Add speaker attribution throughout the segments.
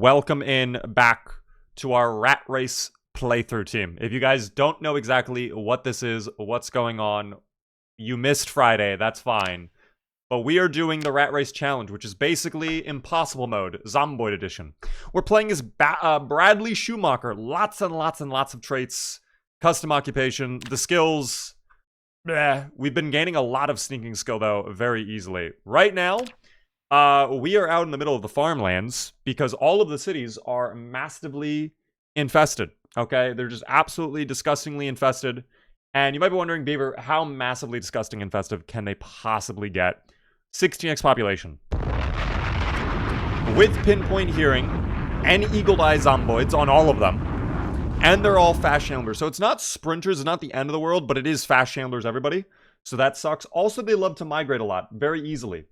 Speaker 1: Welcome in back to our rat race playthrough team. If you guys don't know exactly what this is, what's going on, you missed Friday, that's fine. But we are doing the rat race challenge, which is basically impossible mode, Zomboid edition. We're playing as Bradley Schumacher. Lots and lots and lots of traits, custom occupation, the skills. We've been gaining a lot of sneaking skill though, very easily. Right now, we are out in the middle of the farmlands because all of the cities are massively infested, okay? They're just absolutely disgustingly infested. And you might be wondering, Beaver, how massively disgusting infested can they possibly get? 16x population. With pinpoint hearing and eagle eye zomboids on all of them. And they're all fast handlers. So it's not sprinters, it's not the end of the world, but it is fast handlers, everybody. So that sucks. Also, they love to migrate a lot, very easily.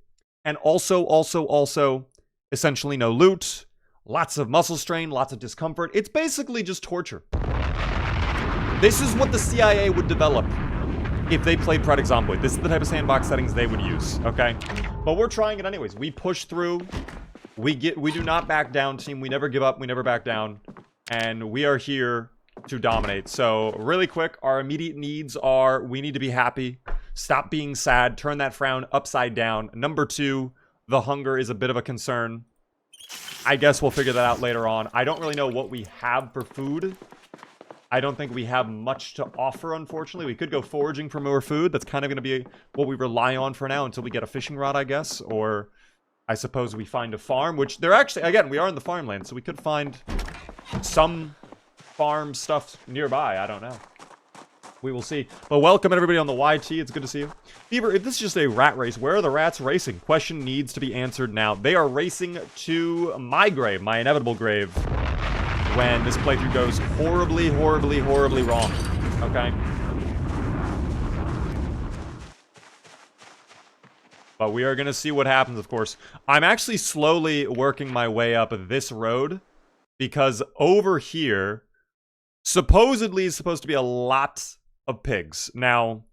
Speaker 1: And also, essentially no loot, lots of muscle strain, lots of discomfort. It's basically just torture. This is what the CIA would develop if they played Project Zomboid. This is the type of sandbox settings they would use, okay? But we're trying it anyways. We push through. We do not back down, team. We never give up. We never back down. And we are here to dominate. So really quick, our immediate needs are we need to be happy. Stop being sad. Turn that frown upside down. Number 2, the hunger is a bit of a concern. I guess we'll figure that out later on. I don't really know what we have for food. I don't think we have much to offer, unfortunately. We could go foraging for more food. That's kind of going to be what we rely on for now until we get a fishing rod, I guess. Or I suppose we find a farm, which they're actually, again, we are in the farmland, so we could find some farm stuff nearby. I don't know. We will see. But welcome everybody on the YT. It's good to see you. Beaver, if this is just a rat race, where are the rats racing? Question needs to be answered now. They are racing to my grave, my inevitable grave, when this playthrough goes horribly, horribly, horribly wrong. Okay? But we are going to see what happens, of course. I'm actually slowly working my way up this road, because over here, supposedly is supposed to be a lot of pigs. Now,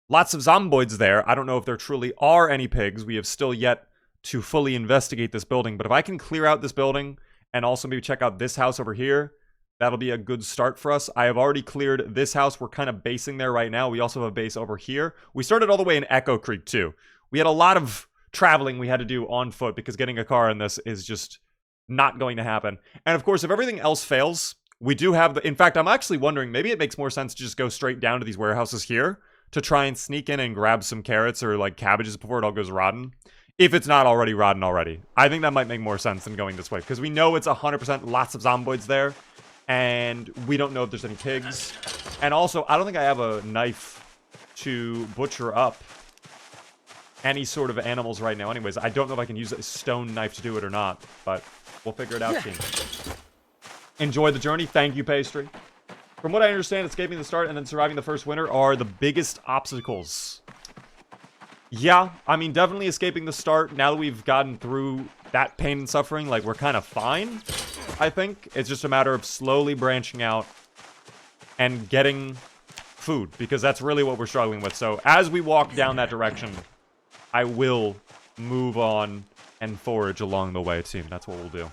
Speaker 1: lots of zomboids there. I don't know if there truly are any pigs. We have still yet to fully investigate this building. But if I can clear out this building and also maybe check out this house over here, that'll be a good start for us. I have already cleared this house. We're kind of basing there right now. We also have a base over here. We started all the way in Echo Creek, too. We had a lot of traveling we had to do on foot because getting a car in this is just not going to happen. And of course, if everything else fails, we do have the... In fact, I'm actually wondering, maybe it makes more sense to just go straight down to these warehouses here to try and sneak in and grab some carrots or, like, cabbages before it all goes rotten. If it's not already rotten already. I think that might make more sense than going this way. Because we know it's 100% lots of zomboids there. And we don't know if there's any pigs. And also, I don't think I have a knife to butcher up any sort of animals right now. Anyways, I don't know if I can use a stone knife to do it or not. But we'll figure it out, team. Enjoy the journey. Thank you, Pastry. From what I understand, escaping the start and then surviving the first winter are the biggest obstacles. Yeah, I mean, definitely escaping the start. Now that we've gotten through that pain and suffering, like, we're kind of fine, I think. It's just a matter of slowly branching out and getting food, because that's really what we're struggling with. So, as we walk down that direction, I will move on and forage along the way, team. That's what we'll do.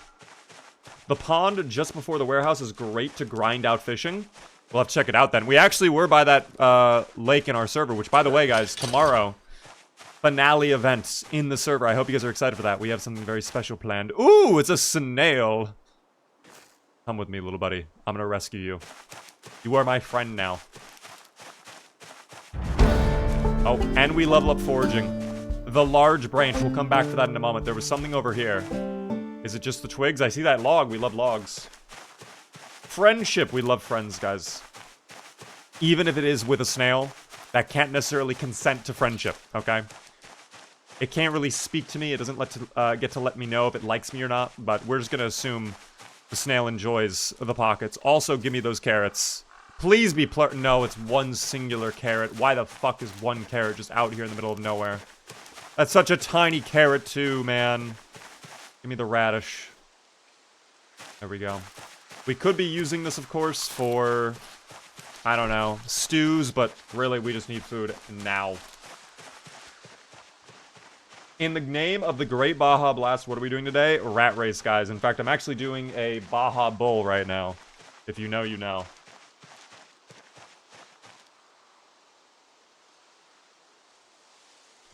Speaker 1: The pond just before the warehouse is great to grind out fishing. We'll have to check it out then. We actually were by that lake in our server, which, by the way, guys, tomorrow, finale events in the server. I hope you guys are excited for that. We have something very special planned. Ooh, it's a snail. Come with me, little buddy. I'm gonna rescue you. You are my friend now. Oh, and we level up foraging. The large branch. We'll come back to that in a moment. There was something over here. Is it just the twigs? I see that log. We love logs. Friendship. We love friends, guys. Even if it is with a snail, that can't necessarily consent to friendship, okay? It can't really speak to me. It doesn't get to let me know if it likes me or not, but we're just going to assume the snail enjoys the pockets. Also, give me those carrots. Please be no, it's one singular carrot. Why the fuck is one carrot just out here in the middle of nowhere? That's such a tiny carrot, too, man. Give me the radish. There we go. We could be using this, of course, for, I don't know, stews, but really we just need food now. In the name of the Great Baja Blast, what are we doing today? Rat race, guys. In fact, I'm actually doing a Baja Bull right now. If you know, you know.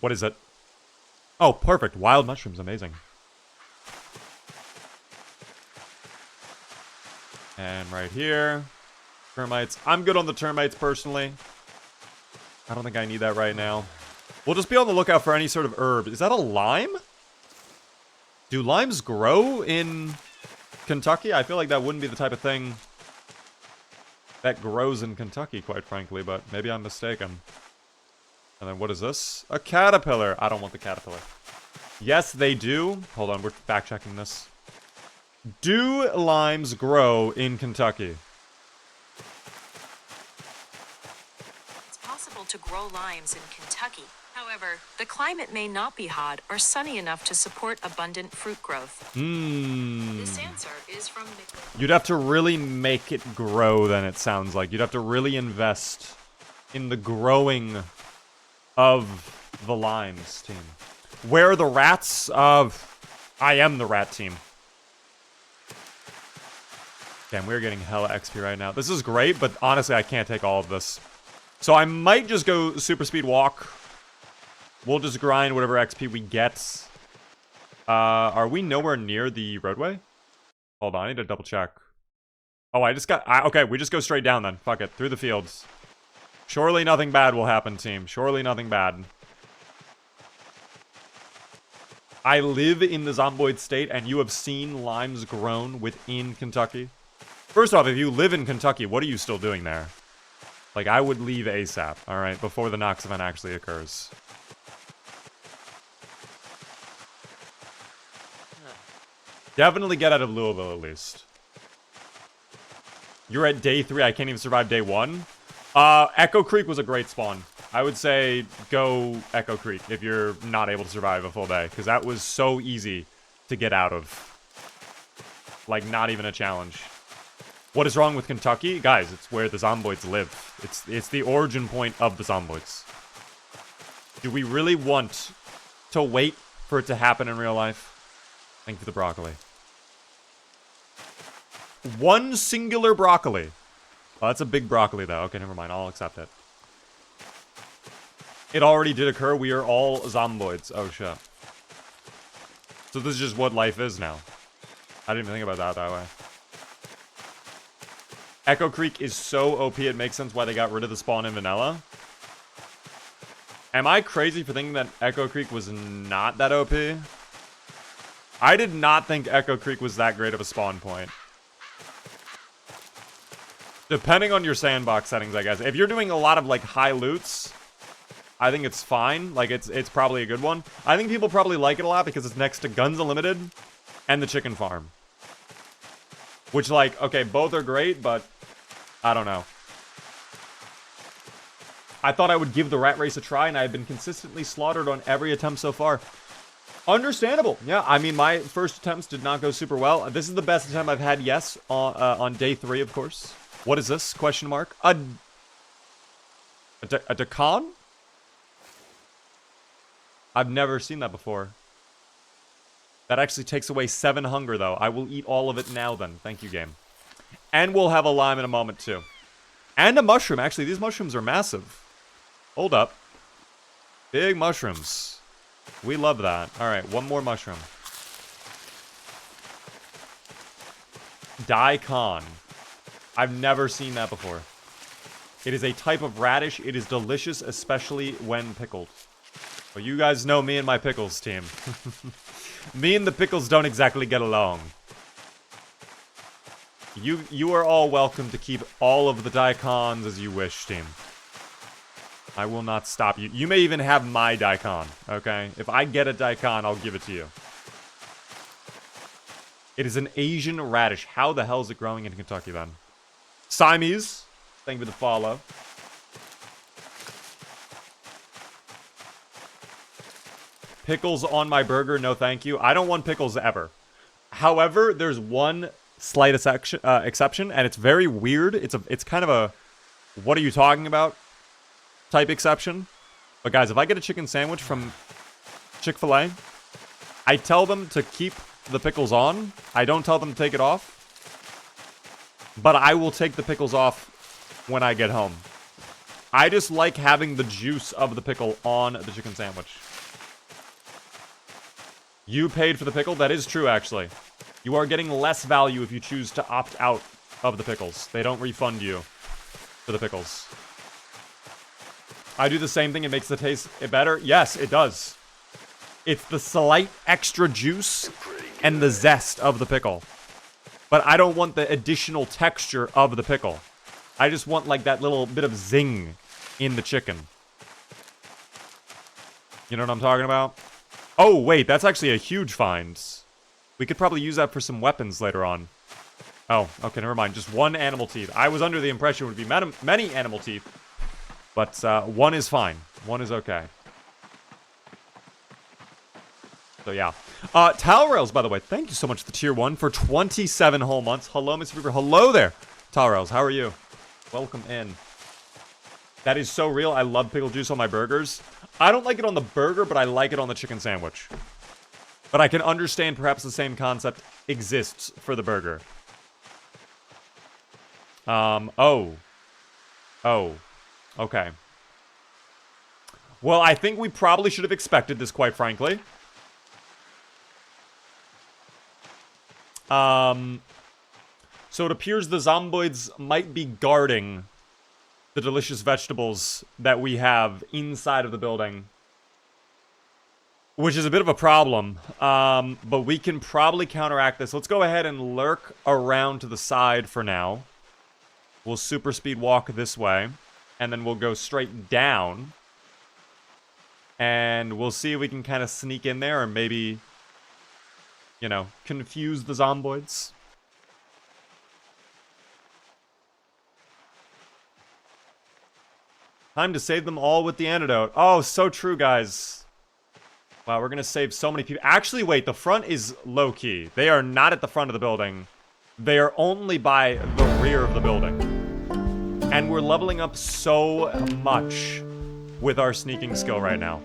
Speaker 1: What is it? Oh, perfect. Wild mushrooms. Amazing. And right here. Termites. I'm good on the termites, personally. I don't think I need that right now. We'll just be on the lookout for any sort of herb. Is that a lime? Do limes grow in Kentucky? I feel like that wouldn't be the type of thing that grows in Kentucky, quite frankly, but maybe I'm mistaken. And then what is this? A caterpillar. I don't want the caterpillar. Yes, they do. Hold on, we're fact-checking this. Do limes grow in Kentucky?
Speaker 2: It's possible to grow limes in Kentucky. However, the climate may not be hot or sunny enough to support abundant fruit growth. This answer is from Nicholas.
Speaker 1: You'd have to really make it grow, then, it sounds like. You'd have to really invest in the growing of the limes team. Where are the rats? I am the rat team. Damn, we're getting hella XP right now. This is great, but honestly, I can't take all of this. So I might just go super speed walk. We'll just grind whatever XP we get. Are we nowhere near the roadway? Hold on, I need to double check. Oh, okay, we just go straight down then. Fuck it, through the fields. Surely nothing bad will happen, team. Surely nothing bad. I live in the Zomboid state, and you have seen limes grown within Kentucky. First off, if you live in Kentucky, what are you still doing there? Like, I would leave ASAP, alright, before the Nox event actually occurs. Definitely get out of Louisville, at least. You're at day 3. I can't even survive day 1. Echo Creek was a great spawn. I would say go Echo Creek if you're not able to survive a full day. Because that was so easy to get out of. Like, not even a challenge. What is wrong with Kentucky? Guys, it's where the Zomboids live. It's the origin point of the Zomboids. Do we really want to wait for it to happen in real life? Thank you for the broccoli. One singular broccoli. Oh, that's a big broccoli, though. Okay, never mind. I'll accept it. It already did occur. We are all zomboids. Oh, shit. So this is just what life is now. I didn't even think about that way. Echo Creek is so OP, it makes sense why they got rid of the spawn in vanilla. Am I crazy for thinking that Echo Creek was not that OP? I did not think Echo Creek was that great of a spawn point. Depending on your sandbox settings, I guess. If you're doing a lot of, like, high loots, I think it's fine. Like, it's probably a good one. I think people probably like it a lot because it's next to Guns Unlimited and the Chicken Farm. Which, like, okay, both are great, but I don't know. I thought I would give the rat race a try, and I have been consistently slaughtered on every attempt so far. Understandable. Yeah, I mean, my first attempts did not go super well. This is the best attempt I've had, yes, on day 3, of course. What is this? Question mark. A dakan? I've never seen that before. That actually takes away 7 hunger, though. I will eat all of it now, then. Thank you, game. And we'll have a lime in a moment, too. And a mushroom. Actually, these mushrooms are massive. Hold up. Big mushrooms. We love that. Alright, one more mushroom. Daikon. I've never seen that before. It is a type of radish. It is delicious, especially when pickled. Well, you guys know me and my pickles team. Me and the pickles don't exactly get along. You are all welcome to keep all of the daikons as you wish, team. I will not stop you. You may even have my daikon, okay? If I get a daikon, I'll give it to you. It is an Asian radish. How the hell is it growing in Kentucky, then? Siamese, thank you for the follow. Pickles on my burger, no thank you. I don't want pickles ever. However, there's one slight exception, and it's very weird. It's kind of a, what are you talking about type exception. But guys, if I get a chicken sandwich from Chick-fil-A, I tell them to keep the pickles on. I don't tell them to take it off. But I will take the pickles off when I get home. I just like having the juice of the pickle on the chicken sandwich. You paid for the pickle? That is true, actually. You are getting less value if you choose to opt out of the pickles. They don't refund you for the pickles. I do the same thing. It makes the taste better. Yes, it does. It's the slight extra juice and the zest of the pickle. But I don't want the additional texture of the pickle. I just want, like, that little bit of zing in the chicken. You know what I'm talking about? Oh, wait, that's actually a huge find. We could probably use that for some weapons later on. Oh, okay, never mind. Just one animal teeth. I was under the impression it would be many animal teeth. But one is fine. One is okay. So, yeah. Towel Rails, by the way. Thank you so much to the Tier 1 for 27 whole months. Hello, Mr. Reaper. Hello there, Towel Rails. How are you? Welcome in. That is so real. I love pickle juice on my burgers. I don't like it on the burger, but I like it on the chicken sandwich. But I can understand perhaps the same concept exists for the burger. Oh. Okay. Well, I think we probably should have expected this, quite frankly. So it appears the zomboids might be guarding the delicious vegetables that we have inside of the building. Which is a bit of a problem. But we can probably counteract this. Let's go ahead and lurk around to the side for now. We'll super speed walk this way. And then we'll go straight down. And we'll see if we can kind of sneak in there or maybe, you know, confuse the zomboids. Time to save them all with the antidote. Oh, so true, guys. Wow, we're going to save so many people. Actually, wait, the front is low-key. They are not at the front of the building. They are only by the rear of the building. And we're leveling up so much with our sneaking skill right now.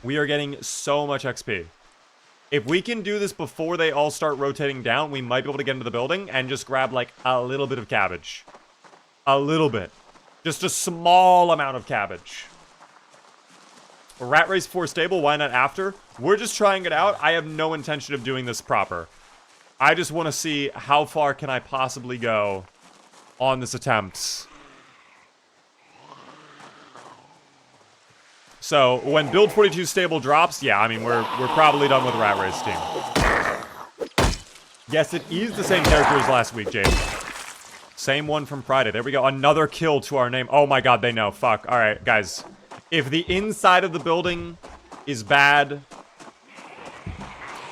Speaker 1: We are getting so much XP. If we can do this before they all start rotating down, we might be able to get into the building and just grab, like, a little bit of cabbage. A little bit. Just a small amount of cabbage. Rat Race 4 stable, why not after? We're just trying it out. I have no intention of doing this proper. I just want to see how far can I possibly go on this attempt. So, when Build 42 stable drops, yeah, I mean, we're probably done with the Rat Race team. Yes, it is the same character as last week, Jade. Same one from Friday. There we go. Another kill to our name. Oh my god, they know. Fuck. Alright, guys. If the inside of the building is bad,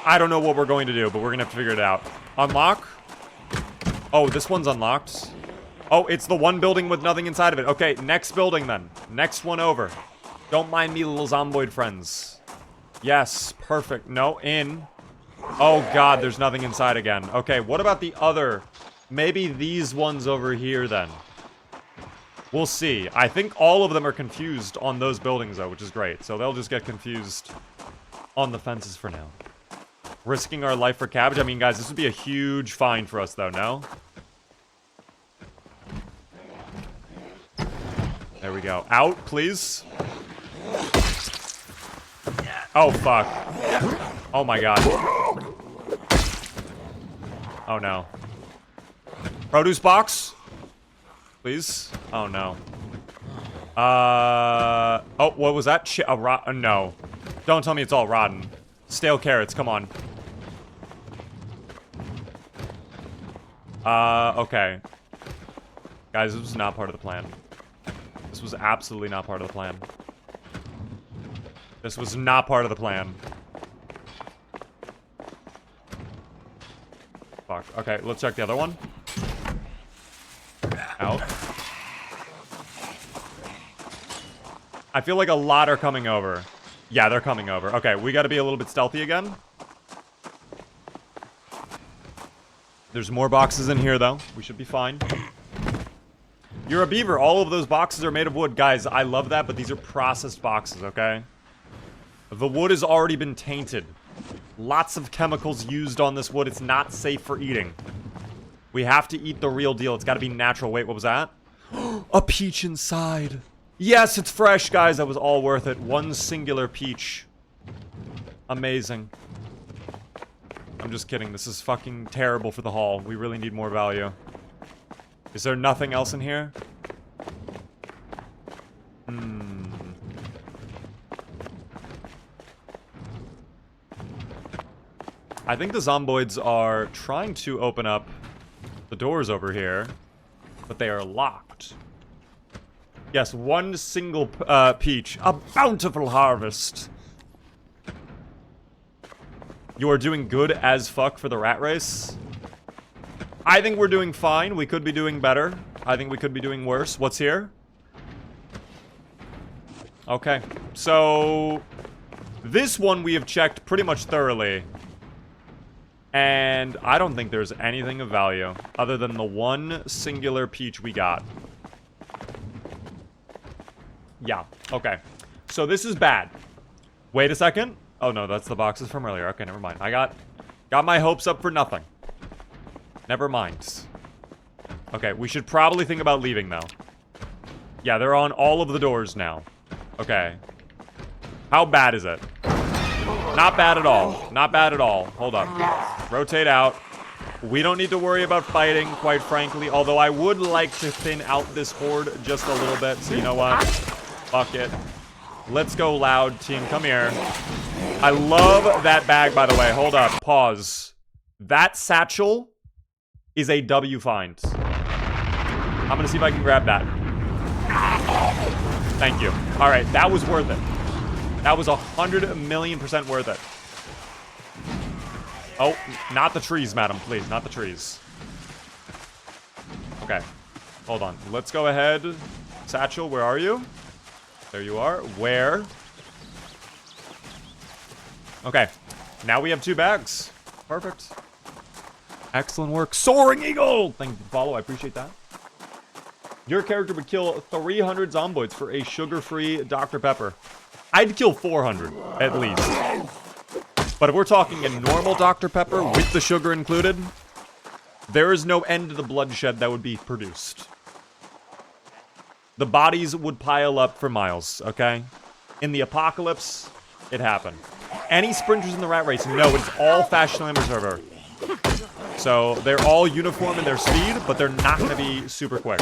Speaker 1: I don't know what we're going to do, but we're going to have to figure it out. Unlock? Oh, this one's unlocked. Oh, it's the one building with nothing inside of it. Okay, next building then. Next one over. Don't mind me, little zomboid friends. Yes, perfect. No, in. Oh god, there's nothing inside again. Okay, what about the other... Maybe these ones over here, then. We'll see. I think all of them are confused on those buildings, though, which is great. So they'll just get confused on the fences for now. Risking our life for cabbage? I mean, guys, this would be a huge find for us, though, no? There we go. Out, please. Oh, fuck. Oh, my God. Oh, no. Produce box? Please? Oh, no. Oh, what was that? No. Don't tell me it's all rotten. Stale carrots, come on. Okay. Guys, this was not part of the plan. This was absolutely not part of the plan. This was not part of the plan. Fuck. Okay, let's check the other one. Out. I feel like a lot are coming over. Yeah, they're coming over. Okay, we gotta be a little bit stealthy again. There's more boxes in here, though. We should be fine. You're a beaver. All of those boxes are made of wood. Guys, I love that, but these are processed boxes, okay? The wood has already been tainted. Lots of chemicals used on this wood. It's not safe for eating. We have to eat the real deal. It's got to be natural. Wait, what was that? A peach inside. Yes, it's fresh, guys. That was all worth it. One singular peach. Amazing. I'm just kidding. This is fucking terrible for the haul. We really need more value. Is there nothing else in here? I think the zomboids are trying to open up the doors over here, but they are locked. Yes, one single peach. A bountiful harvest. You are doing good as fuck for the rat race. I think we're doing fine. We could be doing better. I think we could be doing worse. What's here? Okay. So, this one we have checked pretty much thoroughly. And I don't think there's anything of value other than the one singular peach we got. Yeah, okay. So this is bad. Wait a second. Oh no, that's the boxes from earlier. Okay, never mind. I got my hopes up for nothing. Never mind. Okay, we should probably think about leaving though. Yeah, they're on all of the doors now. Okay. How bad is it? Not bad at all. Not bad at all. Hold up. Rotate out. We don't need to worry about fighting, quite frankly. Although I would like to thin out this horde just a little bit. So you know what? Fuck it. Let's go loud, team. Come here. I love that bag, by the way. Hold up. Pause. That satchel is a W find. I'm going to see if I can grab that. Thank you. All right. That was worth it. That was 100,000,000% worth it. Oh, not the trees, madam. Please, not the trees. Okay. Hold on. Let's go ahead. Satchel, where are you? There you are. Where? Okay. Now we have 2 bags. Perfect. Excellent work. Soaring Eagle! Thank you for the follow. I appreciate that. Your character would kill 300 zomboids for a sugar-free Dr. Pepper. I'd kill 400, at least. But if we're talking a normal Dr. Pepper with the sugar included, there is no end to the bloodshed that would be produced. The bodies would pile up for miles, okay? In the apocalypse, it happened. Any sprinters in the rat race know it's all Fashion Land Reserver. So they're all uniform in their speed, but they're not going to be super quick.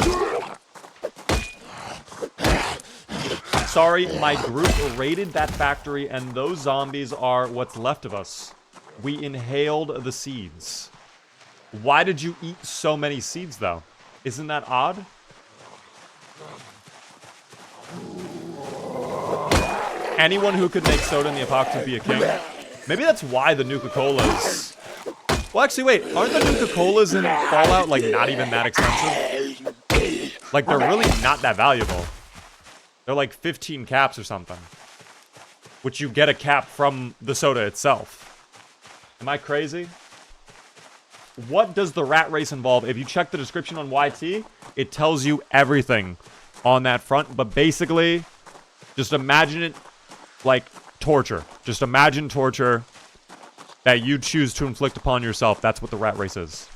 Speaker 1: Sorry, my group raided that factory, and those zombies are what's left of us. We inhaled the seeds. Why did you eat so many seeds, though? Isn't that odd? Anyone who could make soda in the apocalypse would be a king. Maybe that's why the Nuka-Colas... Well, actually, wait. Aren't the Nuka-Colas in Fallout, like, not even that expensive? Like, they're really not that valuable. They're like 15 caps or something. Which you get a cap from the soda itself. Am I crazy? What does the rat race involve? If you check the description on YT, it tells you everything on that front. But basically, just imagine it like torture. Just imagine torture that you choose to inflict upon yourself. That's what the rat race is.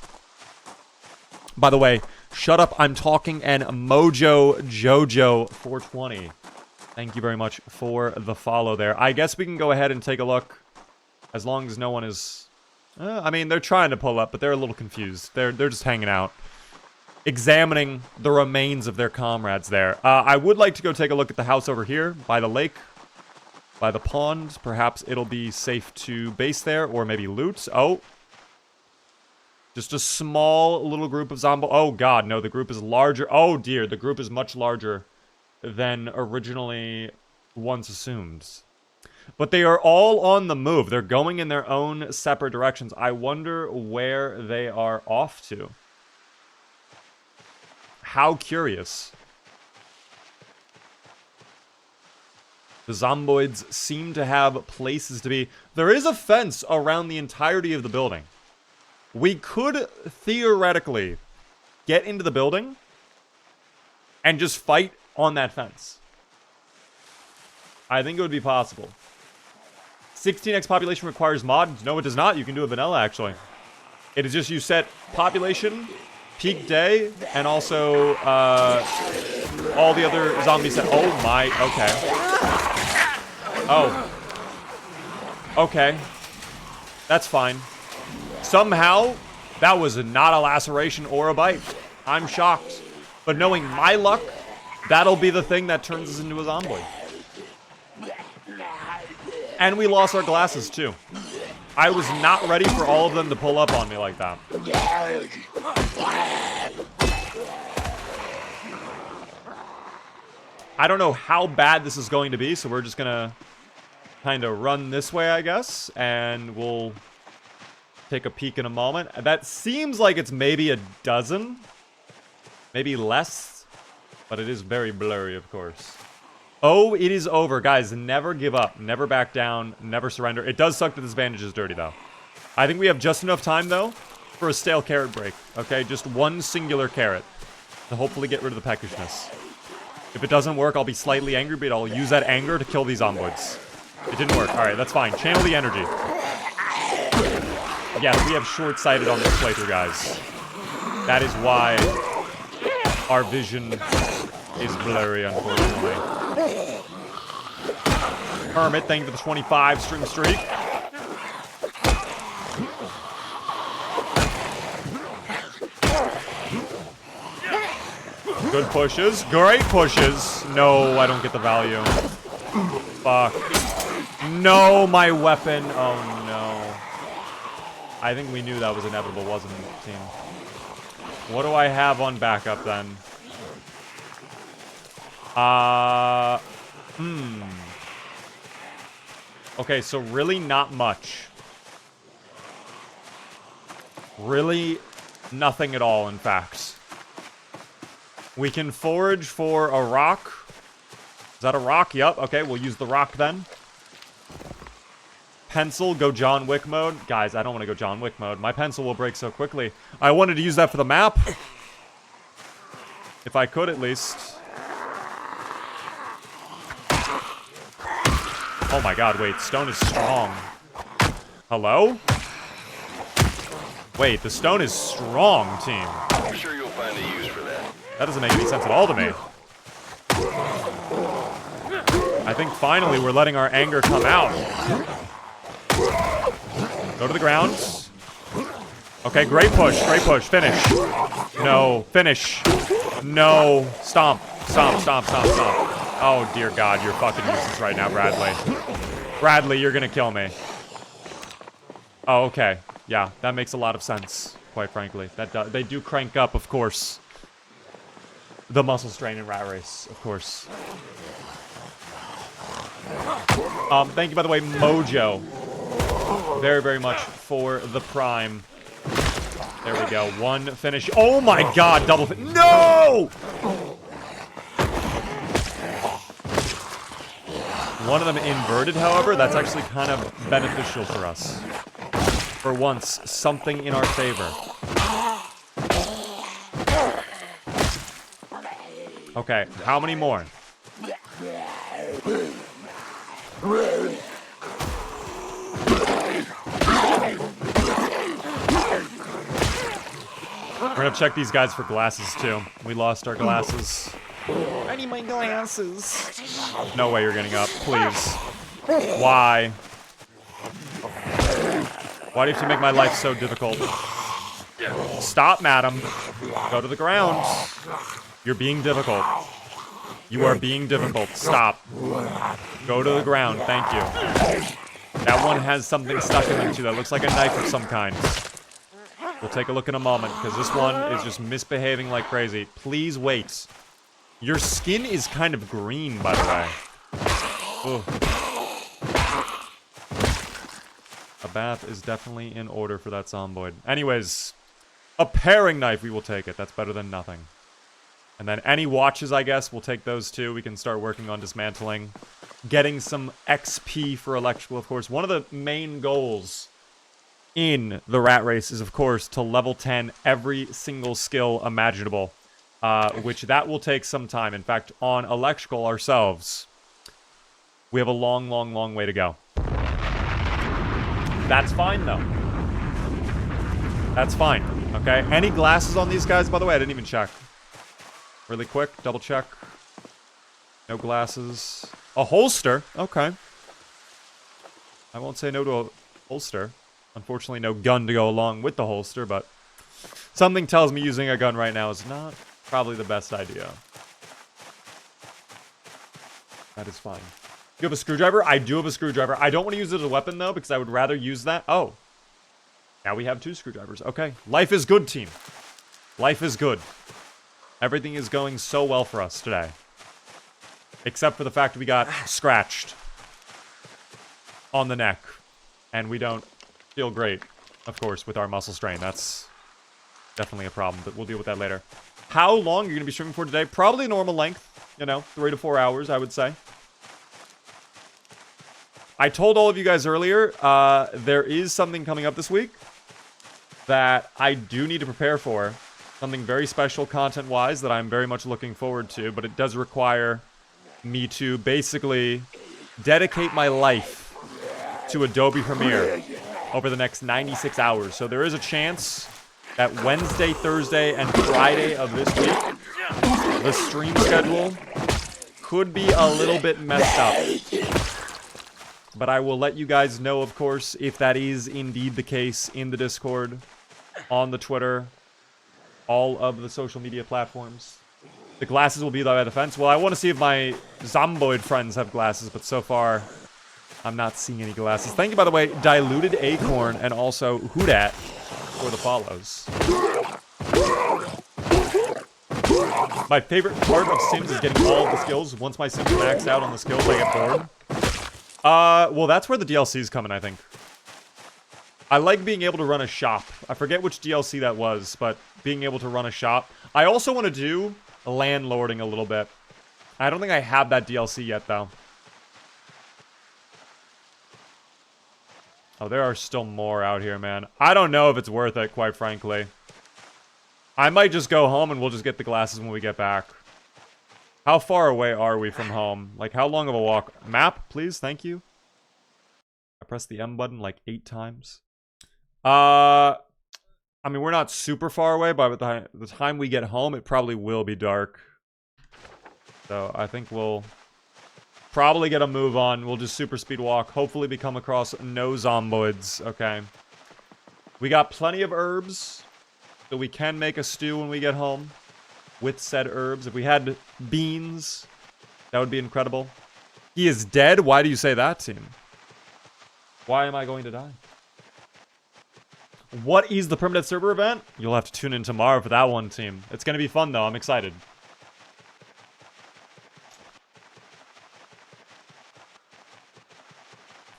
Speaker 1: By the way, shut up, I'm talking, and Mojo Jojo 420. Thank you very much for the follow there. I guess we can go ahead and take a look, as long as no one is... I mean, they're trying to pull up, but they're a little confused. They're just hanging out, examining the remains of their comrades there. I would like to go take a look at the house over here, by the lake, by the pond. Perhaps it'll be safe to base there, or maybe loot. Oh. Just a small little group of zombo... Oh, God, no, the group is larger. Oh, dear, the group is much larger than originally once assumed. But they are all on the move. They're going in their own separate directions. I wonder where they are off to. How curious. The zomboids seem to have places to be. There is a fence around the entirety of the building. We could theoretically get into the building and just fight on that fence. I think it would be possible. 16x population requires mods. No, it does not. You can do a vanilla, actually. It is just you set population, peak day, and also all the other zombies set. Oh my, okay. Oh. Okay. That's fine. Somehow, that was not a laceration or a bite. I'm shocked. But knowing my luck, that'll be the thing that turns us into a zomboid. And we lost our glasses, too. I was not ready for all of them to pull up on me like that. I don't know how bad this is going to be, so we're just gonna kind of run this way, I guess, and we'll take a peek in a moment. That seems like it's maybe a dozen, maybe less, but it is very blurry, of course. Oh, it is over. Guys, never give up. Never back down. Never surrender. It does suck that this bandage is dirty, though. I think we have just enough time, though, for a stale carrot break. Okay, just one singular carrot to hopefully get rid of the peckishness. If it doesn't work, I'll be slightly angry, but I'll use that anger to kill these zomboids. It didn't work. All right, that's fine. Channel the energy. Yes, we have short-sighted on this playthrough, guys. That is why our vision is blurry, unfortunately. Hermit, thank you for the 25 string streak. Good pushes. Great pushes. No, I don't get the value. Fuck. No, my weapon. Oh, no. I think we knew that was inevitable, wasn't it, team? What do I have on backup, then? Okay, so really not much. Really nothing at all, in fact. We can forage for a rock. Is that a rock? Yep. Okay, we'll use the rock then. Pencil, go John Wick mode. Guys, I don't want to go John Wick mode. My pencil will break so quickly. I wanted to use that for the map. If I could, at least. Oh my god, wait. Stone is strong. Hello? Wait, the stone is strong, team.
Speaker 3: I'm sure you'll find a use for that.
Speaker 1: That doesn't make any sense at all to me. I think finally we're letting our anger come out. Go to the ground. Okay, great push, great push. Finish. No, finish. No. Stomp. Stomp, stomp, stomp, stomp. Oh, dear God, you're fucking useless right now, Bradley. Bradley, you're gonna kill me. Oh, okay. Yeah, that makes a lot of sense, quite frankly. They do crank up, of course. The muscle strain in Rat Race, of course. Thank you, by the way, Mojo. Very, very much for the prime. There we go. One finish. Oh my god, double finish. No! One of them inverted, however. That's actually kind of beneficial for us. For once, something in our favor. Okay, how many more? We're gonna check these guys for glasses, too. We lost our glasses. I need my glasses. No way you're getting up, please. Why? Why do you have to make my life so difficult? Stop, madam. Go to the ground. You're being difficult. You are being difficult. Stop. Go to the ground. Thank you. That one has something stuck in it, too. That looks like a knife of some kind. We'll take a look in a moment, because this one is just misbehaving like crazy. Please wait. Your skin is kind of green, by the way. Ugh. A bath is definitely in order for that zomboid. Anyways, a paring knife, we will take it. That's better than nothing. And then any watches, I guess, we'll take those too. We can start working on dismantling. Getting some XP for electrical, of course. One of the main goals in the Rat Race is, of course, to level 10 every single skill imaginable. Which that will take some time. In fact, on electrical ourselves, we have a long, long, long way to go. That's fine, though. That's fine, okay? Any glasses on these guys, by the way? I didn't even check. Really quick, double check. No glasses. A holster? Okay. I won't say no to a holster. Unfortunately, no gun to go along with the holster, but something tells me using a gun right now is not probably the best idea. That is fine. You have a screwdriver? I do have a screwdriver. I don't want to use it as a weapon, though, because I would rather use that. Oh. Now we have 2 screwdrivers. Okay. Life is good, team. Life is good. Everything is going so well for us today. Except for the fact we got scratched on the neck. And we don't feel great, of course, with our muscle strain. That's definitely a problem, but we'll deal with that later. How long are you going to be streaming for today? Probably normal length. You know, 3 to 4 hours, I would say. I told all of you guys earlier, there is something coming up this week that I do need to prepare for. Something very special content-wise that I'm very much looking forward to, but it does require me to basically dedicate my life to Adobe Premiere over the next 96 hours. So there is a chance that Wednesday, Thursday, and Friday of this week, the stream schedule could be a little bit messed up. But I will let you guys know, of course, if that is indeed the case in the Discord, on the Twitter, all of the social media platforms. The glasses will be by defense. Well, I want to see if my zomboid friends have glasses, but so far, I'm not seeing any glasses. Thank you, by the way, Diluted Acorn and also Hoodat for the follows. My favorite part of Sims is getting all of the skills. Once my Sims max out on the skills, I get bored. Well, that's where the DLC is coming, I think. I like being able to run a shop. I forget which DLC that was, but being able to run a shop. I also want to do landlording a little bit. I don't think I have that DLC yet, though. Oh, there are still more out here, man. I don't know if it's worth it, quite frankly. I might just go home and we'll just get the glasses when we get back. How far away are we from home? Like, how long of a walk? Map, please, thank you. I pressed the M button like 8 times. I mean, we're not super far away, but by the time we get home, it probably will be dark. So I think we'll probably get a move on. We'll just super speed walk. Hopefully we come across no zomboids. Okay. We got plenty of herbs, so we can make a stew when we get home with said herbs. If we had beans, that would be incredible. He is dead? Why do you say that, team? Why am I going to die? What is the Permanent Server event? You'll have to tune in tomorrow for that one, team. It's going to be fun, though. I'm excited.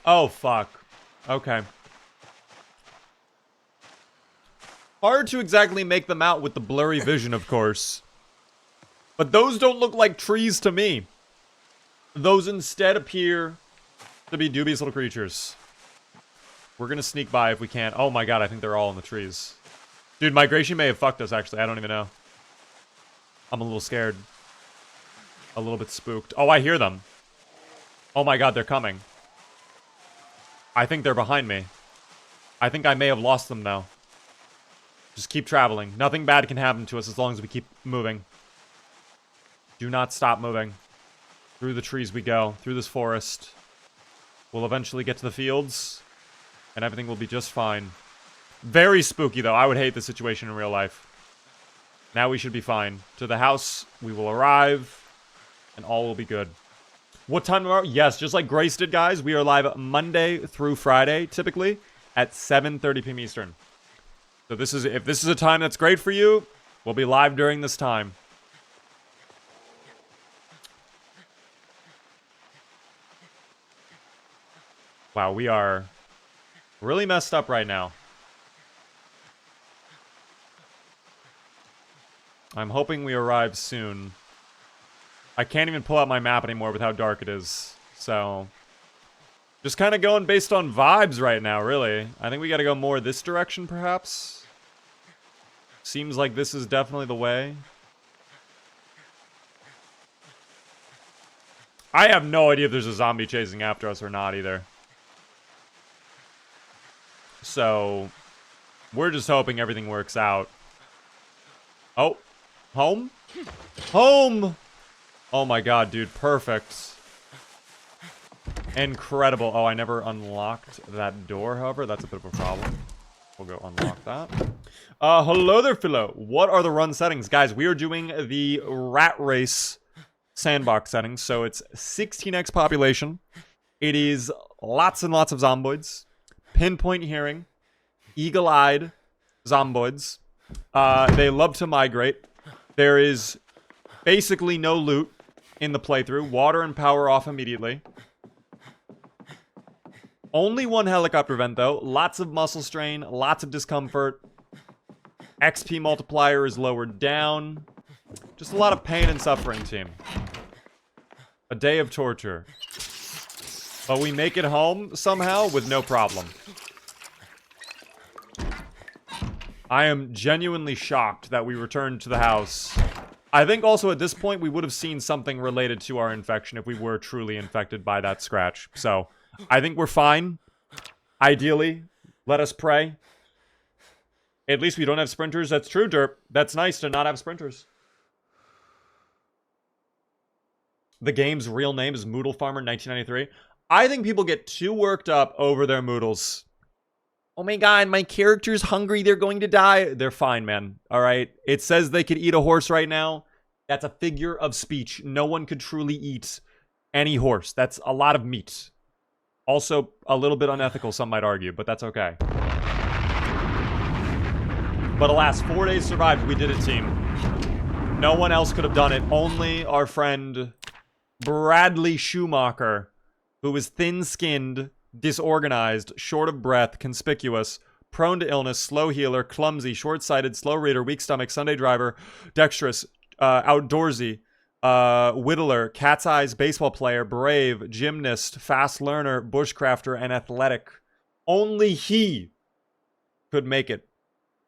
Speaker 1: Oh, fuck. Okay. Hard to exactly make them out with the blurry vision, of course. But those don't look like trees to me. Those instead appear to be dubious little creatures. We're gonna sneak by if we can. Oh my god, I think they're all in the trees. Dude, migration may have fucked us, actually. I don't even know. I'm a little scared. A little bit spooked. Oh, I hear them. Oh my god, they're coming. I think they're behind me. I think I may have lost them, though. Just keep traveling. Nothing bad can happen to us as long as we keep moving. Do not stop moving. Through the trees we go. Through this forest. We'll eventually get to the fields. And everything will be just fine. Very spooky, though. I would hate this situation in real life. Now we should be fine. To the house, we will arrive. And all will be good. What time tomorrow? Yes, just like Grace did, guys. We are live Monday through Friday, typically, at 7:30 p.m. Eastern. So this is, if this is a time that's great for you, we'll be live during this time. Wow, we are really messed up right now. I'm hoping we arrive soon. I can't even pull out my map anymore with how dark it is. So, just kind of going based on vibes right now, really. I think we got to go more this direction, perhaps. Seems like this is definitely the way. I have no idea if there's a zombie chasing after us or not, either. So we're just hoping everything works out. Oh, home? Home! Oh my god, dude, perfect. Incredible. Oh, I never unlocked that door, however. That's a bit of a problem. We'll go unlock that. Hello there, Philo. What are the run settings? Guys, we are doing the rat race sandbox settings. So it's 16x population. It is lots and lots of zomboids. Pinpoint hearing. Eagle-eyed zomboids. They love to migrate. There is basically no loot in the playthrough. Water and power off immediately. Only one helicopter vent, though. Lots of muscle strain, lots of discomfort. XP multiplier is lowered down. Just a lot of pain and suffering, team. A day of torture. But we make it home somehow with no problem. I am genuinely shocked that we returned to the house. I think also at this point we would have seen something related to our infection if we were truly infected by that scratch. So I think we're fine. Ideally, let us pray. At least we don't have sprinters. That's true, Derp. That's nice to not have sprinters. The game's real name is Moodle Farmer 1993. I think people get too worked up over their moodles. Oh my god, my character's hungry. They're going to die. They're fine, man. All right. It says they could eat a horse right now. That's a figure of speech. No one could truly eat any horse. That's a lot of meat. Also, a little bit unethical, some might argue, but that's okay. But alas, 4 days survived. We did it, team. No one else could have done it. Only our friend Bradley Schumacher, who was thin-skinned, disorganized, short of breath, conspicuous, prone to illness, slow healer, clumsy, short-sighted, slow reader, weak stomach, Sunday driver, dexterous, outdoorsy, whittler, cat's eyes, baseball player, brave, gymnast, fast learner, bushcrafter, and athletic. Only he could make it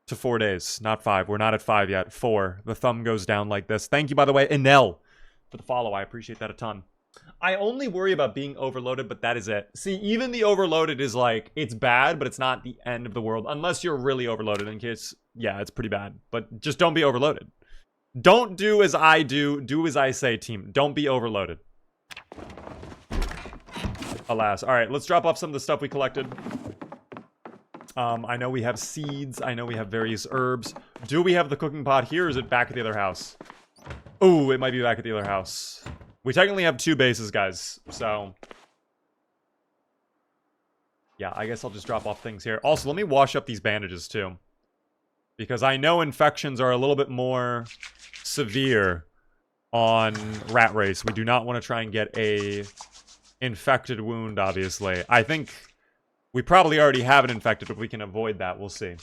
Speaker 1: to 4 days, not 5. We're not at 5 yet. 4. The thumb goes down like this. Thank you, by the way, Enel, for the follow. I appreciate that a ton. I only worry about being overloaded, but that is it. See, even the overloaded is like, it's bad, but it's not the end of the world. Unless you're really overloaded, in case, yeah, it's pretty bad. But just don't be overloaded. Don't do as I do. Do as I say, team. Don't be overloaded. Alas. All right, let's drop off some of the stuff we collected. I know we have seeds. I know we have various herbs. Do we have the cooking pot here, or is it back at the other house? Oh, it might be back at the other house. We technically have 2 bases, guys. So, yeah, I guess I'll just drop off things here. Also, let me wash up these bandages, too. Because I know infections are a little bit more severe on Rat Race. We do not want to try and get a infected wound, obviously. I think we probably already have it infected, but we can avoid that. We'll see.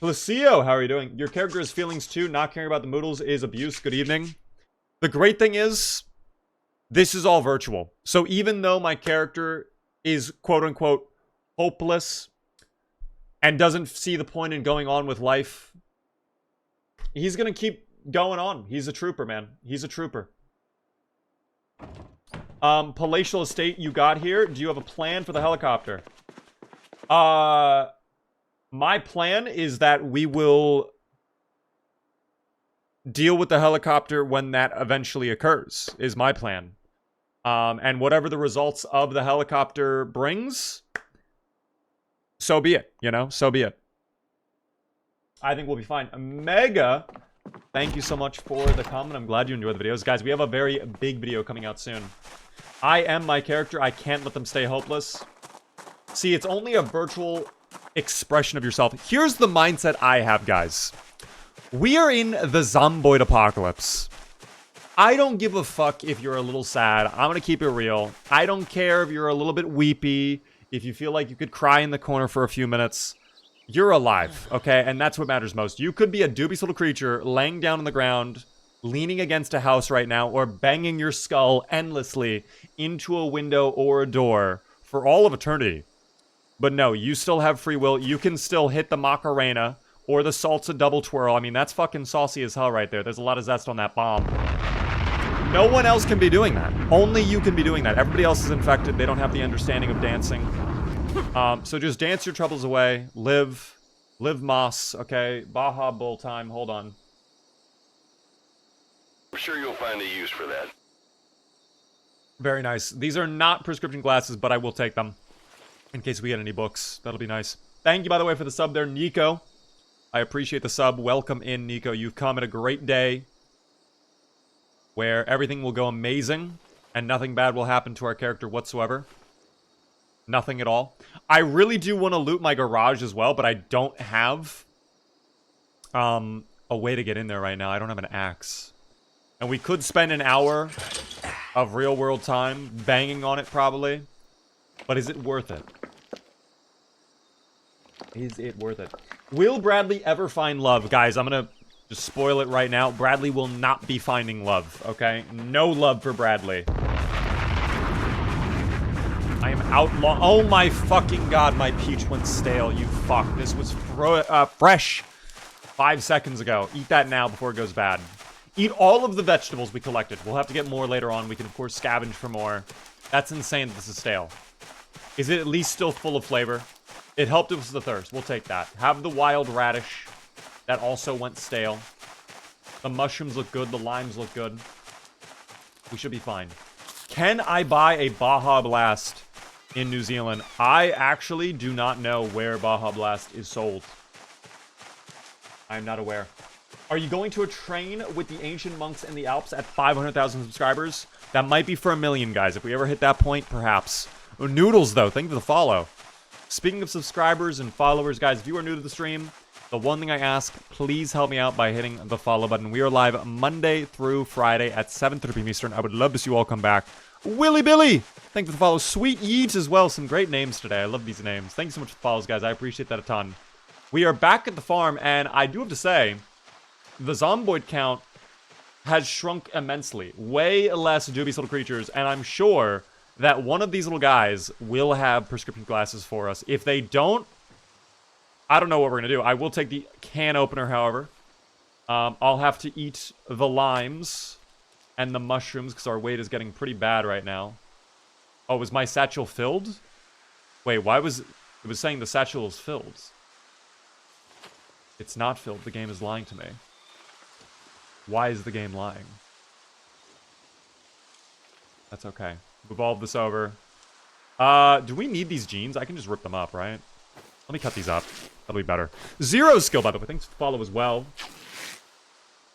Speaker 1: Lucio, how are you doing? Your character has feelings too. Not caring about the moodles is abuse. Good evening. The great thing is, this is all virtual. So even though my character is quote-unquote hopeless and doesn't see the point in going on with life, he's gonna keep going on. He's a trooper, man. He's a trooper. Palatial estate you got here. Do you have a plan for the helicopter? My plan is that we will deal with the helicopter when that eventually occurs, is my plan. And whatever the results of the helicopter brings, so be it, you know? So be it. I think we'll be fine. Mega, thank you so much for the comment. I'm glad you enjoyed the videos. Guys, we have a very big video coming out soon. I am my character. I can't let them stay hopeless. See, it's only a virtual expression of yourself. Here's the mindset I have, guys. We are in the zomboid apocalypse. I don't give a fuck if you're a little sad. I'm gonna keep it real. I don't care if you're a little bit weepy, if you feel like you could cry in the corner for a few minutes. You're alive, okay? And that's what matters most. You could be a dubious little creature laying down on the ground, leaning against a house right now, or banging your skull endlessly into a window or a door for all of eternity. But no, you still have free will. You can still hit the Macarena or the salsa double twirl. I mean, that's fucking saucy as hell right there. There's a lot of zest on that bomb. No one else can be doing that. Only you can be doing that. Everybody else is infected. They don't have the understanding of dancing. So just dance your troubles away. Live Moss. Okay, Baja Bull time. Hold on.
Speaker 3: I'm sure you'll find a use for that.
Speaker 1: Very nice. These are not prescription glasses, but I will take them in case we get any books. That'll be nice. Thank you, by the way, for the sub there, Nico. I appreciate the sub. Welcome in, Nico. You've come at a great day where everything will go amazing and nothing bad will happen to our character whatsoever. Nothing at all. I really do want to loot my garage as well, but I don't have a way to get in there right now. I don't have an axe. And we could spend an hour of real-world time banging on it, probably. But is it worth it? Is it worth it? Will Bradley ever find love? Guys, I'm gonna just spoil it right now. Bradley will not be finding love, okay? No love for Bradley. I am outlaw. Oh my fucking god, my peach went stale, you fuck. This was fresh 5 seconds ago. Eat that now before it goes bad. Eat all of the vegetables we collected. We'll have to get more later on. We can, of course, scavenge for more. That's insane that this is stale. Is it at least still full of flavor? It helped us with the thirst. We'll take that. Have the wild radish. That also went stale. The mushrooms look good. The limes look good. We should be fine. Can I buy a Baja Blast in New Zealand? I actually do not know where Baja Blast is sold. I'm not aware. Are you going to a train with the ancient monks in the Alps at 500,000 subscribers? That might be for 1 million, guys. If we ever hit that point, perhaps. Oh, Noodles, though. Thank you for the follow. Speaking of subscribers and followers, guys, if you are new to the stream, the one thing I ask, please help me out by hitting the follow button. We are live Monday through Friday at 7:30 p.m. Eastern. I would love to see you all come back. Willy Billy! Thank you for the follow. Sweet Yeats as well. Some great names today. I love these names. Thank you so much for the follows, guys. I appreciate that a ton. We are back at the farm, and I do have to say, the zomboid count has shrunk immensely. Way less dubious little creatures, and I'm sure that one of these little guys will have prescription glasses for us. If they don't, I don't know what we're going to do. I will take the can opener, however. I'll have to eat the limes and the mushrooms because our weight is getting pretty bad right now. Oh, was my satchel filled? Wait, why was... It was saying the satchel is filled. It's not filled. The game is lying to me. Why is the game lying? That's okay. Evolve this over. Do we need these jeans? I can just rip them up, right? Let me cut these up. That'll be better. Zero skill, by the way. Thanks for the follow as well.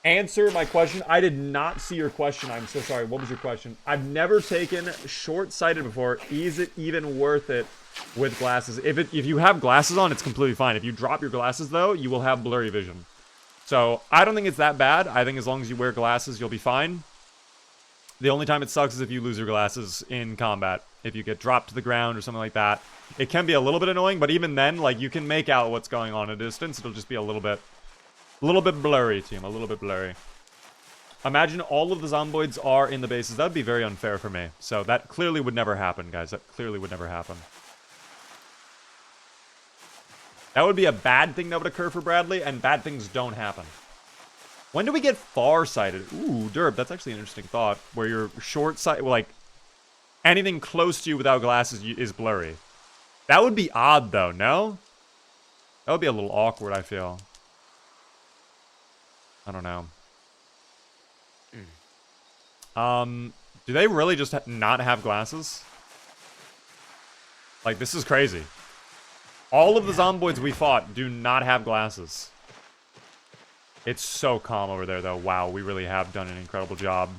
Speaker 1: Answer my question. I did not see your question. I'm so sorry. What was your question? I've never taken short-sighted before. Is it even worth it with glasses? If you have glasses on, it's completely fine. If you drop your glasses, though, you will have blurry vision. So, I don't think it's that bad. I think as long as you wear glasses, you'll be fine. The only time it sucks is if you lose your glasses in combat. If you get dropped to the ground or something like that. It can be a little bit annoying, but even then, like, you can make out what's going on at a distance. It'll just be a little bit blurry, team. A little bit blurry. Imagine all of the zomboids are in the bases. That would be very unfair for me. So, that clearly would never happen, guys. That clearly would never happen. That would be a bad thing that would occur for Bradley, and bad things don't happen. When do we get far-sighted? Ooh, Derb, that's actually an interesting thought. Where you're short-sighted, like, anything close to you without glasses is blurry. That would be odd, though, no? That would be a little awkward, I feel. I don't know. Do they really just not have glasses? Like, this is crazy. All of the zomboids we fought do not have glasses. It's so calm over there, though. Wow, we really have done an incredible job.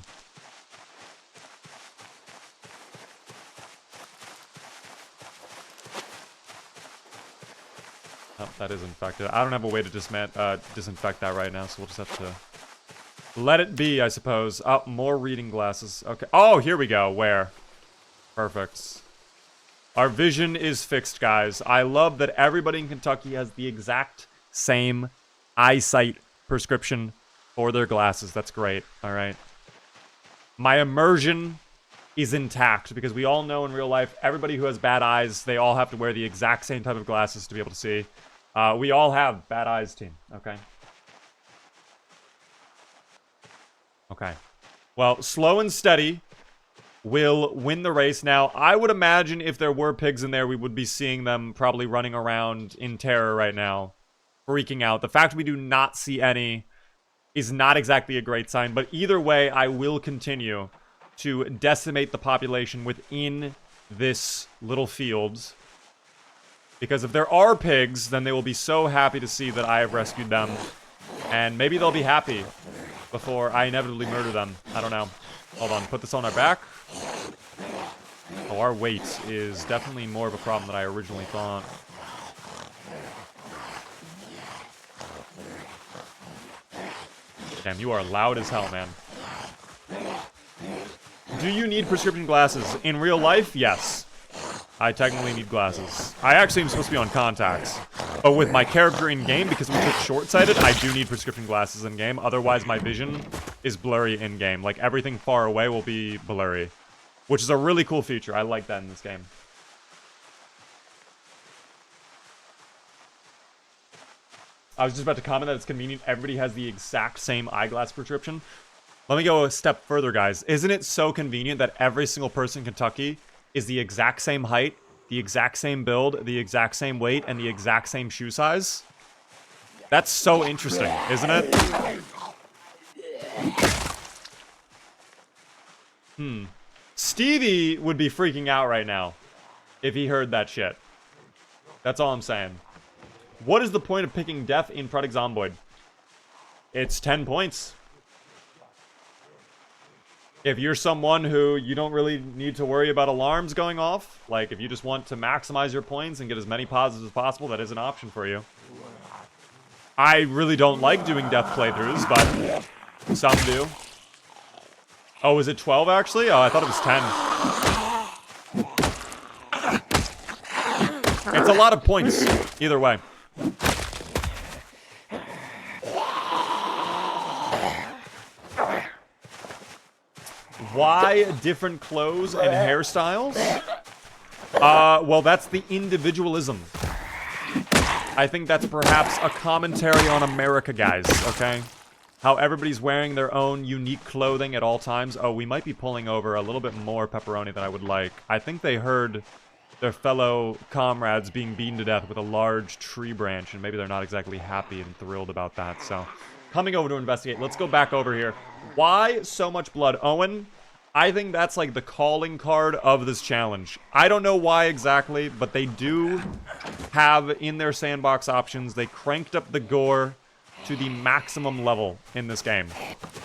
Speaker 1: Oh, that is infected. I don't have a way to disinfect that right now, so we'll just have to let it be, I suppose. Oh, more reading glasses. Okay. Oh, here we go. Where? Perfect. Our vision is fixed, guys. I love that everybody in Kentucky has the exact same eyesight prescription for their glasses. That's great. All right. My immersion is intact because we all know in real life, everybody who has bad eyes, they all have to wear the exact same type of glasses to be able to see. We all have bad eyes, team. Okay. Okay. Well, slow and steady will win the race. Now, I would imagine if there were pigs in there, we would be seeing them probably running around in terror right now, freaking out. The fact we do not see any is not exactly a great sign, but either way, I will continue to decimate the population within this little field. Because if there are pigs, then they will be so happy to see that I have rescued them. And maybe they'll be happy before I inevitably murder them. I don't know. Hold on, put this on our back. Oh, our weight is definitely more of a problem than I originally thought. Damn, you are loud as hell, man. Do you need prescription glasses? In real life, yes. I technically need glasses. I actually am supposed to be on contacts. But with my character in-game, because we took short-sighted, I do need prescription glasses in-game. Otherwise, my vision is blurry in-game. Like, everything far away will be blurry. Which is a really cool feature. I like that in this game. I was just about to comment that it's convenient. Everybody has the exact same eyeglass prescription. Let me go a step further, guys. Isn't it so convenient that every single person in Kentucky is the exact same height, the exact same build, the exact same weight, and the exact same shoe size? That's so interesting, isn't it? Stevie would be freaking out right now if he heard that shit. That's all I'm saying. What is the point of picking death in Project Zomboid? It's 10 points. If you're someone who you don't really need to worry about alarms going off, like if you just want to maximize your points and get as many positives as possible, that is an option for you. I really don't like doing death playthroughs, but some do. Oh, is it 12 actually? Oh, I thought it was 10. It's a lot of points, either way. Why different clothes and hairstyles? Well, that's the individualism. I think that's perhaps a commentary on America, guys, okay? How everybody's wearing their own unique clothing at all times. Oh, we might be pulling over a little bit more pepperoni than I would like. I think they heard their fellow comrades being beaten to death with a large tree branch, and maybe they're not exactly happy and thrilled about that, so... Coming over to investigate. Let's go back over here. Why so much blood? Owen, I think that's like the calling card of this challenge. I don't know why exactly, but they do have in their sandbox options, they cranked up the gore to the maximum level in this game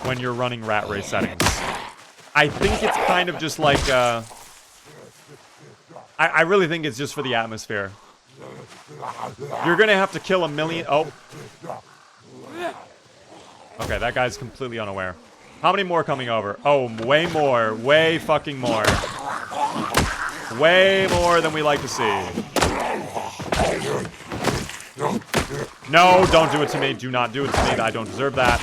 Speaker 1: when you're running rat race settings. I think it's kind of just like, I really think it's just for the atmosphere. You're gonna have to kill a million... Oh. Okay, that guy's completely unaware. How many more coming over? Oh, way more. Way fucking more. Way more than we like to see. No, don't do it to me. Do not do it to me. I don't deserve that.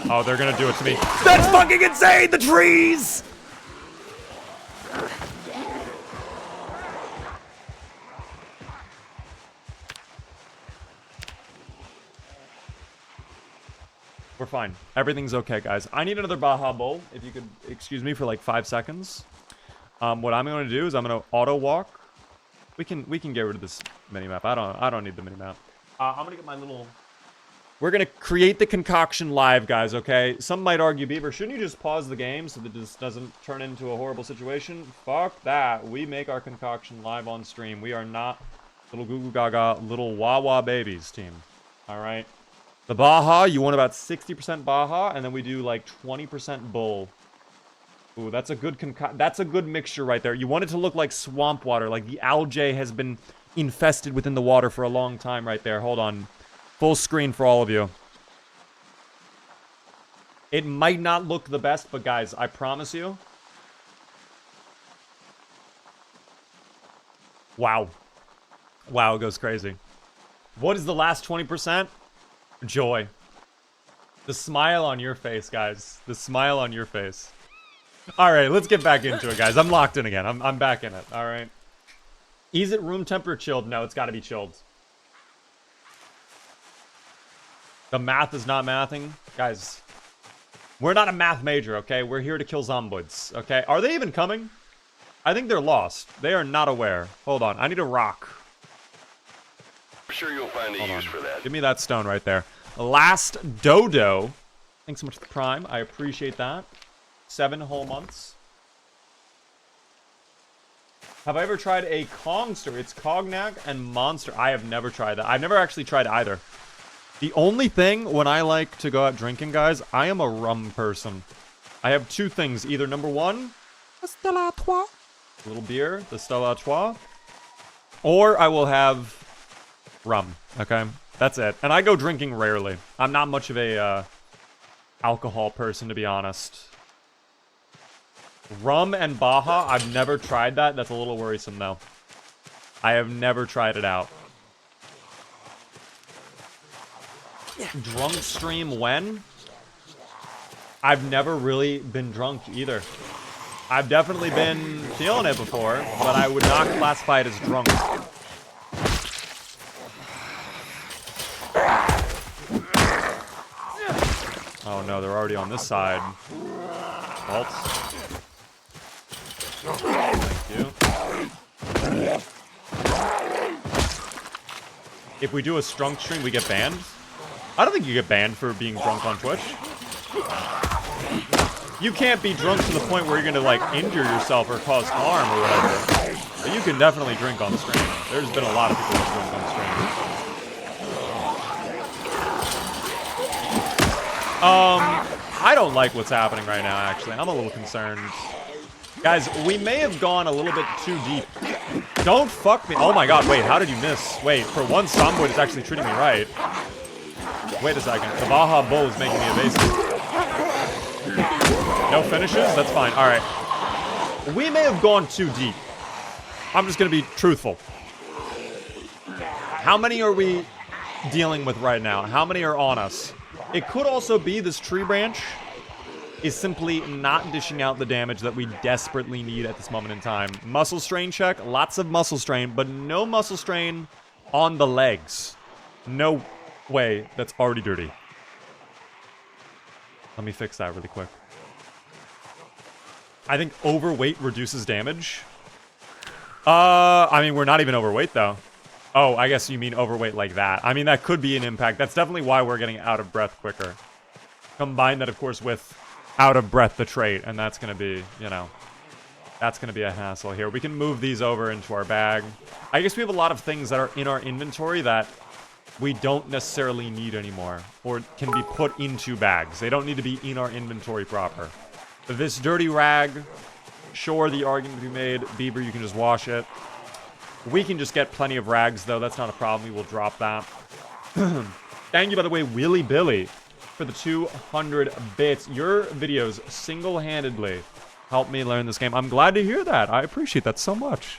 Speaker 1: Oh, they're gonna do it to me. That's fucking insane! The trees! We're fine. Everything's okay, guys. I need another Baja Bowl. If you could excuse me for like 5 seconds. What I'm going to do is I'm going to auto walk. We can get rid of this minimap. I don't need the minimap. I'm going to get my little... We're going to create the concoction live, guys, okay? Some might argue, Beaver, shouldn't you just pause the game so that this doesn't turn into a horrible situation? Fuck that. We make our concoction live on stream. We are not little goo goo gaga, little wah-wah babies team. All right? The Baja, you want about 60% Baja, and then we do like 20% Bull. Ooh, that's a good mixture right there. You want it to look like swamp water, like the algae has been infested within the water for a long time right there. Hold on. Full screen for all of you. It might not look the best, but guys, I promise you. Wow. Wow, it goes crazy. What is the last 20%? Joy. The smile on your face, guys. The smile on your face. Alright, let's get back into it, guys. I'm locked in again. I'm back in it. Alright. Is it room temperature chilled? No, it's got to be chilled. The math is not mathing. Guys, we're not a math major, okay? We're here to kill zomboids, okay? Are they even coming? I think they're lost. They are not aware. Hold on. I need a rock.
Speaker 3: I'm sure you'll find a use for that.
Speaker 1: Give me that stone right there. Last dodo. Thanks so much for the prime. I appreciate that. 7 whole months. Have I ever tried a Kongster? It's Cognac and Monster. I have never tried that. I've never actually tried either. The only thing when I like to go out drinking, guys, I am a rum person. I have 2 things. Either number 1, a Stella Artois, a little beer, the Stella Artois, or I will have rum, okay? That's it. And I go drinking rarely. I'm not much of a alcohol person, to be honest. Rum and Baja, I've never tried that. That's a little worrisome, though. I have never tried it out. Drunk stream when? I've never really been drunk either. I've definitely been feeling it before, but I would not classify it as drunk. Oh no, they're already on this side. Vault. Thank you. If we do a drunk stream, we get banned? I don't think you get banned for being drunk on Twitch. You can't be drunk to the point where you're gonna, like, injure yourself or cause harm or whatever. But you can definitely drink on stream. There's been a lot of people who drink on stream. I don't like what's happening right now, actually. I'm a little concerned. Guys, we may have gone a little bit too deep. Don't fuck me. Oh my god, wait, how did you miss? Wait, for once, Zomboid is actually treating me right. Wait a second. The Baja Bull is making me evasive. No finishes? That's fine. Alright. We may have gone too deep. I'm just gonna be truthful. How many are we dealing with right now? How many are on us? It could also be this tree branch is simply not dishing out the damage that we desperately need at this moment in time. Muscle strain check. Lots of muscle strain, but no muscle strain on the legs. No way. That's already dirty. Let me fix that really quick. I think overweight reduces damage. I mean, we're not even overweight, though. Oh, I guess you mean overweight like that. I mean, that could be an impact. That's definitely why we're getting out of breath quicker. Combine that, of course, with out of breath the trait, and that's going to be, you know, that's going to be a hassle here. We can move these over into our bag. I guess we have a lot of things that are in our inventory that we don't necessarily need anymore, or can be put into bags. They don't need to be in our inventory proper. This dirty rag, sure, the argument to be made. Beaver, you can just wash it. We can just get plenty of rags, though. That's not a problem. We will drop that. Thank you, by the way, Willy Billy, for the 200 bits. Your videos single-handedly helped me learn this game. I'm glad to hear that. I appreciate that so much.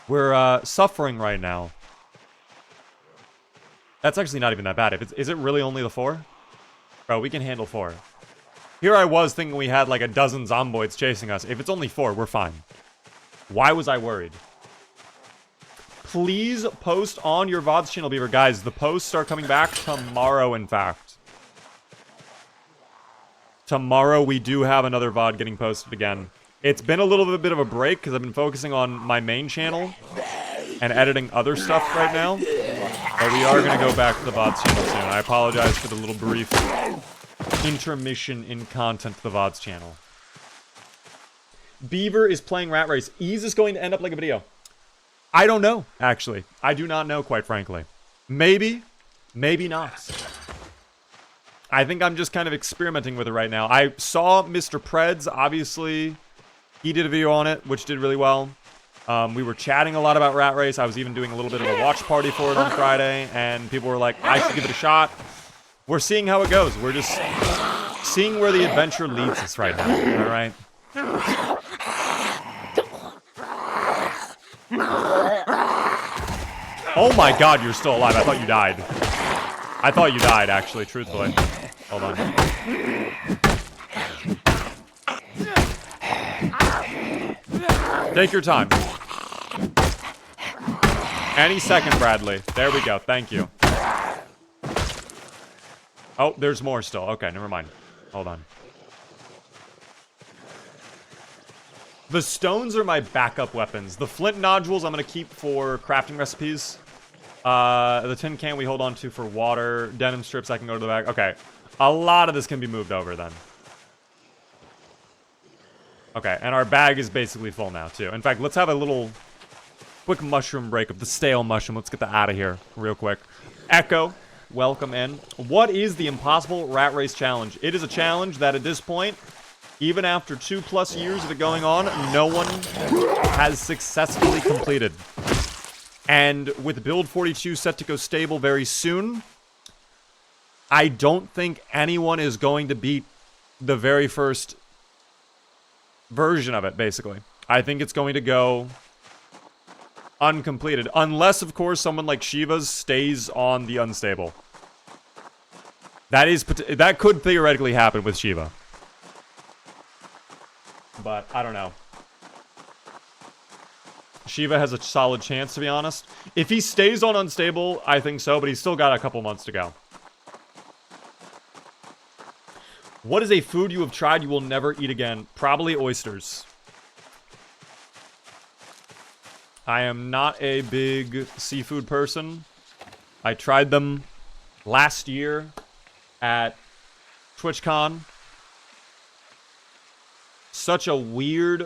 Speaker 1: We're suffering right now. That's actually not even that bad. Is it really only the 4? Bro, we can handle 4. Here I was thinking we had like a dozen zomboids chasing us. If it's only 4, we're fine. Why was I worried? Please post on your VODs channel, Beaver. Guys, the posts are coming back tomorrow, in fact. Tomorrow we do have another VOD getting posted again. It's been a little bit of a break because I've been focusing on my main channel and editing other stuff right now. But we are going to go back to the VODs channel soon. I apologize for the little brief intermission in content to the VODs channel. Beaver is playing Rat Race. Is this going to end up like a video? I don't know, actually. I do not know, quite frankly. Maybe. Maybe not. I think I'm just kind of experimenting with it right now. I saw Mr. Preds, obviously. He did a video on it, which did really well. We were chatting a lot about Rat Race. I was even doing a little bit of a watch party for it on Friday. And people were like, I should give it a shot. We're seeing how it goes. We're just seeing where the adventure leads us right now. All right? Oh my god, you're still alive. I thought you died. I thought you died, actually, truthfully. Hold on. Take your time. Any second, Bradley. There we go. Thank you. Oh, there's more still. Okay, never mind. Hold on. The stones are my backup weapons. The flint nodules I'm going to keep for crafting recipes. The tin can we hold on to for water. Denim strips I can go to the back. Okay. A lot of this can be moved over then. Okay, and our bag is basically full now too. In fact, let's have a little quick mushroom break of the stale mushroom. Let's get that out of here real quick. Echo, welcome in. What is the Impossible Rat Race Challenge? It is a challenge that at this point, even after 2+ years of it going on, no one has successfully completed. And with build 42 set to go stable very soon, I don't think anyone is going to beat the very first version of it, basically. I think it's going to go uncompleted. Unless, of course, someone like Shiva's stays on the unstable. That could theoretically happen with Shiva. But, I don't know. Shiva has a solid chance, to be honest. If he stays on unstable, I think so, but he's still got a couple months to go. What is a food you have tried you will never eat again? Probably oysters. I am not a big seafood person. I tried them last year at TwitchCon. Such a weird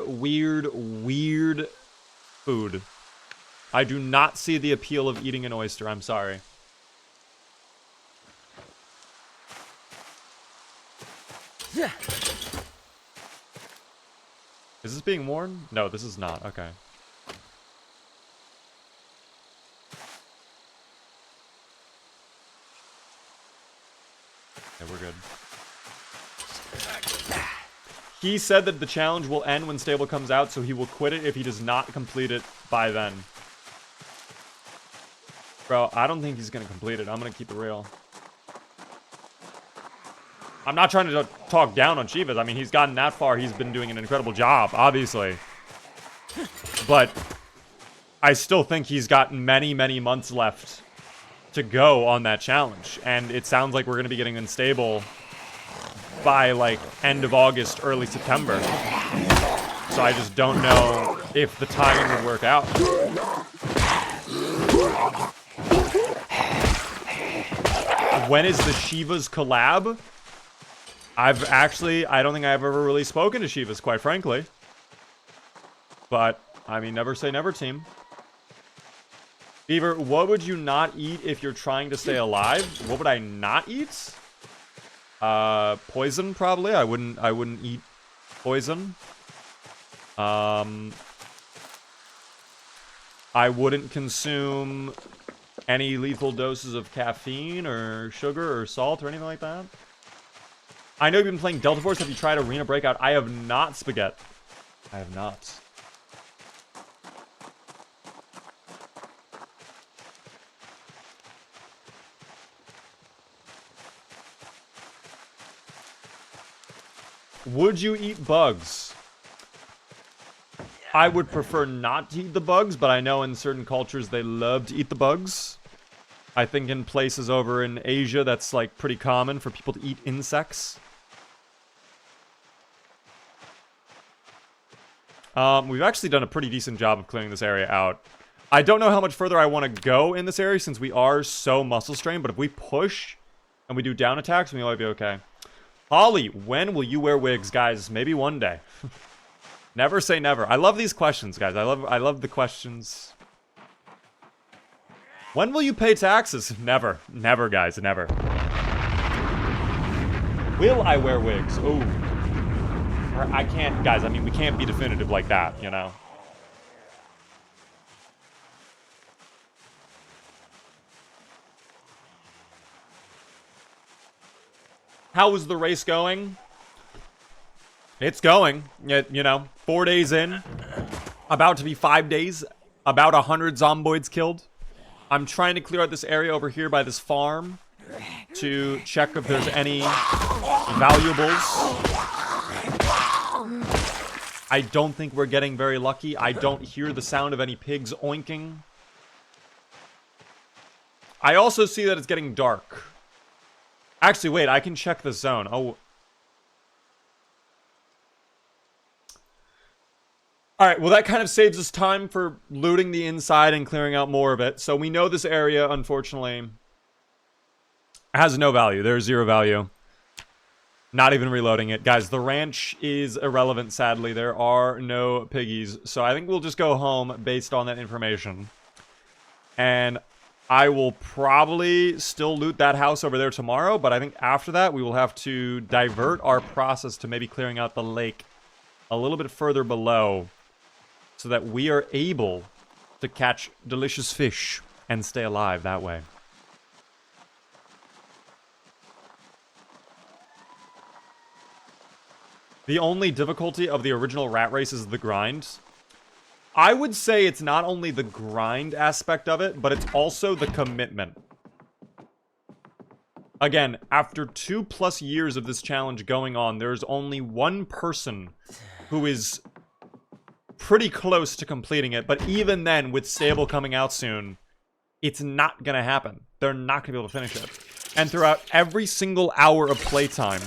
Speaker 1: food. I do not see the appeal of eating an oyster. I'm sorry.
Speaker 4: Yeah.
Speaker 1: Is this being worn? No, this is not. Okay. Okay, we're good. He said that the challenge will end when stable comes out, so he will quit it if he does not complete it by then. Bro, I don't think he's gonna complete it. I'm gonna keep it real. I'm not trying to talk down on Chivas. I mean, he's gotten that far. He's been doing an incredible job, obviously. But I still think he's got many months left to go on that challenge. And it sounds like we're going to be getting unstable by, like, end of August, early September. So I just don't know if the timing would work out. When is the Shiva's collab? I don't think I've ever really spoken to Shiva's, quite frankly. But, I mean, never say never, team. Beaver, what would you not eat if you're trying to stay alive? What would I not eat? Poison, probably. I wouldn't eat poison. I wouldn't consume any lethal doses of caffeine or sugar or salt or anything like that. I know you've been playing Delta Force. Have you tried Arena Breakout? I have not, Spaghetti. I have not. Would you eat bugs? I would prefer not to eat the bugs, but I know in certain cultures they love to eat the bugs. I think in places over in Asia, that's like pretty common for people to eat insects. We've actually done a pretty decent job of clearing this area out. I don't know how much further I want to go in this area since we are so muscle strained, but if we push and we do down attacks, we might be okay. Holly, when will you wear wigs, guys? Maybe one day. Never say never. I love these questions, guys. I love the questions. When will you pay taxes? Never. Never, guys. Never. Will I wear wigs? Ooh. I can't, guys. I mean, we can't be definitive like that, you know? How is the race going? It's going. You know, 4 days in. About to be 5 days. About 100 zomboids killed. I'm trying to clear out this area over here by this farm to check if there's any valuables. I don't think we're getting very lucky. I don't hear the sound of any pigs oinking. I also see that it's getting dark. Actually, wait, I can check the zone. Oh. Alright, well that kind of saves us time for looting the inside and clearing out more of it. So we know this area, unfortunately, has no value. There's 0 value. Not even reloading it. Guys, the ranch is irrelevant, sadly. There are no piggies. So I think we'll just go home based on that information. And I will probably still loot that house over there tomorrow. But I think after that, we will have to divert our process to maybe clearing out the lake a little bit further below, so that we are able to catch delicious fish and stay alive that way. The only difficulty of the original rat race is the grind. I would say it's not only the grind aspect of it, but it's also the commitment. Again, after 2+ years of this challenge going on, there's only one person who is pretty close to completing it, but even then, with Stable coming out soon, it's not gonna happen. They're not gonna be able to finish it. And throughout every single hour of playtime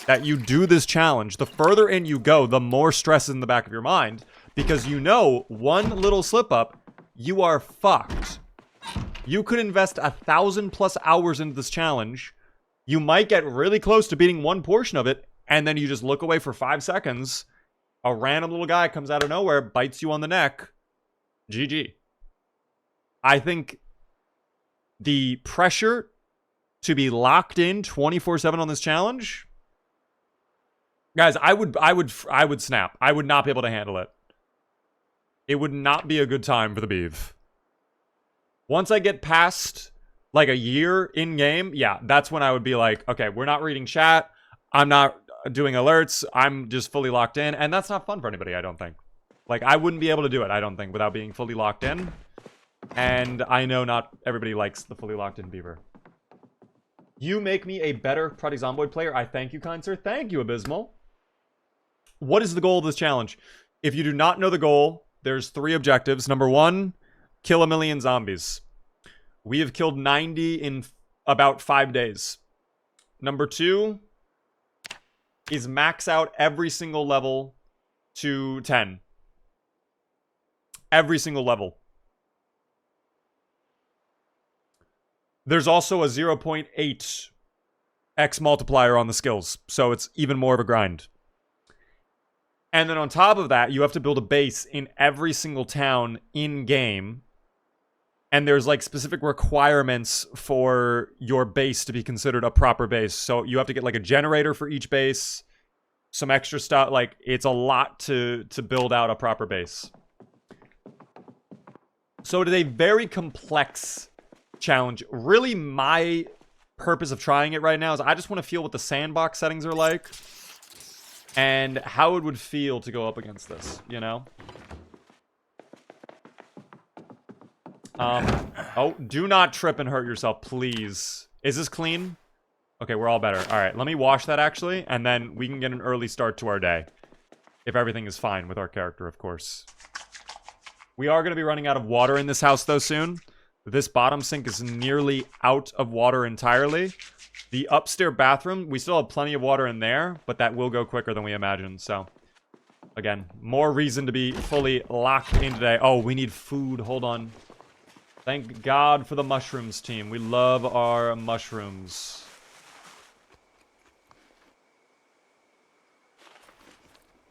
Speaker 1: that you do this challenge, the further in you go, the more stress is in the back of your mind, because you know one little slip up, you are fucked. You could invest 1,000+ hours into this challenge. You might get really close to beating one portion of it, and then you just look away for 5 seconds. A random little guy comes out of nowhere, bites you on the neck. GG. I think the pressure to be locked in 24/7 on this challenge, guys, I would snap. I would not be able to handle it. It would not be a good time for the beef. Once I get past like a year in game, yeah, that's when I would be like, okay, we're not reading chat. I'm not doing alerts. I'm just fully locked in, and that's not fun for anybody, I don't think. Like, I wouldn't be able to do it, I don't think, without being fully locked in. And I know not everybody likes the fully locked in beaver. You make me a better Project Zomboid player. I thank you, kind sir. Thank you, Abysmal. What is the goal of this challenge? If you do not know the goal, there's 3 objectives. Number 1, kill 1 million zombies. We have killed 90 in about 5 days. Number 2 is max out every single level to 10. Every single level. There's also a 0.8x multiplier on the skills, so it's even more of a grind. And then on top of that, you have to build a base in every single town in-game. And there's like specific requirements for your base to be considered a proper base. So you have to get like a generator for each base, some extra stuff. Like, it's a lot to build out a proper base. So it is a very complex challenge. Really, my purpose of trying it right now is I just want to feel what the sandbox settings are like and how it would feel to go up against this, you know? Oh, do not trip and hurt yourself, please. Is this clean? Okay, we're all better. All right, let me wash that, actually, and then we can get an early start to our day. If everything is fine with our character, of course. We are going to be running out of water in this house, though, soon. This bottom sink is nearly out of water entirely. The upstairs bathroom, we still have plenty of water in there, but that will go quicker than we imagined, so... Again, more reason to be fully locked in today. Oh, we need food. Hold on. Thank God for the mushrooms, team. We love our mushrooms.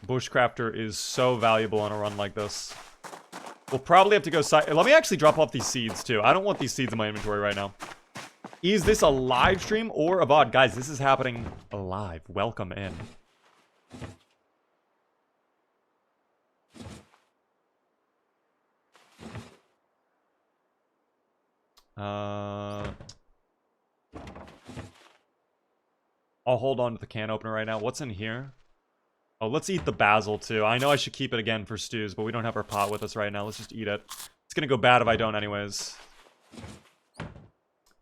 Speaker 1: Bushcrafter is so valuable on a run like this. We'll probably have to go side... Let me actually drop off these seeds, too. I don't want these seeds in my inventory right now. Is this a live stream or a VOD? Guys, this is happening live. Welcome in. I'll hold on to the can opener right now. What's in here? Oh, let's eat the basil, too. I know I should keep it again for stews, but we don't have our pot with us right now. Let's just eat it. It's gonna go bad if I don't anyways.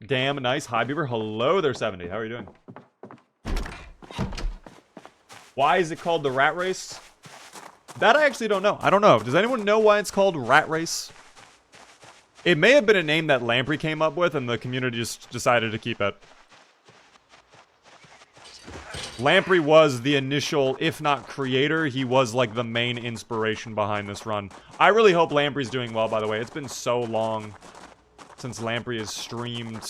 Speaker 1: Damn, nice. Hi, Beaver. Hello there, 70. How are you doing? Why is it called the Rat Race? That I actually don't know. I don't know. Does anyone know why it's called Rat Race? It may have been a name that Lamprey came up with, and the community just decided to keep it. Lamprey was the initial, if not creator, he was like the main inspiration behind this run. I really hope Lamprey's doing well, by the way. It's been so long since Lamprey has streamed.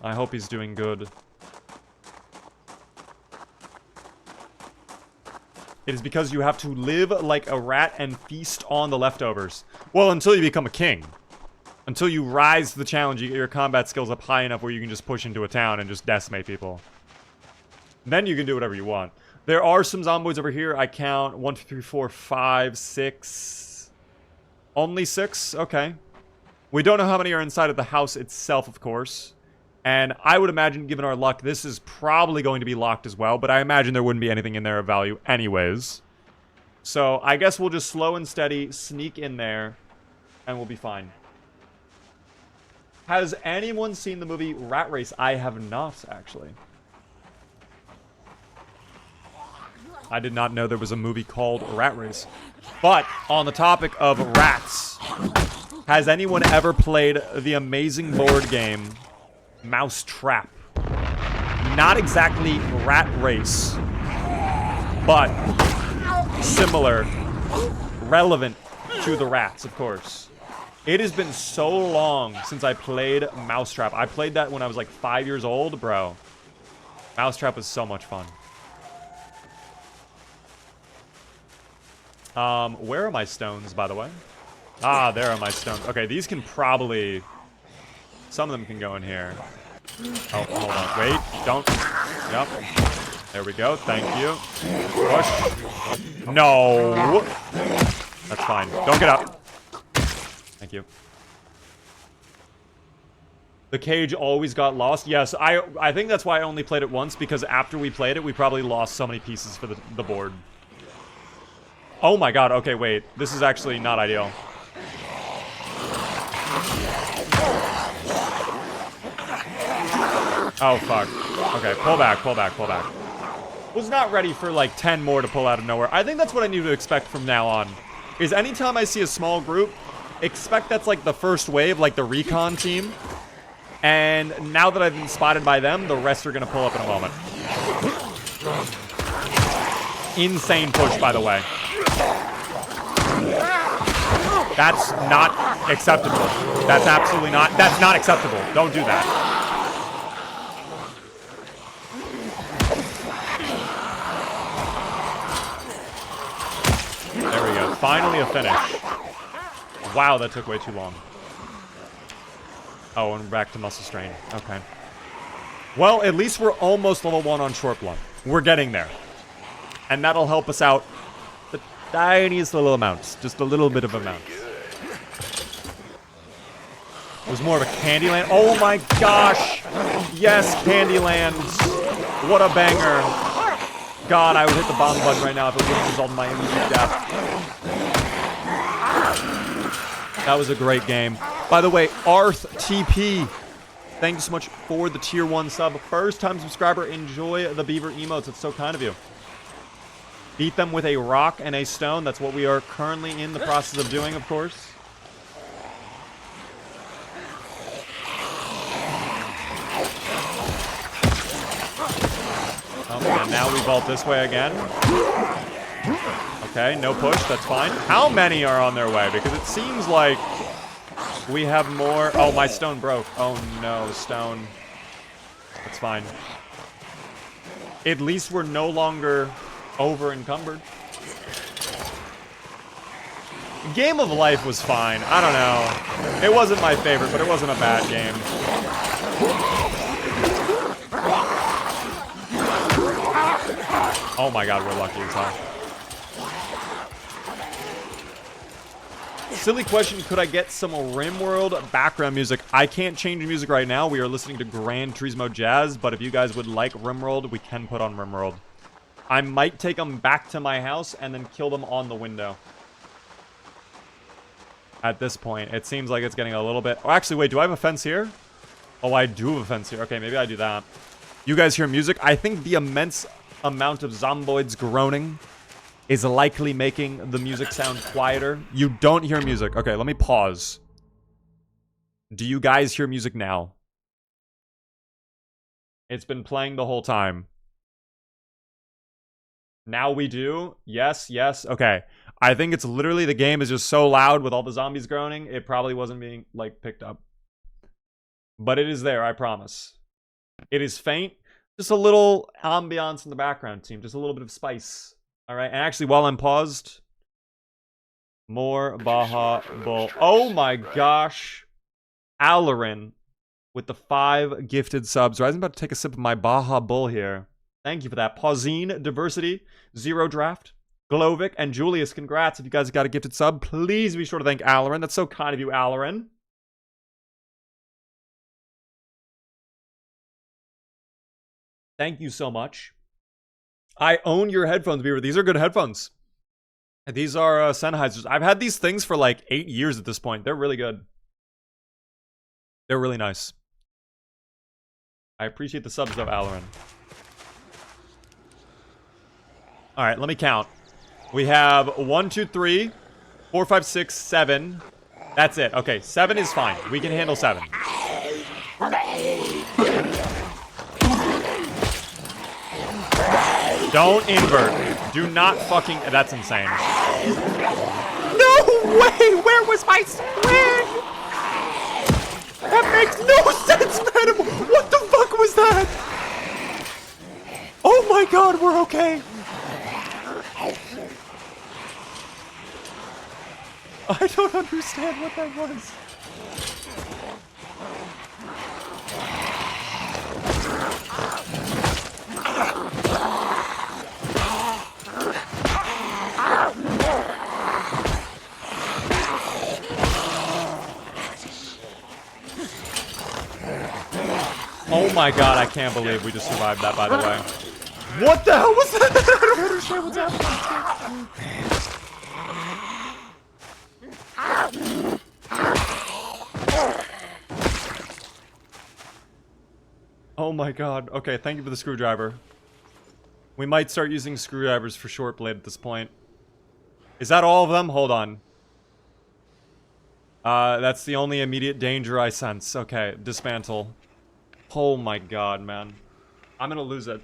Speaker 1: I hope he's doing good. It is because you have to live like a rat and feast on the leftovers. Well, until you become a king. Until you rise to the challenge, you get your combat skills up high enough where you can just push into a town and just decimate people. Then you can do whatever you want. There are some zomboids over here. I count 1, 2, 3, 4, 5, 6. Only 6? Okay. We don't know how many are inside of the house itself, of course. And I would imagine, given our luck, this is probably going to be locked as well. But I imagine there wouldn't be anything in there of value anyways. So I guess we'll just slow and steady sneak in there. And we'll be fine. Has anyone seen the movie Rat Race? I have not, actually. I did not know there was a movie called Rat Race. But on the topic of rats, has anyone ever played the amazing board game Mouse Trap? Not exactly Rat Race, but similar, relevant to the rats, of course. It has been so long since I played Mousetrap. I played that when I was like 5 years old, bro. Mousetrap is so much fun. Where are my stones, by the way? Ah, there are my stones. Okay, these can probably... Some of them can go in here. Oh, hold on. Wait, don't... Yep. There we go. Thank you. Push. No! That's fine. Don't get up. Thank you. The cage always got lost. Yes, I think that's why I only played it once, because after we played it, we probably lost so many pieces for the board. Oh my god, okay, wait. This is actually not ideal. Oh, fuck. Okay, pull back, pull back, pull back. Was not ready for, like, 10 more to pull out of nowhere. I think that's what I need to expect from now on. Is anytime I see a small group, expect that's, like, the first wave, like the recon team. And now that I've been spotted by them, the rest are gonna pull up in a moment. Insane push, by the way. That's not acceptable. That's absolutely not. That's not acceptable. Don't do that. There we go. Finally a finish. Wow, that took way too long. Oh, and we're back to muscle strain. Okay. Well, at least we're almost level 1 on short blunt. We're getting there. And that'll help us out the tiniest little amounts. Just a little bit of amount. It was more of a Candyland. Oh my gosh! Yes, Candyland. What a banger. God, I would hit the bomb button right now if it wouldn't result in my immediate death. That was a great game. By the way, Arth TP. Thank you so much for the tier 1 sub. First time subscriber, enjoy the beaver emotes. It's so kind of you. Beat them with a rock and a stone. That's what we are currently in the process of doing, of course. Oh, and now we vault this way again. Okay, no push. That's fine. How many are on their way? Because it seems like we have more. Oh, my stone broke. Oh, no, stone. That's fine. At least we're no longer over encumbered. Game of Life was fine. I don't know. It wasn't my favorite, but it wasn't a bad game. Oh my god, we're lucky as hell. Silly question, could I get some RimWorld background music? I can't change music right now. We are listening to Gran Turismo Jazz, but if you guys would like RimWorld, we can put on RimWorld. I might take them back to my house and then kill them on the window. At this point, it seems like it's getting a little bit... Oh, actually, wait, do I have a fence here? Oh, I do have a fence here. Okay, maybe I do that. You guys hear music? I think the immense amount of zomboids groaning is likely making the music sound quieter. You don't hear music. Okay, let me pause. Do you guys hear music now? It's been playing the whole time. Now we do. Yes, yes. Okay. I think it's literally the game is just so loud with all the zombies groaning. It probably wasn't being, like, picked up. But it is there, I promise. It is faint. Just a little ambiance in the background, team. Just a little bit of spice. All right. And actually, while I'm paused, more Baja Bull. Oh my gosh. Alarin with the 5 gifted subs. I'm about to take a sip of my Baja Bull here. Thank you for that. Pausine, Diversity, Zero Draft, Glovic, and Julius. Congrats if you guys got a gifted sub. Please be sure to thank Alarin. That's so kind of you, Alarin. Thank you so much. I own your headphones, Beaver. These are good headphones. These are Sennheisers. I've had these things for like 8 years at this point. They're really good. They're really nice. I appreciate the subs though, Alarin. Alright, let me count. We have 1, 2, 3, 4, 5, 6, 7. That's it. Okay, 7 is fine. We can handle 7. Don't invert. Do not fucking... That's insane. No way! Where was my swing? That makes no sense, man! What the fuck was that? Oh my god, we're okay. I don't understand what that was. Oh my god, I can't believe we just survived that, by the way. What the hell was that? I don't understand what's happening. Oh my god. Okay, thank you for the screwdriver. We might start using screwdrivers for short blade at this point. Is that all of them? Hold on. That's the only immediate danger I sense. Okay, dismantle. Oh my god, man. I'm gonna lose it.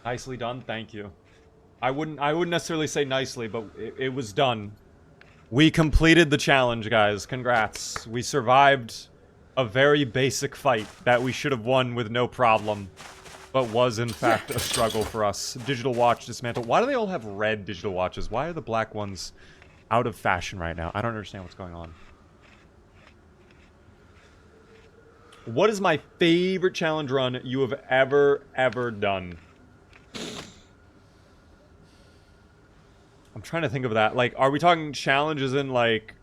Speaker 1: Nicely done, thank you. I wouldn't necessarily say nicely, but it was done. We completed the challenge, guys. Congrats. We survived a very basic fight that we should have won with no problem, but was in fact a struggle for us. Digital watch dismantle. Why do they all have red digital watches? Why are the black ones out of fashion right now? I don't understand what's going on. What is my favorite challenge run you have ever done? I'm trying to think of that. Like, are we talking challenges in, like,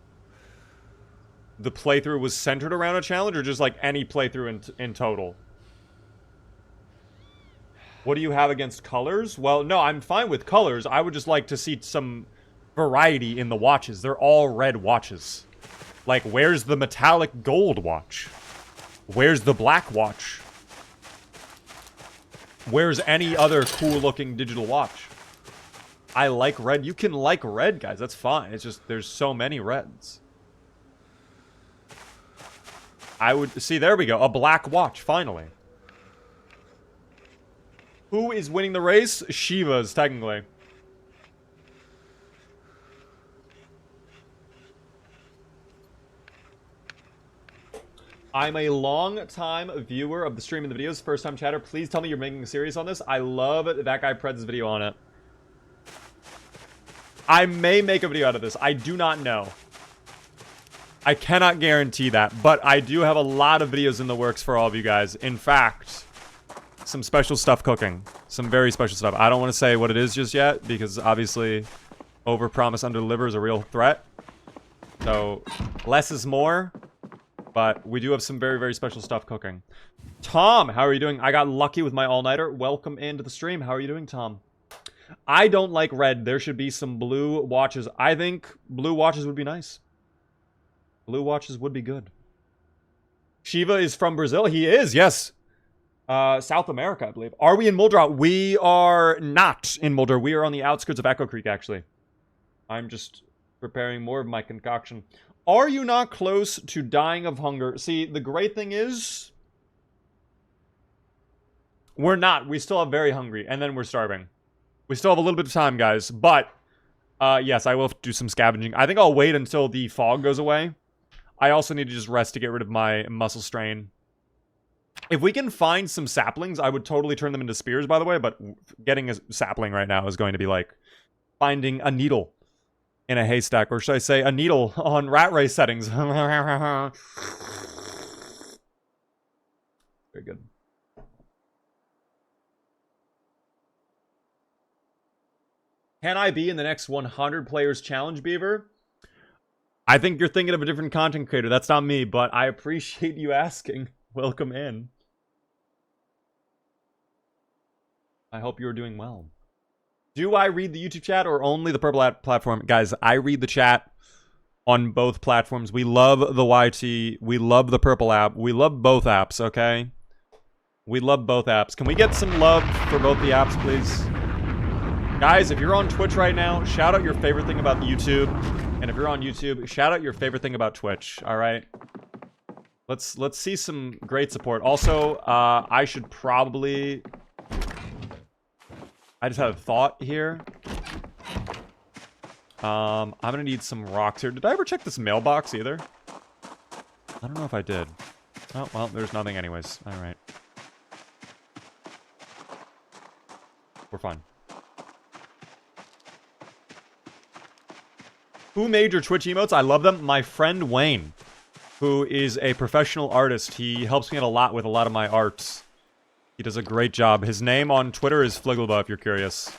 Speaker 1: the playthrough was centered around a challenge, or just, like, any playthrough in total? What do you have against colors? Well, no, I'm fine with colors. I would just like to see some variety in the watches. They're all red watches. Like, where's the metallic gold watch? Where's the black watch? Where's any other cool-looking digital watch? I like red. You can like red, guys. That's fine. It's just there's so many reds. I would... See, there we go. A black watch, finally. Who is winning the race? Shiva's, technically. I'm a long-time viewer of the stream and the videos. First-time chatter. Please tell me you're making a series on this. I love that guy Pred's video on it. I may make a video out of this. I do not know. I cannot guarantee that. But I do have a lot of videos in the works for all of you guys. In fact, some special stuff cooking. Some very special stuff. I don't want to say what it is just yet, because obviously overpromise, underdeliver is a real threat. So, less is more. But we do have some very, very special stuff cooking. Tom, how are you doing? I got lucky with my all-nighter. Welcome into the stream. How are you doing, Tom? I don't like red. There should be some blue watches. I think blue watches would be nice. Blue watches would be good. Shiva is from Brazil. He is, yes. South America, I believe. Are we in Muldraugh? We are not in Muldraugh. We are on the outskirts of Echo Creek, actually. I'm just preparing more of my concoction. Are you not close to dying of hunger? See, the great thing is... We're not. We still have very hungry, and then we're starving. We still have a little bit of time, guys. But, yes, I will do some scavenging. I think I'll wait until the fog goes away. I also need to just rest to get rid of my muscle strain. If we can find some saplings, I would totally turn them into spears, by the way. But getting a sapling right now is going to be like finding a needle in a haystack. Or should I say a needle on rat race settings. Very good. Can I be in the next 100 players challenge, Beaver? I think you're thinking of a different content creator. That's not me, but I appreciate you asking. Welcome in. I hope you're doing well. Do I read the YouTube chat or only the Purple app platform? Guys, I read the chat on both platforms. We love the YT. We love the Purple app. We love both apps, okay? We love both apps. Can we get some love for both the apps, please? Guys, if you're on Twitch right now, shout out your favorite thing about YouTube. And if you're on YouTube, shout out your favorite thing about Twitch, all right? Let's see some great support. Also, I should probably... I just had a thought here. I'm gonna need some rocks here. Did I ever check this mailbox either? I don't know if I did. Oh, well, there's nothing anyways. All right. We're fine. Who made your Twitch emotes? I love them. My friend Wayne, who is a professional artist. He helps me out a lot with a lot of my arts. He does a great job. His name on Twitter is Fliggleba, if you're curious.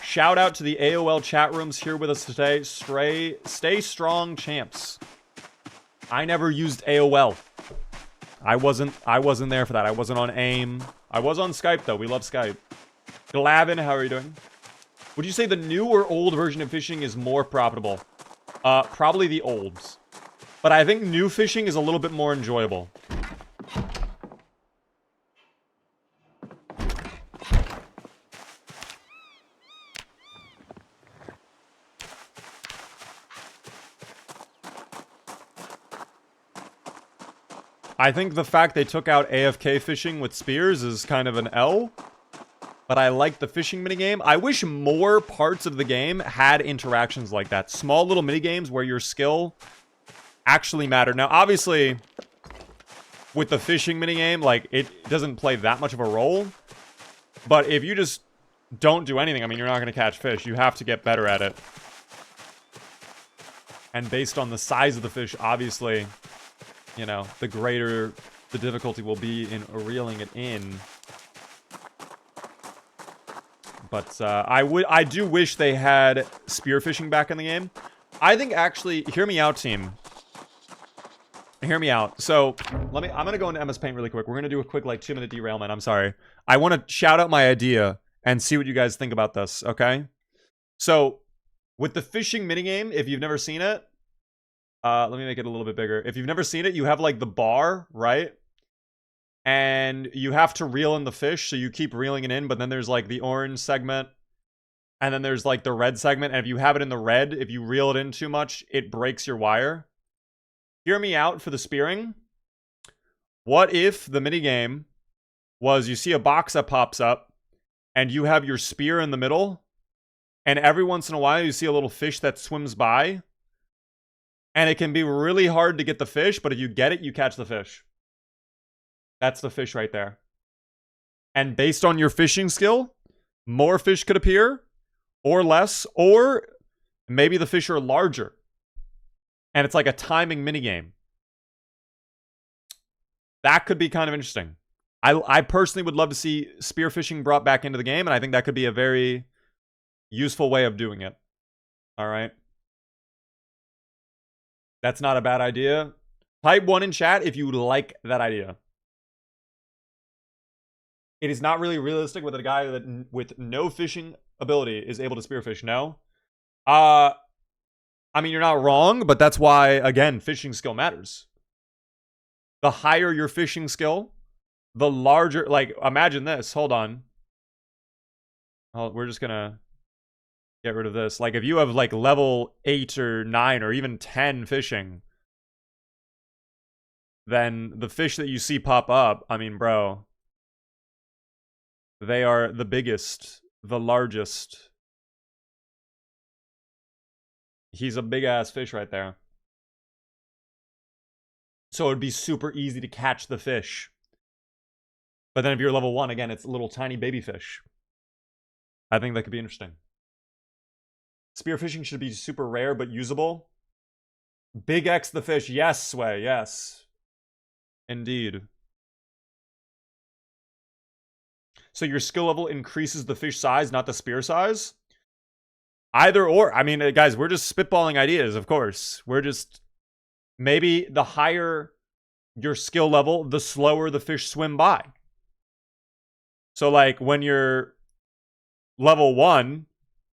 Speaker 1: Shout out to the AOL chat rooms here with us today. Stay strong, champs. I never used AOL. I wasn't there for that. I wasn't on AIM. I was on Skype, though. We love Skype. Glavin, how are you doing? Would you say the new or old version of fishing is more profitable? Probably the old. But I think new fishing is a little bit more enjoyable. I think the fact they took out AFK fishing with spears is kind of an L. But I like the fishing minigame. I wish more parts of the game had interactions like that. Small little minigames where your skill actually mattered. Now, obviously, with the fishing minigame, like, it doesn't play that much of a role. But if you just don't do anything, I mean, you're not going to catch fish. You have to get better at it. And based on the size of the fish, obviously, you know, the greater the difficulty will be in reeling it in. But I do wish they had spearfishing back in the game. I think actually, hear me out, team. Hear me out. So I'm gonna go into MS Paint really quick. We're gonna do a quick like 2-minute derailment. I'm sorry. I want to shout out my idea and see what you guys think about this. Okay. So with the fishing minigame, if you've never seen it, let me make it a little bit bigger. If you've never seen it, you have like the bar, right? And you have to reel in the fish, so you keep reeling it in, but then there's like the orange segment, and then there's like the red segment, and if you have it in the red, if you reel it in too much, it breaks your wire. Hear me out for the spearing. What if the minigame was you see a box that pops up, and you have your spear in the middle, and every once in a while you see a little fish that swims by, and it can be really hard to get the fish, but if you get it, you catch the fish. That's the fish right there. And based on your fishing skill, more fish could appear, or less, or maybe the fish are larger. And it's like a timing minigame. That could be kind of interesting. I personally would love to see spearfishing brought back into the game, and I think that could be a very useful way of doing it. All right. That's not a bad idea. Type 1 in chat if you like that idea. It is not really realistic with a guy that with no fishing ability is able to spearfish, no? I mean, you're not wrong, but that's why, again, fishing skill matters. The higher your fishing skill, the larger... Like, imagine this. Hold on. Oh, we're just gonna get rid of this. Like, if you have, like, level 8 or 9 or even 10 fishing... then the fish that you see pop up, I mean, bro, they are the biggest, the largest. He's a big-ass fish right there. So it'd be super easy to catch the fish. But then if you're level 1, again, it's a little tiny baby fish. I think that could be interesting. Spearfishing should be super rare but usable. Big X the fish. Yes, Sway. Yes. Indeed. So your skill level increases the fish size, not the spear size? Either or. I mean, guys, we're just spitballing ideas, of course. We're just... Maybe the higher your skill level, the slower the fish swim by. So, like, when you're level 1,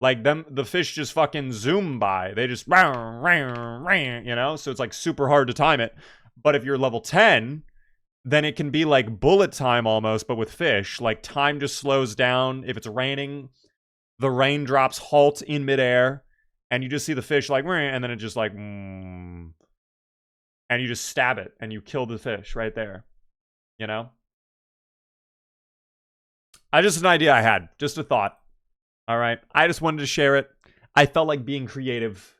Speaker 1: like, the fish just fucking zoom by. They just, you know? So it's, like, super hard to time it. But if you're level 10, then it can be, like, bullet time almost, but with fish. Like, time just slows down. If it's raining, the raindrops halt in midair, and you just see the fish, like, and then it just, like, and you just stab it, and you kill the fish right there. You know? Just an idea I had. Just a thought. All right? I just wanted to share it. I felt like being creative.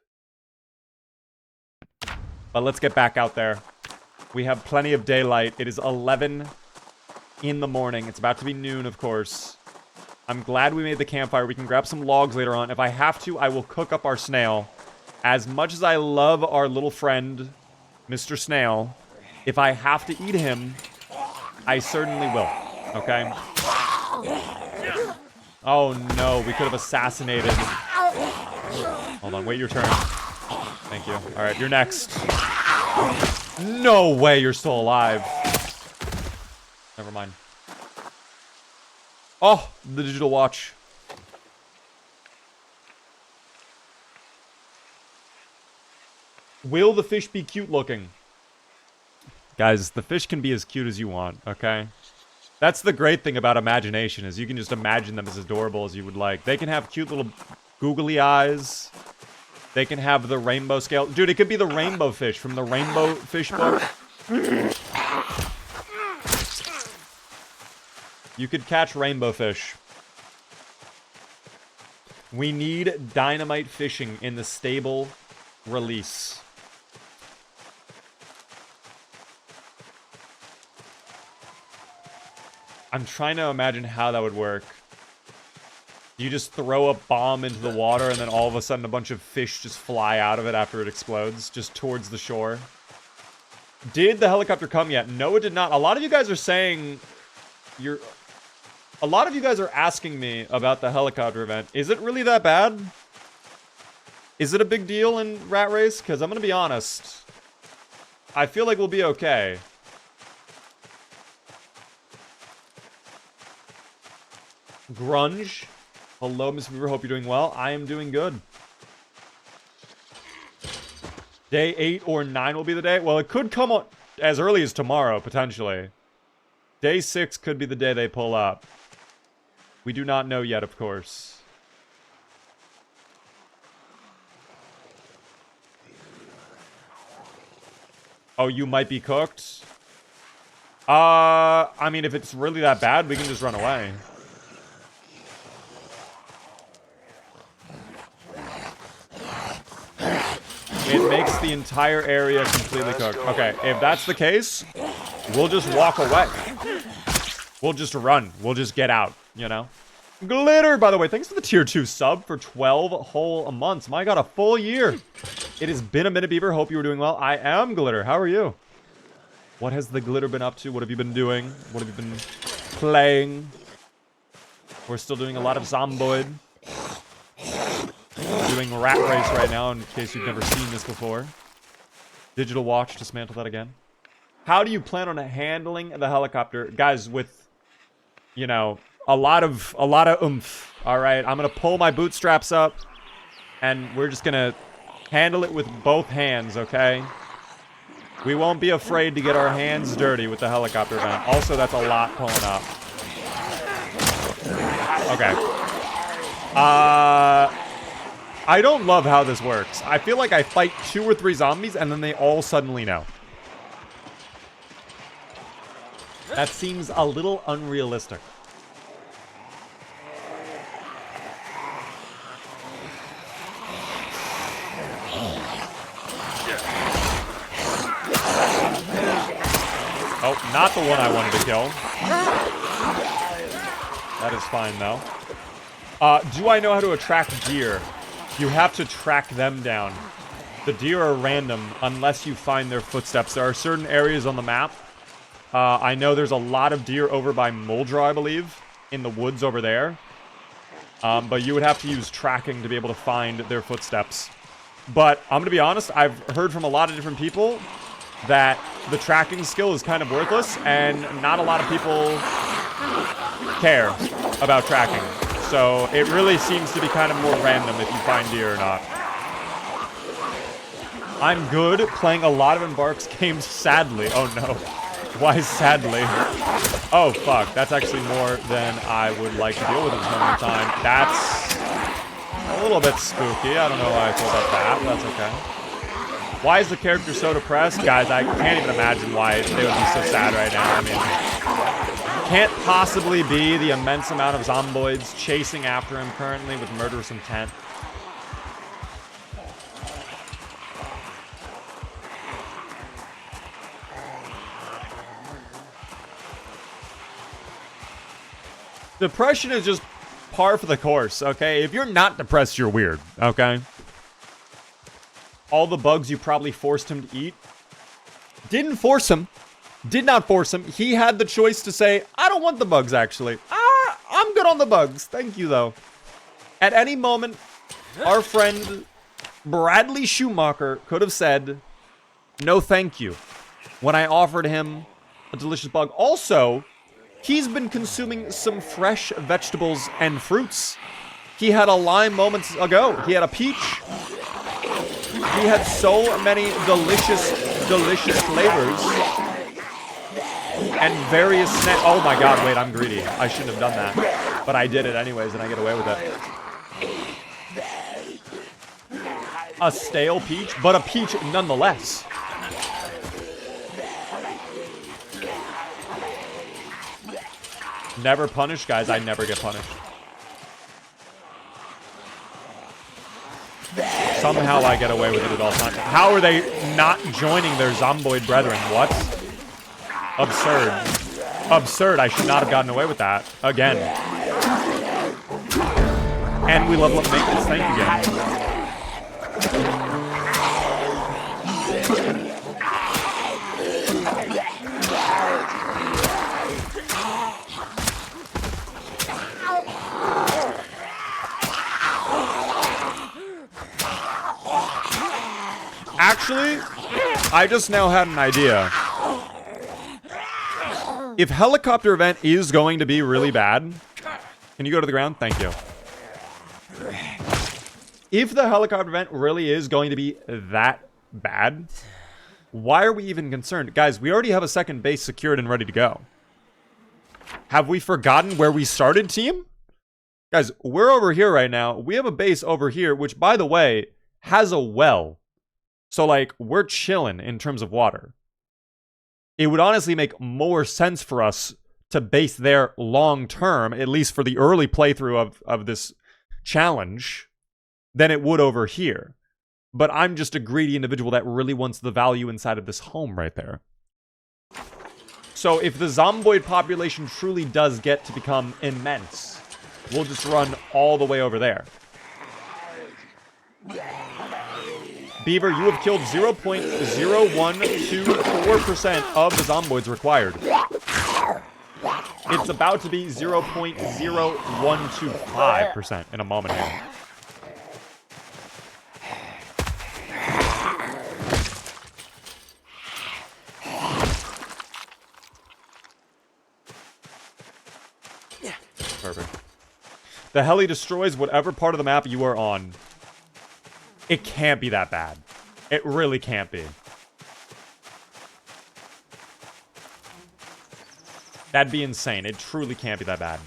Speaker 1: But let's get back out there. We have plenty of daylight. It is 11 in the morning. It's about to be noon, of course. I'm glad we made the campfire. We can grab some logs later on. If I have to, I will cook up our snail. As much as I love our little friend... Mr. Snail, if I have to eat him, I certainly will, okay? Oh no, we could have assassinated. Hold on, wait your turn. Thank you. Alright, you're next. No way you're still alive. Never mind. Oh, the digital watch. Will the fish be cute looking? Guys, the fish can be as cute as you want, okay? That's the great thing about imagination, is you can just imagine them as adorable as you would like. They can have cute little googly eyes. They can have the rainbow scale. Dude, it could be the rainbow fish from the Rainbow Fish book. You could catch rainbow fish. We need dynamite fishing in the stable release. I'm trying to imagine how that would work. You just throw a bomb into the water and then all of a sudden a bunch of fish just fly out of it after it explodes, just towards the shore. Did the helicopter come yet? No, it did not. A lot of you guys are saying a lot of you guys are asking me about the helicopter event. Is it really that bad? Is it a big deal in Rat Race? Because I'm going to be honest. I feel like we'll be okay. Grunge. Hello, Miss Weaver. Hope you're doing well. I am doing good. Day 8 or 9 will be the day. Well, it could come on as early as tomorrow, potentially. Day 6 could be the day they pull up. We do not know yet, of course. Oh, you might be cooked? I mean, if it's really that bad, we can just run away. It makes the entire area completely cooked. Okay, if that's the case, we'll just walk away. We'll just run. We'll just get out, you know? Glitter, by the way, thanks for the tier 2 sub for 12 whole months. My god, a full year. It has been a minute, Beaver. Hope you were doing well. I am Glitter. How are you? What has the Glitter been up to? What have you been doing? What have you been playing? We're still doing a lot of Zomboid. Doing Rat Race right now, in case you've never seen this before. Digital watch, dismantle that again. How do you plan on handling the helicopter? Guys, with, you know, a lot of oomph. Alright, I'm gonna pull my bootstraps up, and we're just gonna handle it with both hands, okay? We won't be afraid to get our hands dirty with the helicopter event. Also, that's a lot pulling up. Okay. I don't love how this works. I feel like I fight 2 or 3 zombies, and then they all suddenly know. That seems a little unrealistic. Oh, not the one I wanted to kill. That is fine, though. Do I know how to attract deer? You have to track them down. The deer are random unless you find their footsteps. There are certain areas on the map. I know there's a lot of deer over by Muldra, I believe, in the woods over there. But you would have to use tracking to be able to find their footsteps. But I'm going to be honest, I've heard from a lot of different people that the tracking skill is kind of worthless, and not a lot of people care about tracking. So it really seems to be kind of more random if you find deer or not. I'm good playing a lot of Embark's games sadly. Oh no. Why sadly? Oh fuck, that's actually more than I would like to deal with at this moment in time. That's a little bit spooky. I don't know why I thought about that, but that's okay. Why is the character so depressed? Guys, I can't even imagine why they would be so sad right now. I mean, can't possibly be the immense amount of zomboids chasing after him currently with murderous intent. Depression is just par for the course, okay? If you're not depressed, you're weird, okay? All the bugs you probably forced him to eat. Didn't force him. Did not force him. He had the choice to say, I don't want the bugs, actually. I'm good on the bugs. Thank you, though. At any moment, our friend Bradley Schumacher could have said, no thank you, when I offered him a delicious bug. Also, he's been consuming some fresh vegetables and fruits. He had a lime moments ago. He had a peach. He had so many delicious flavors. And various snacks. Oh my god, wait, I'm greedy. I shouldn't have done that. But I did it anyways, and I get away with it. A stale peach, but a peach nonetheless. Never punished, guys. I never get punished. Somehow I get away with it at all times. How are they not joining their zomboid brethren? What? Absurd. Absurd. I should not have gotten away with that. Again. And we level up maintenance. Thank you again. Actually, I just now had an idea. If helicopter event is going to be really bad, can you go to the ground? Thank you. If the helicopter event really is going to be that bad, why are we even concerned? Guys, we already have a second base secured and ready to go. Have we forgotten where we started, team? Guys, we're over here right now. We have a base over here, which, by the way, has a well. So, like, we're chilling in terms of water. It would honestly make more sense for us to base there long term, at least for the early playthrough of this challenge, than it would over here. But I'm just a greedy individual that really wants the value inside of this home right there. So if the zomboid population truly does get to become immense, we'll just run all the way over there. Beaver, you have killed 0.0124% of the zomboids required. It's about to be 0.0125% in a moment here. Perfect. The heli destroys whatever part of the map you are on. It can't be that bad. It really can't be. That'd be insane. It truly can't be that bad.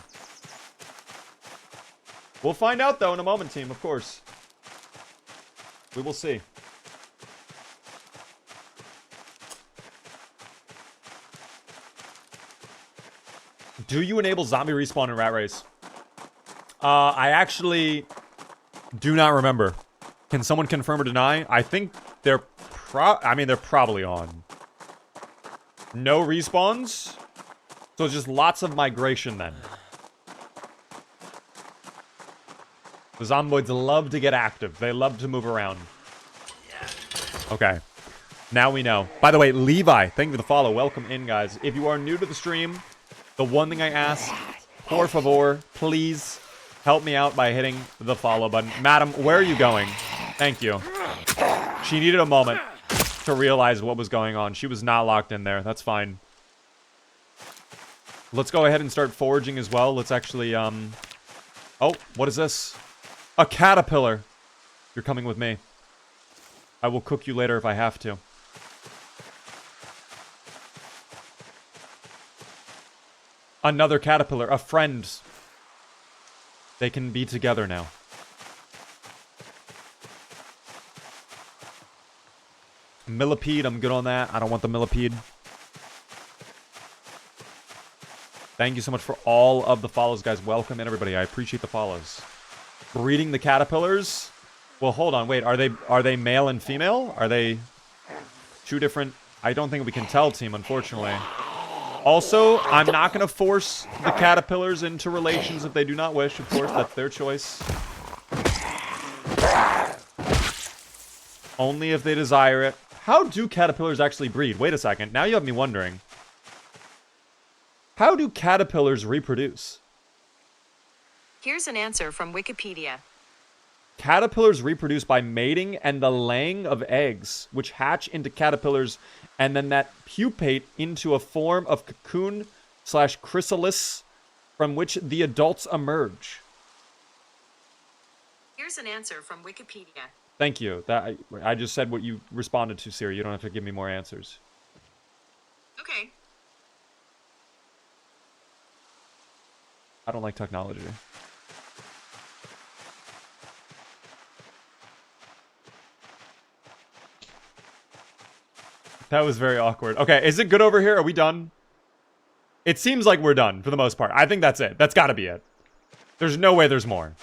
Speaker 1: We'll find out, though, in a moment, team, of course. We will see. Do you enable zombie respawn in Rat Race? I actually do not remember. Can someone confirm or deny? I think they're they're probably on. No respawns? So it's just lots of migration then. The zomboids love to get active. They love to move around. Okay. Now we know. By the way, Levi, thank you for the follow. Welcome in, guys. If you are new to the stream, the one thing I ask, por favor, please help me out by hitting the follow button. Madam, where are you going? Thank you. She needed a moment to realize what was going on. She was not locked in there. That's fine. Let's go ahead and start foraging as well. Let's actually, Oh, what is this? A caterpillar. You're coming with me. I will cook you later if I have to. Another caterpillar. A friend. They can be together now. Millipede, I'm good on that. I don't want the millipede. Thank you so much for all of the follows, guys. Welcome in, everybody. I appreciate the follows. Breeding the caterpillars. Well, hold on. Wait, are they male and female? Are they two different? I don't think we can tell, team, unfortunately. Also, I'm not going to force the caterpillars into relations if they do not wish. Of course, that's their choice. Only if they desire it. How do caterpillars actually breed? Wait a second. Now you have me wondering. How do caterpillars reproduce?
Speaker 2: Here's an answer from Wikipedia.
Speaker 1: Caterpillars reproduce by mating and the laying of eggs, which hatch into caterpillars, and then that pupate into a form of cocoon/chrysalis from which the adults emerge.
Speaker 2: Here's an answer from Wikipedia.
Speaker 1: Thank you. That I just said what you responded to, Siri. You don't have to give me more answers.
Speaker 2: Okay.
Speaker 1: I don't like technology. That was very awkward. Okay, is it good over here? Are we done? It seems like we're done for the most part. I think that's it. That's got to be it. There's no way there's more.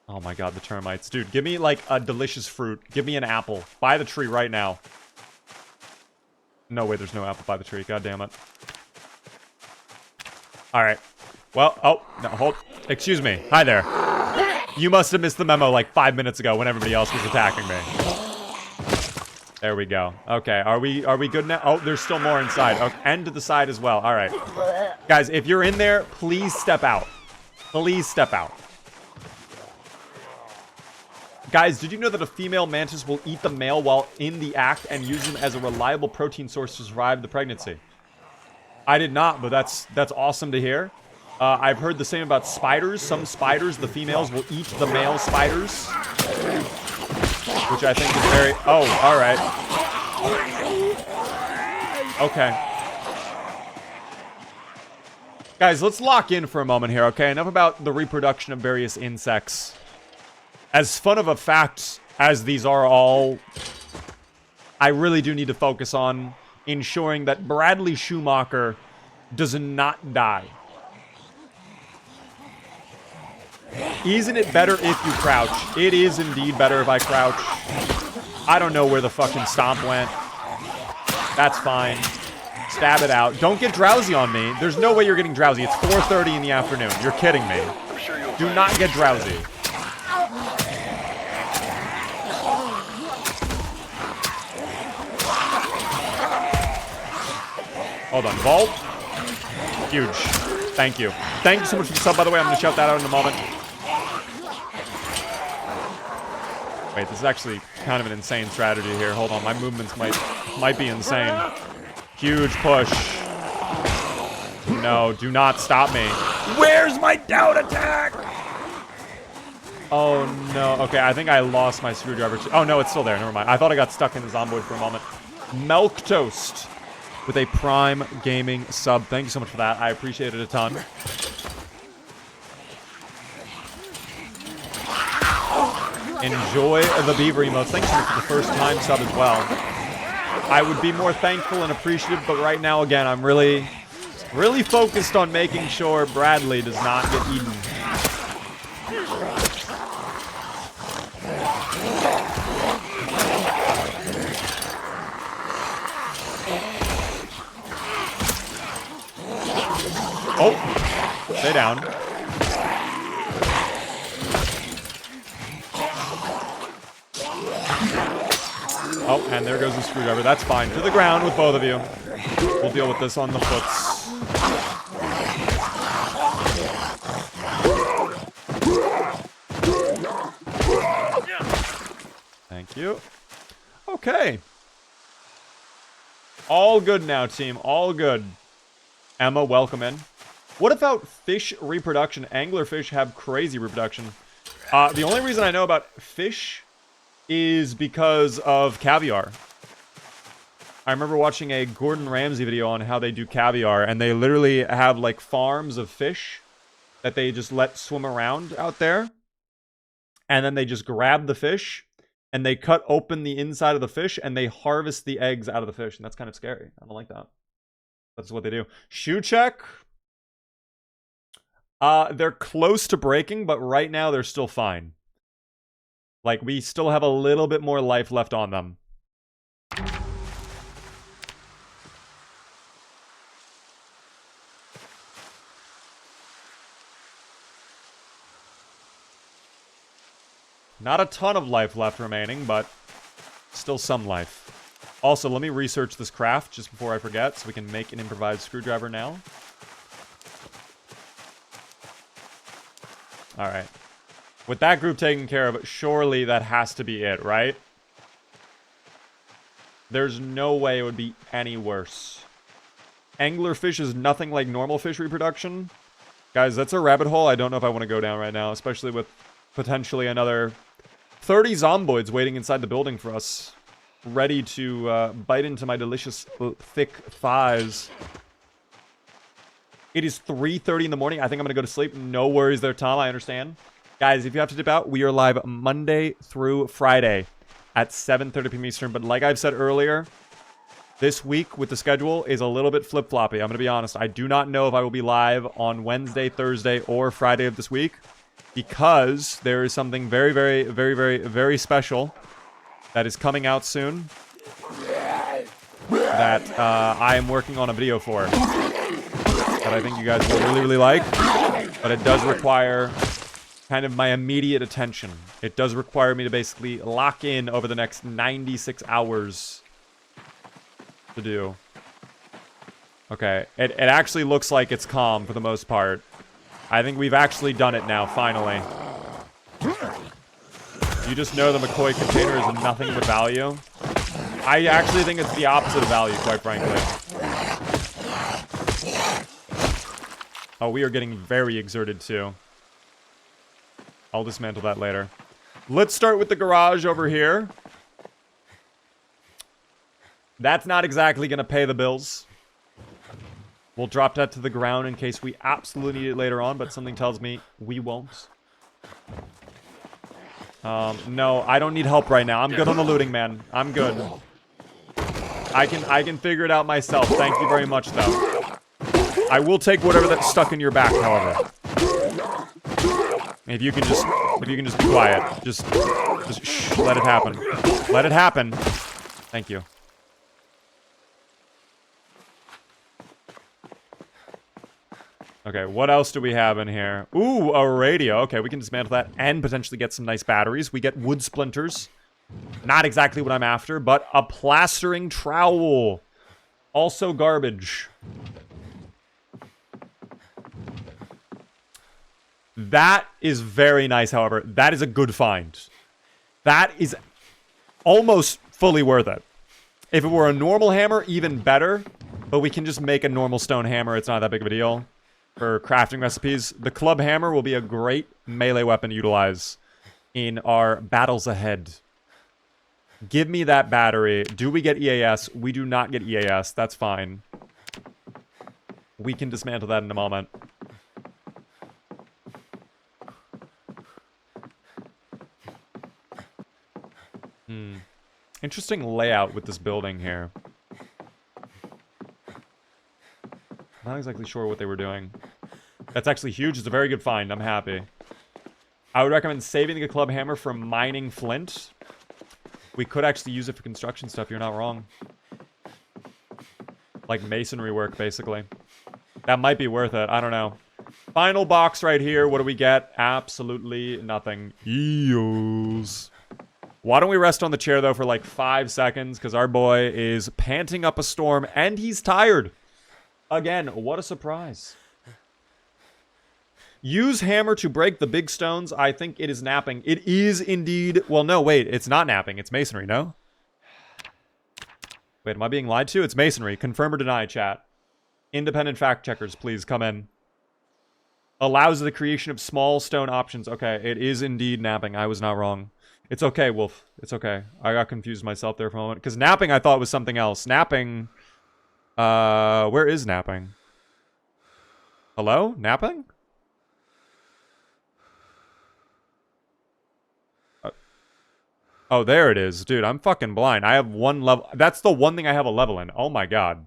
Speaker 1: Oh my god, the termites. Dude, give me like a delicious fruit. Give me an apple. Buy the tree right now. No way there's no apple by the tree. God damn it. Alright. Well, oh, no, hold. Excuse me. Hi there. You must have missed the memo like 5 minutes ago when everybody else was attacking me. There we go. Okay, are we good now? Oh, there's still more inside. Okay, and to the side as well. All right. Guys, if you're in there, please step out. Please step out. Guys, did you know that a female mantis will eat the male while in the act and use them as a reliable protein source to survive the pregnancy? I did not, but that's awesome to hear. I've heard the same about spiders. Some spiders, the females, will eat the male spiders. Which I think is very... Oh, alright. Okay. Guys, let's lock in for a moment here, okay? Enough about the reproduction of various insects. As fun of a fact as these are all, I really do need to focus on ensuring that Bradley Schumacher does not die. Isn't it better if you crouch? It is indeed better if I crouch. I don't know where the fucking stomp went. That's fine. Stab it out. Don't get drowsy on me. There's no way you're getting drowsy. It's 4:30 in the afternoon. You're kidding me. Do not get drowsy. Hold on. Vault. Huge. Thank you. Thank you so much for the sub, by the way. I'm going to shout that out in a moment. Wait, this is actually kind of an insane strategy here. Hold on. My movements might be insane. Huge push. No, do not stop me. Where's my down attack? Oh, no. Okay, I think I lost my screwdriver. Oh, no, it's still there. Never mind. I thought I got stuck in the zomboid for a moment. Milk Toast with a Prime Gaming sub. Thank you so much for that. I appreciate it a ton. Enjoy the beaver emotes. Thank you so much for the first time sub as well. I would be more thankful and appreciative, but right now, again, I'm really focused on making sure Bradley does not get eaten. Oh, stay down. Oh, and there goes the screwdriver. That's fine. To the ground with both of you. We'll deal with this on the foots. Thank you. Okay. All good now, team. All good. Emma, welcome in. What about fish reproduction? Anglerfish have crazy reproduction. The only reason I know about fish is because of caviar. I remember watching a Gordon Ramsay video on how they do caviar, and they literally have like farms of fish that they just let swim around out there. And then they just grab the fish and they cut open the inside of the fish and they harvest the eggs out of the fish. And that's kind of scary. I don't like that. That's what they do. Shoe check. They're close to breaking, but right now they're still fine. Like, we still have a little bit more life left on them. Not a ton of life left remaining, but still some life. Also, let me research this craft just before I forget, so we can make an improvised screwdriver now. Alright. With that group taken care of, surely that has to be it, right? There's no way it would be any worse. Anglerfish is nothing like normal fish reproduction. Guys, that's a rabbit hole I don't know if I want to go down right now, especially with potentially another 30 zomboids waiting inside the building for us. Ready to bite into my delicious, thick thighs. It is 3:30 in the morning. I think I'm going to go to sleep. No worries there, Tom. I understand. Guys, if you have to dip out, we are live Monday through Friday at 7:30 p.m. Eastern. But like I've said earlier, this week with the schedule is a little bit flip-floppy. I'm going to be honest. I do not know if I will be live on Wednesday, Thursday, or Friday of this week, because there is something very, very, very, very, very special that is coming out soon that I am working on a video for that I think you guys will really, really like. But it does require kind of my immediate attention. It does require me to basically lock in over the next 96 hours to do. Okay, it actually looks like it's calm for the most part. I think we've actually done it now, finally. You just know the McCoy container is nothing but value. I actually think it's the opposite of value, quite frankly. Oh, we are getting very exerted, too. I'll dismantle that later. Let's start with the garage over here. That's not exactly going to pay the bills. We'll drop that to the ground in case we absolutely need it later on, but something tells me we won't. No, I don't need help right now. I'm good on the looting, man. I'm good. I can figure it out myself. Thank you very much, though. I will take whatever that's stuck in your back, however. If you can just be quiet. Just shh, let it happen. Let it happen. Thank you. Okay, what else do we have in here? Ooh, a radio. Okay, we can dismantle that and potentially get some nice batteries. We get wood splinters. Not exactly what I'm after, but a plastering trowel. Also garbage. That is very nice, however. That is a good find. That is almost fully worth it. If it were a normal hammer, even better. But we can just make a normal stone hammer. It's not that big of a deal. For crafting recipes, the club hammer will be a great melee weapon to utilize in our battles ahead. Give me that battery. Do we get EAS? We do not get EAS. That's fine. We can dismantle that in a moment. Interesting layout with this building here. Not exactly sure what they were doing. That's actually huge. It's a very good find. I'm happy. I would recommend saving the club hammer for mining flint. We could actually use it for construction stuff. You're not wrong. Like masonry work, basically. That might be worth it. I don't know. Final box right here. What do we get? Absolutely nothing. Eels. Why don't we rest on the chair, though, for like 5 seconds? Because our boy is panting up a storm, and he's tired. Again, what a surprise. Use hammer to break the big stones. I think it is napping. It is indeed... Well, no, wait. It's not napping. It's masonry, no? Wait, am I being lied to? It's masonry. Confirm or deny, chat. Independent fact checkers, please come in. Allows the creation of small stone options. Okay, it is indeed napping. I was not wrong. It's okay, Wolf. It's okay. I got confused myself there for a moment. Because napping, I thought was something else. Napping... where is napping? Hello? Napping? Oh, there it is. Dude, I'm fucking blind. I have one level. That's the one thing I have a level in. Oh my god.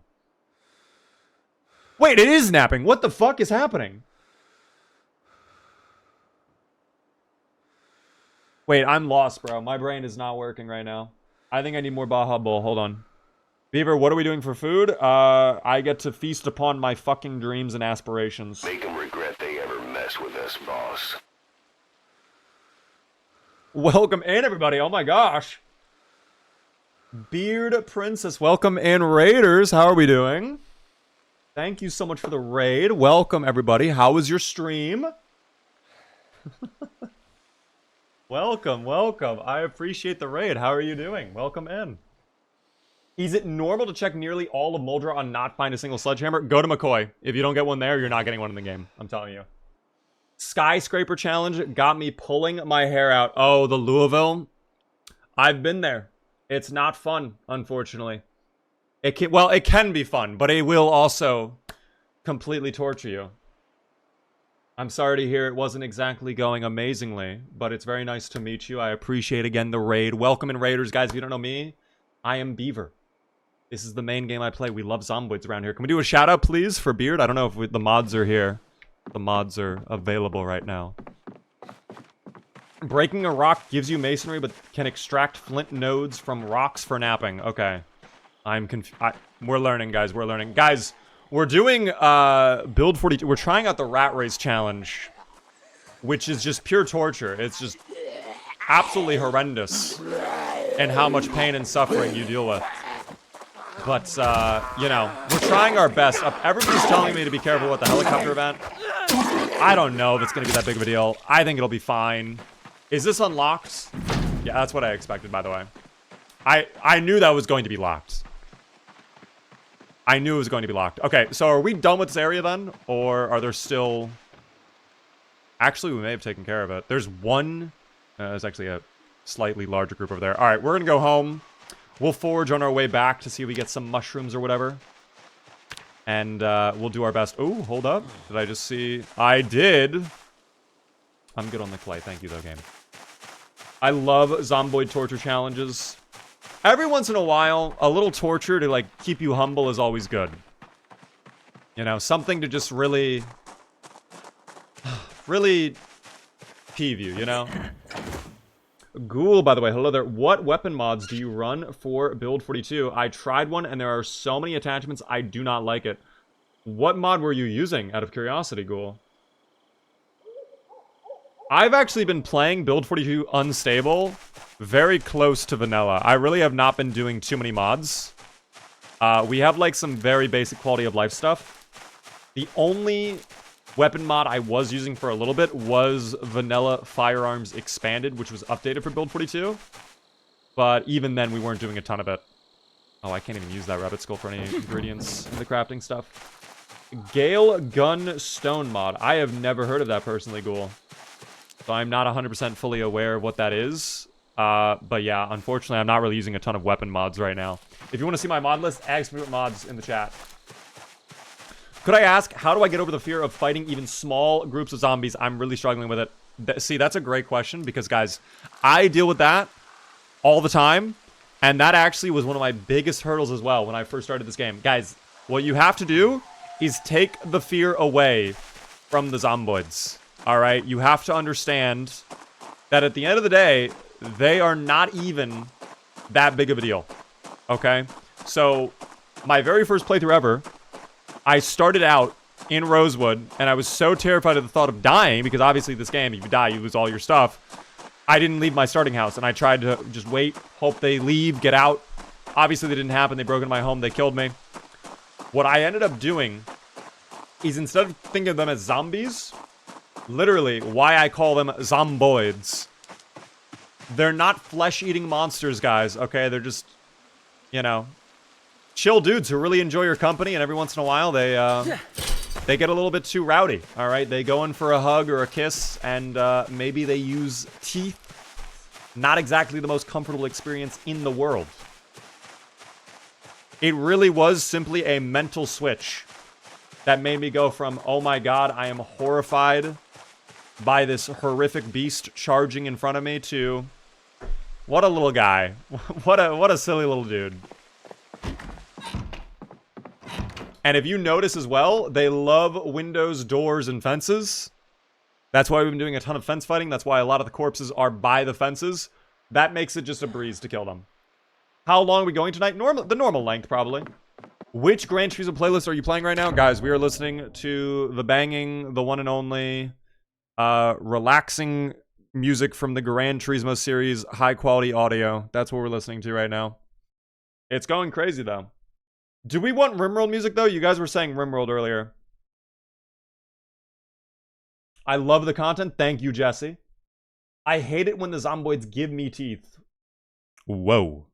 Speaker 1: Wait, it is napping. What the fuck is happening? Wait, I'm lost, bro. My brain is not working right now. I think I need more Baja Bull. Hold on. Beaver, what are we doing for food? I get to feast upon my fucking dreams and aspirations.
Speaker 3: Make them regret they ever mess with us, boss.
Speaker 1: Welcome in, everybody. Oh my gosh. Beard Princess, welcome in. Raiders, how are we doing? Thank you so much for the raid. Welcome, everybody. How was your stream? Welcome, welcome. I appreciate the raid. How are you doing? Welcome in. Is it normal to check nearly all of Muldra and not find a single sledgehammer? Go to McCoy. If you don't get one there, you're not getting one in the game. I'm telling you. Skyscraper challenge got me pulling my hair out. Oh, the Louisville. I've been there. It's not fun, unfortunately. It can be fun, but it will also completely torture you. I'm sorry to hear it wasn't exactly going amazingly, but it's very nice to meet you. I appreciate, again, the raid. Welcome in, Raiders. Guys, if you don't know me, I am Beaver. This is the main game I play. We love zomboids around here. Can we do a shout-out, please, for Beard? I don't know if the mods are here. The mods are available right now. Breaking a rock gives you masonry, but can extract flint nodes from rocks for napping. Okay. We're learning, guys. We're learning. Guys, we're doing Build 42. We're trying out the Rat Race Challenge, which is just pure torture. It's just absolutely horrendous in how much pain and suffering you deal with. But, you know, we're trying our best. Everybody's telling me to be careful with the helicopter event. I don't know if it's going to be that big of a deal. I think it'll be fine. Is this unlocked? Yeah, that's what I expected, by the way. I knew that was going to be locked. I knew it was going to be locked. Okay, so are we done with this area then? Or are there still... Actually, we may have taken care of it. There's one... there's actually a slightly larger group over there. All right, we're going to go home. We'll forage on our way back to see if we get some mushrooms or whatever. And we'll do our best. Oh, hold up. Did I just see... I did. I'm good on the clay. Thank you, though, game. I love Zomboid torture challenges. Every once in a while, a little torture to, like, keep you humble is always good. You know, something to just really... really peeve you, you know? Ghoul, by the way, hello there. What weapon mods do you run for Build 42? I tried one, and there are so many attachments, I do not like it. What mod were you using, out of curiosity, Ghoul? I've actually been playing Build 42 Unstable, very close to vanilla. I really have not been doing too many mods. We have, like, some very basic quality of life stuff. The only weapon mod I was using for a little bit was Vanilla Firearms Expanded, which was updated for Build 42. But even then, we weren't doing a ton of it. Oh, I can't even use that rabbit skull for any ingredients in the crafting stuff. Gale Gun Stone mod. I have never heard of that personally, Ghoul. So I'm not 100% fully aware of what that is. But yeah, unfortunately, I'm not really using a ton of weapon mods right now. If you want to see my mod list, ask me what mods in the chat. Could I ask, how do I get over the fear of fighting even small groups of zombies? I'm really struggling with it. See, that's a great question because, guys, I deal with that all the time. And that actually was one of my biggest hurdles as well when I first started this game. Guys, what you have to do is take the fear away from the zomboids. Alright? You have to understand that at the end of the day, they are not even that big of a deal. Okay? So, my very first playthrough ever, I started out in Rosewood, and I was so terrified of the thought of dying, because obviously this game, if you die, you lose all your stuff. I didn't leave my starting house, and I tried to just wait, hope they leave, get out. Obviously, that didn't happen. They broke into my home. They killed me. What I ended up doing is instead of thinking of them as zombies, literally, why I call them zomboids. They're not flesh-eating monsters, guys, okay? They're just, you know, chill dudes who really enjoy your company, and every once in a while, they get a little bit too rowdy, all right? They go in for a hug or a kiss, and maybe they use teeth. Not exactly the most comfortable experience in the world. It really was simply a mental switch that made me go from, oh my god, I am horrified by this horrific beast charging in front of me, to, what a little guy. What a silly little dude. And if you notice as well, they love windows, doors, and fences. That's why we've been doing a ton of fence fighting. That's why a lot of the corpses are by the fences. That makes it just a breeze to kill them. How long are we going tonight? The normal length, probably. Which Gran Turismo playlist are you playing right now? Guys, we are listening to the banging, the one and only, relaxing music from the Gran Turismo series, high-quality audio. That's what we're listening to right now. It's going crazy, though. Do we want Rimworld music, though? You guys were saying Rimworld earlier. I love the content. Thank you, Jesse. I hate it when the zomboids give me teeth. Whoa.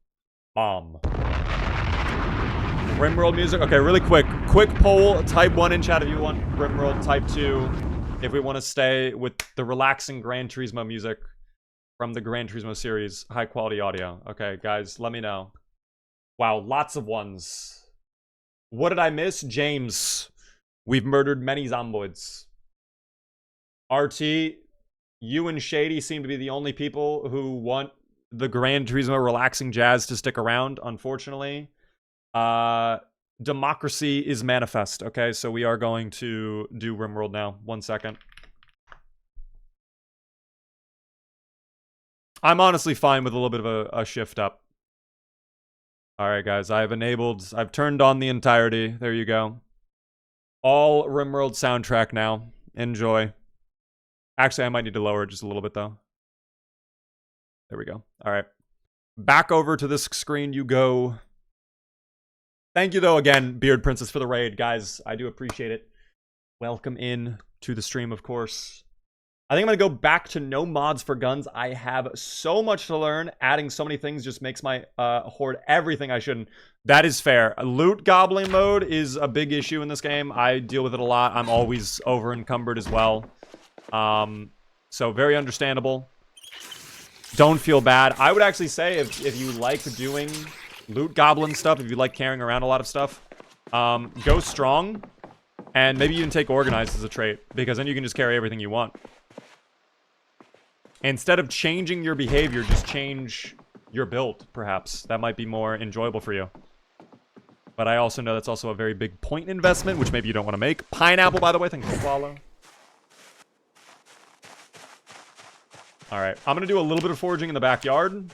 Speaker 1: Rimworld music. Okay, really quick. Quick poll. Type 1 in chat if you want Rimworld. Type 2 if we want to stay with the relaxing Gran Turismo music from the Gran Turismo series. High quality audio. Okay, guys, let me know. Wow, lots of ones. What did I miss? James. We've murdered many zomboids. RT, you and Shady seem to be the only people who want the Gran Turismo relaxing jazz to stick around, unfortunately. Democracy is manifest, okay? So we are going to do Rimworld now. 1 second. I'm honestly fine with a little bit of a shift up. Alright, guys, I've turned on the entirety. There you go. All Rimworld soundtrack now. Enjoy. Actually, I might need to lower it just a little bit, though. There we go. Alright. Back over to this screen you go. Thank you, though, again, Beard Princess, for the raid. Guys, I do appreciate it. Welcome in to the stream, of course. I think I'm going to go back to no mods for guns. I have so much to learn. Adding so many things just makes my hoard everything I shouldn't. That is fair. Loot gobbling mode is a big issue in this game. I deal with it a lot. I'm always over encumbered as well. So very understandable. Don't feel bad. I would actually say if you like doing loot goblin stuff, if you like carrying around a lot of stuff, go strong. And maybe even take organized as a trait, because then you can just carry everything you want. Instead of changing your behavior, just change your build, perhaps. That might be more enjoyable for you. But I also know that's also a very big point investment, which maybe you don't want to make. Pineapple, by the way, thanks for the follow. Alright, I'm going to do a little bit of foraging in the backyard.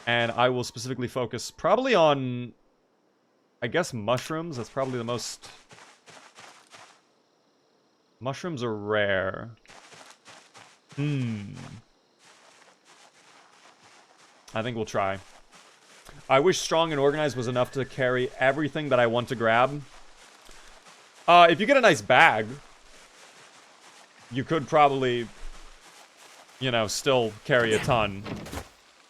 Speaker 1: And I will specifically focus probably on, I guess, mushrooms. That's probably the most... Mushrooms are rare. I think we'll try. I wish strong and organized was enough to carry everything that I want to grab. If you get a nice bag, you could probably, you know, still carry a ton.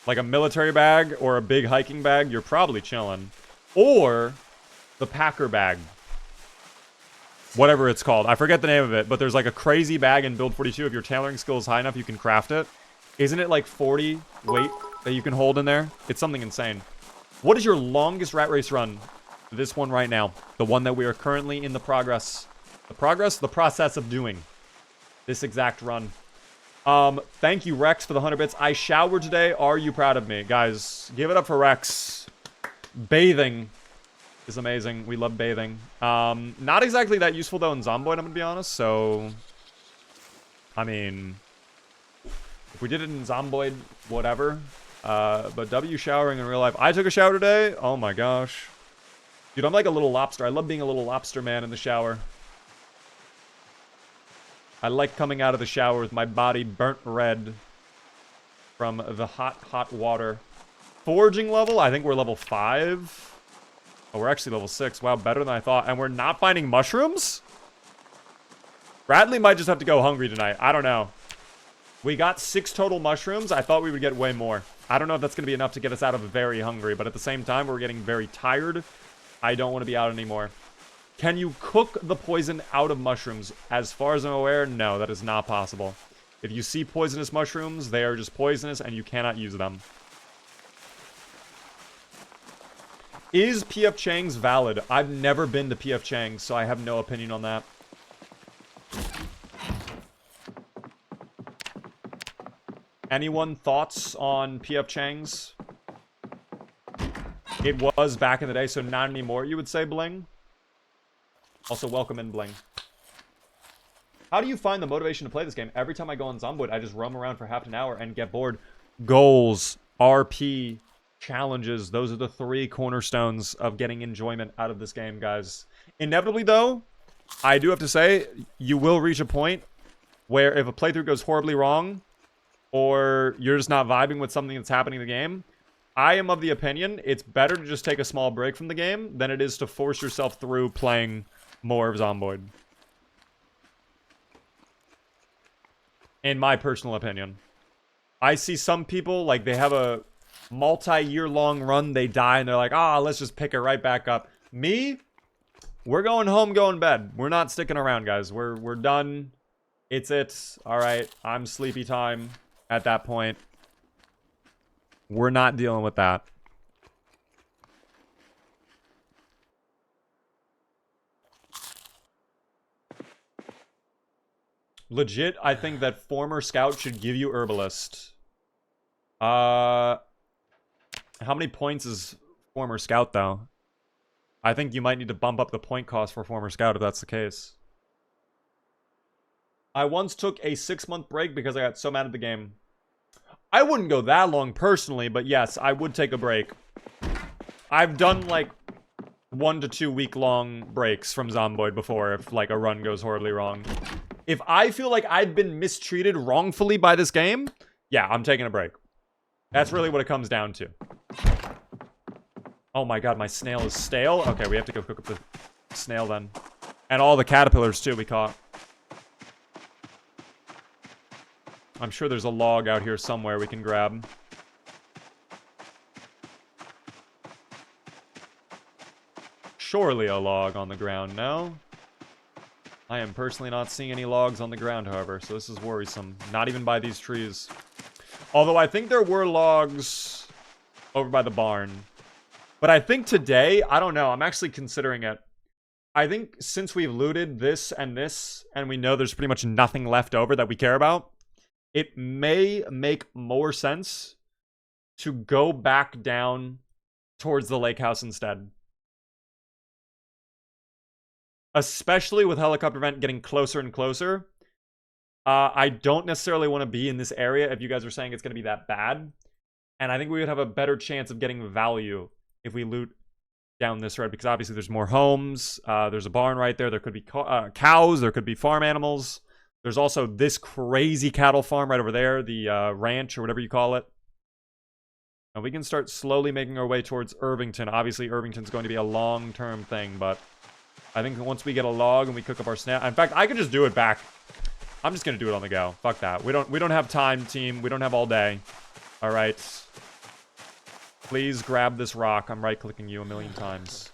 Speaker 1: Like a military bag or a big hiking bag, you're probably chilling. Or the packer bag. Whatever it's called. I forget the name of it, but there's like a crazy bag in Build 42. If your tailoring skill is high enough, you can craft it. Isn't it like 40 weight that you can hold in there? It's something insane. What is your longest rat race run? This one right now. The one that we are currently in the process of doing. This exact run. Thank you, Rex, for the 100 bits. I showered today. Are you proud of me? Guys, give it up for Rex. Bathing is amazing. We love bathing. Not exactly that useful, though, in Zomboid, I'm gonna be honest. So, I mean, if we did it in Zomboid, whatever. But W showering in real life. I took a shower today. Oh, my gosh. Dude, I'm like a little lobster. I love being a little lobster man in the shower. I like coming out of the shower with my body burnt red from the hot, hot water. Foraging level, I think we're level 5. Oh, we're actually level 6. Wow, better than I thought. And we're not finding mushrooms? Bradley might just have to go hungry tonight. I don't know. We got 6 total mushrooms. I thought we would get way more. I don't know if that's going to be enough to get us out of very hungry. But at the same time, we're getting very tired. I don't want to be out anymore. Can you cook the poison out of mushrooms? As far as I'm aware, no, that is not possible. If you see poisonous mushrooms, they are just poisonous and you cannot use them. Is PF Chang's valid? I've never been to PF Chang's, so I have no opinion on that. Anyone thoughts on PF Chang's? It was back in the day, so not anymore, you would say, Bling? Also, welcome in, Bling. How do you find the motivation to play this game? Every time I go on Zomboid, I just roam around for half an hour and get bored. Goals, RP, challenges. Those are the 3 cornerstones of getting enjoyment out of this game, guys. Inevitably, though, I do have to say, you will reach a point where if a playthrough goes horribly wrong, or you're just not vibing with something that's happening in the game, I am of the opinion it's better to just take a small break from the game than it is to force yourself through playing more of Zomboid. In my personal opinion. I see some people, like, they have a multi-year-long run, they die, and they're like, let's just pick it right back up. Me? We're going home, going bed. We're not sticking around, guys. We're done. It's it. Alright, I'm sleepy time at that point. We're not dealing with that. Legit, I think that former scout should give you herbalist. How many points is former scout, though? I think you might need to bump up the point cost for former scout if that's the case. I once took a 6-month break because I got so mad at the game. I wouldn't go that long personally, but yes, I would take a break. I've done like 1 to 2 week long breaks from Zomboid before if like a run goes horribly wrong. If I feel like I've been mistreated wrongfully by this game, yeah, I'm taking a break. That's really what it comes down to. Oh my god, my snail is stale? Okay, we have to go cook up the snail then. And all the caterpillars too we caught. I'm sure there's a log out here somewhere we can grab. Surely a log on the ground, no? I am personally not seeing any logs on the ground, however, so this is worrisome. Not even by these trees. Although I think there were logs over by the barn. But I think today, I don't know, I'm actually considering it. I think since we've looted this, and we know there's pretty much nothing left over that we care about, it may make more sense to go back down towards the lake house instead. Especially with helicopter vent getting closer and closer. I don't necessarily want to be in this area if you guys are saying it's going to be that bad. And I think we would have a better chance of getting value if we loot down this road. Because obviously there's more homes. There's a barn right there. There could be cows. There could be farm animals. There's also this crazy cattle farm right over there. The ranch or whatever you call it. And we can start slowly making our way towards Irvington. Obviously Irvington's going to be a long-term thing. But I think once we get a log and we cook up our snail. In fact, I could just do it back. I'm just going to do it on the go. Fuck that. We don't have time, team. We don't have all day. All right. Please grab this rock. I'm right-clicking you a million times.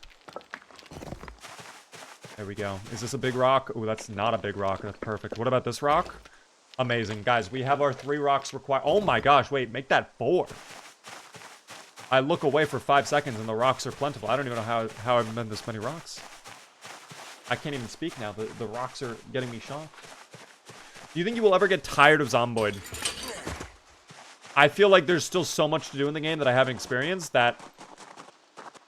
Speaker 1: There we go. Is this a big rock? Oh, that's not a big rock. That's perfect. What about this rock? Amazing. Guys, we have our 3 rocks required. Oh my gosh, wait. Make that 4. I look away for 5 seconds and the rocks are plentiful. I don't even know how I've been this many rocks. I can't even speak now. The rocks are getting me shocked. Do you think you will ever get tired of Zomboid? I feel like there's still so much to do in the game that I haven't experienced that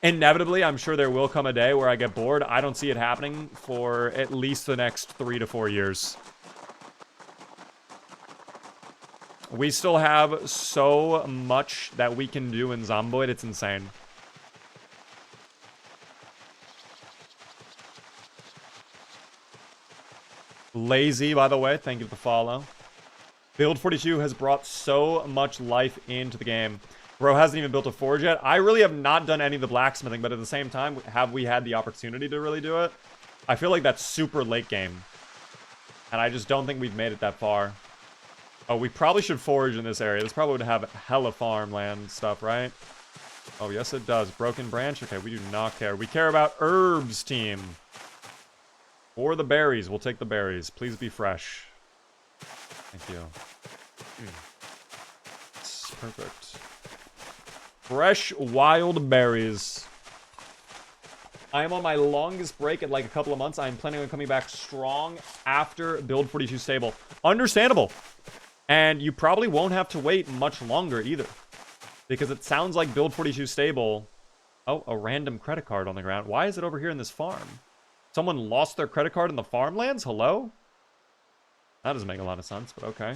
Speaker 1: inevitably, I'm sure there will come a day where I get bored. I don't see it happening for at least the next 3 to 4 years. We still have so much that we can do in Zomboid. It's insane. Lazy, by the way. Thank you for the follow. Build 42 has brought so much life into the game. Bro hasn't even built a forge yet. I really have not done any of the blacksmithing, but at the same time, have we had the opportunity to really do it? I feel like that's super late game. And I just don't think we've made it that far. Oh, we probably should forage in this area. This probably would have hella farmland stuff, right? Oh, yes, it does. Broken branch? Okay, we do not care. We care about herbs, team. Or the berries. We'll take the berries. Please be fresh. Thank you. It's perfect. Fresh, wild berries. I am on my longest break at like a couple of months. I am planning on coming back strong after Build 42 stable. Understandable. And you probably won't have to wait much longer either. Because it sounds like Build 42 stable... Oh, a random credit card on the ground. Why is it over here in this farm? Someone lost their credit card in the farmlands? Hello? That doesn't make a lot of sense, but okay.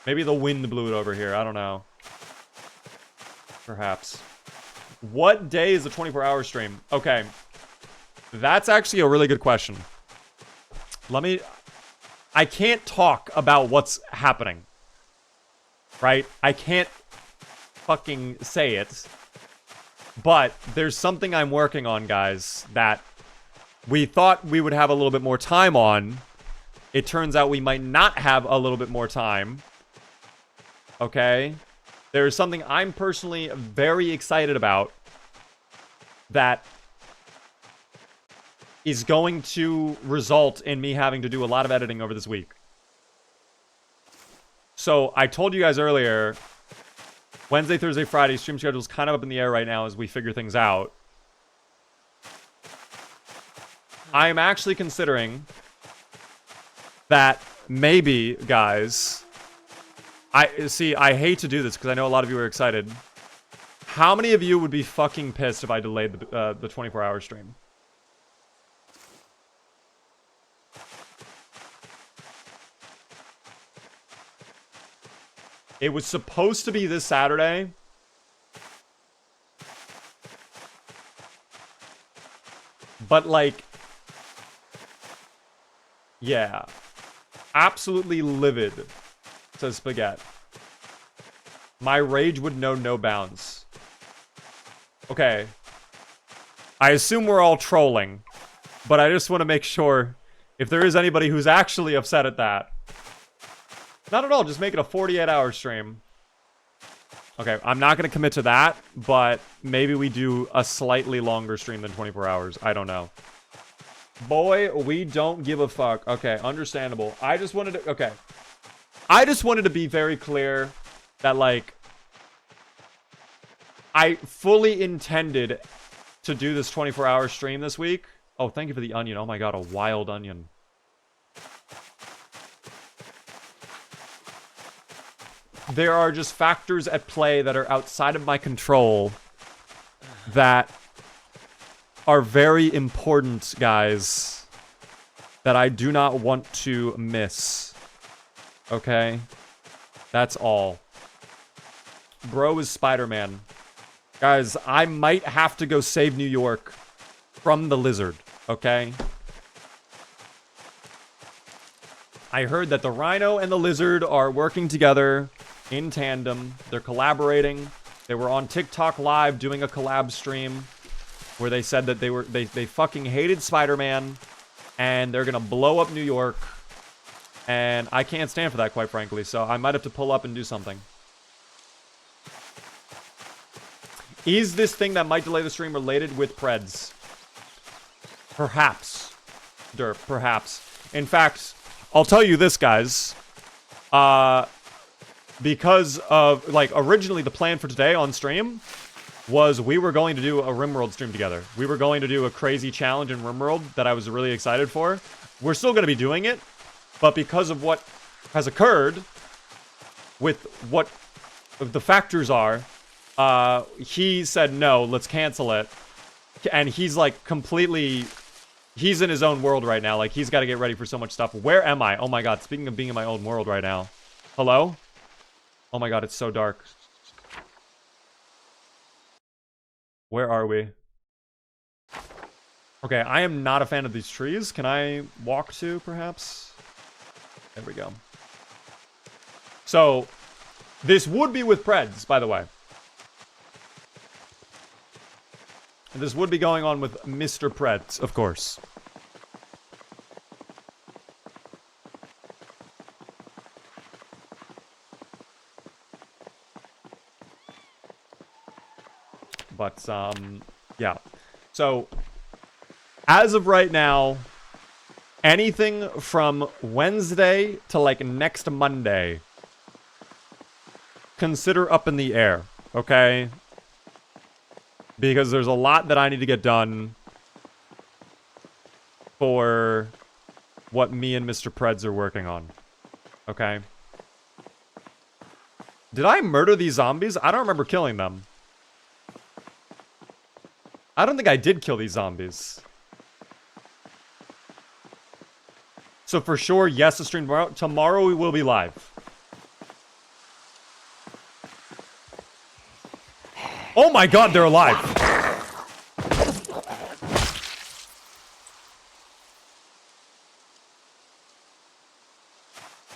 Speaker 1: Maybe the wind blew it over here. I don't know. Perhaps. What day is the 24-hour stream? Okay. That's actually a really good question. I can't talk about what's happening. Right? I can't fucking say it. But there's something I'm working on, guys, that we thought we would have a little bit more time on. It turns out we might not have a little bit more time. Okay? There's something I'm personally very excited about that is going to result in me having to do a lot of editing over this week. So, I told you guys earlier, Wednesday, Thursday, Friday, stream schedule is kind of up in the air right now as we figure things out. I'm actually considering that maybe, guys... I hate to do this because I know a lot of you are excited. How many of you would be fucking pissed if I delayed the 24-hour stream? It was supposed to be this Saturday. But, like... Yeah. Absolutely livid. Says Spaghetti. My rage would know no bounds. Okay. I assume we're all trolling. But I just want to make sure if there is anybody who's actually upset at that. Not at all, just make it a 48-hour stream. Okay, I'm not going to commit to that, but maybe we do a slightly longer stream than 24 hours. I don't know. Boy, we don't give a fuck. Okay, understandable. I just wanted to... Okay. I just wanted to be very clear that, like, I fully intended to do this 24-hour stream this week. Oh, thank you for the onion. Oh my god, a wild onion. There are just factors at play that are outside of my control that are very important, guys, that I do not want to miss. Okay? That's all. Bro is Spider-Man. Guys, I might have to go save New York from the lizard. Okay? I heard that the rhino and the lizard are working together in tandem. They're collaborating. They were on TikTok Live doing a collab stream where they said that they fucking hated Spider-Man and they're gonna blow up New York. And I can't stand for that, quite frankly, so I might have to pull up and do something. Is this thing that might delay the stream related with Preds? Perhaps. Derp, perhaps. In fact, I'll tell you this, guys. Because of, like, originally the plan for today on stream was we were going to do a RimWorld stream together. We were going to do a crazy challenge in RimWorld that I was really excited for. We're still going to be doing it. But because of what has occurred, with what the factors are, he said, no, let's cancel it. And he's like completely, he's in his own world right now. Like he's got to get ready for so much stuff. Where am I? Oh my God. Speaking of being in my own world right now. Hello? Oh my God. It's so dark. Where are we? Okay. I am not a fan of these trees. Can I walk to perhaps? There we go. So this would be with Preds, by the way. This would be going on with Mr. Preds, of course. But, yeah. So, as of right now, anything from Wednesday to, like, next Monday, consider up in the air, okay? Because there's a lot that I need to get done for what me and Mr. Preds are working on. Okay? Did I murder these zombies? I don't remember killing them. I don't think I did kill these zombies. So for sure, yes, the stream tomorrow. Tomorrow we will be live. Oh my God, they're alive.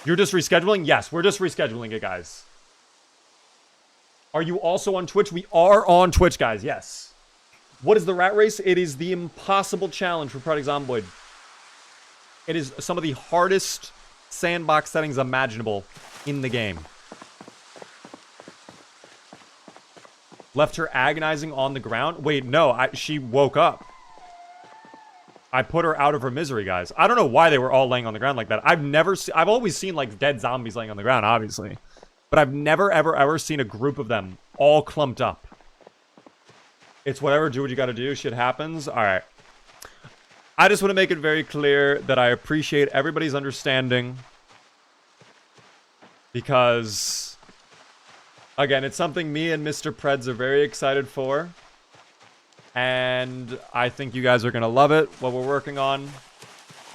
Speaker 1: You're just rescheduling? Yes, we're just rescheduling it, guys. Are you also on Twitch? We are on Twitch, guys, yes. What is the rat race? It is the impossible challenge for Project Zomboid. It is some of the hardest sandbox settings imaginable in the game. Left her agonizing on the ground. Wait, no, she woke up. I put her out of her misery, guys. I don't know why they were all laying on the ground like that. I've always seen like dead zombies laying on the ground, obviously. But I've never, ever seen a group of them all clumped up. It's whatever, do what you gotta do, shit happens. All right. I just want to make it very clear that I appreciate everybody's understanding. Because, again, it's something me and Mr. Preds are very excited for. And I think you guys are going to love it, what we're working on.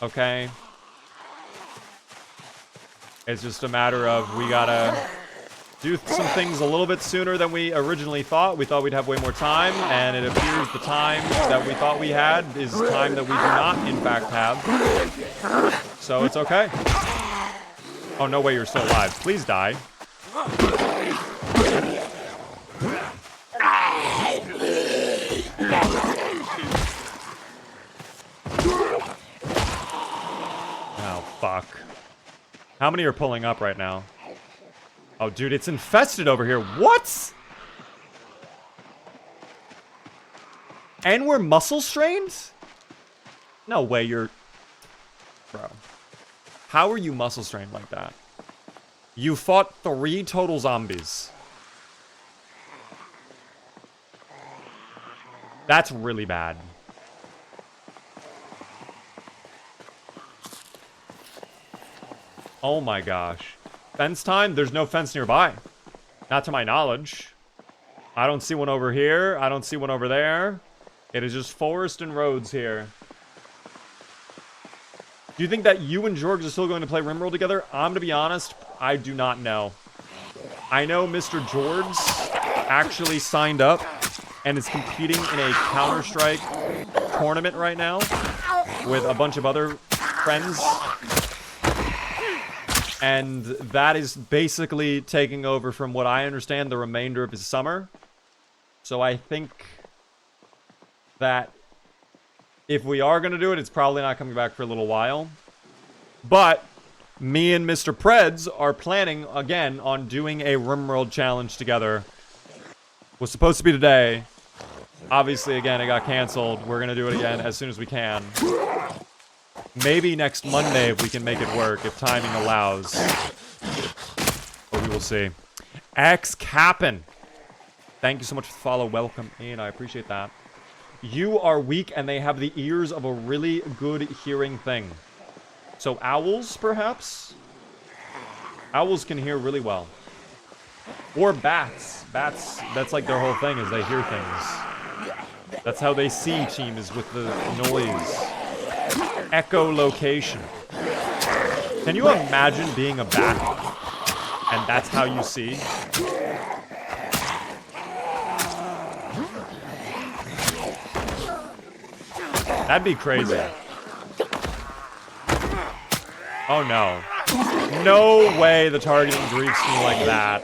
Speaker 1: Okay? It's just a matter of we gotta do some things a little bit sooner than we originally thought. We thought we'd have way more time, and it appears the time that we thought we had is time that we do not, in fact, have. So it's okay. Oh, no way you're still alive. Please die. Oh, fuck. How many are pulling up right now? Oh, dude, it's infested over here. What? And we're muscle strained? No way you're... Bro. How are you muscle strained like that? You fought 3 total zombies. That's really bad. Oh my gosh. Fence time? There's no fence nearby. Not to my knowledge. I don't see one over here. I don't see one over there. It is just forest and roads here. Do you think that you and George are still going to play RimWorld together? I'm to be honest, I do not know. I know Mr. George actually signed up and is competing in a Counter-Strike tournament right now with a bunch of other friends. And that is basically taking over, from what I understand, the remainder of his summer. So I think that if we are going to do it, it's probably not coming back for a little while. But me and Mr. Preds are planning, again, on doing a RimWorld challenge together. Was supposed to be today. Obviously, again, it got canceled. We're going to do it again as soon as we can. Maybe next Monday if we can make it work, if timing allows. But we will see. X Cap'n. Thank you so much for the follow. Welcome in. I appreciate that. You are weak and they have the ears of a really good hearing thing. So owls, perhaps? Owls can hear really well. Or bats. Bats, that's like their whole thing, is they hear things. That's how they see, team, is with the noise. Echolocation. Can you imagine being a bat? And that's how you see? That'd be crazy. Oh no. No way the targeting griefs me like that.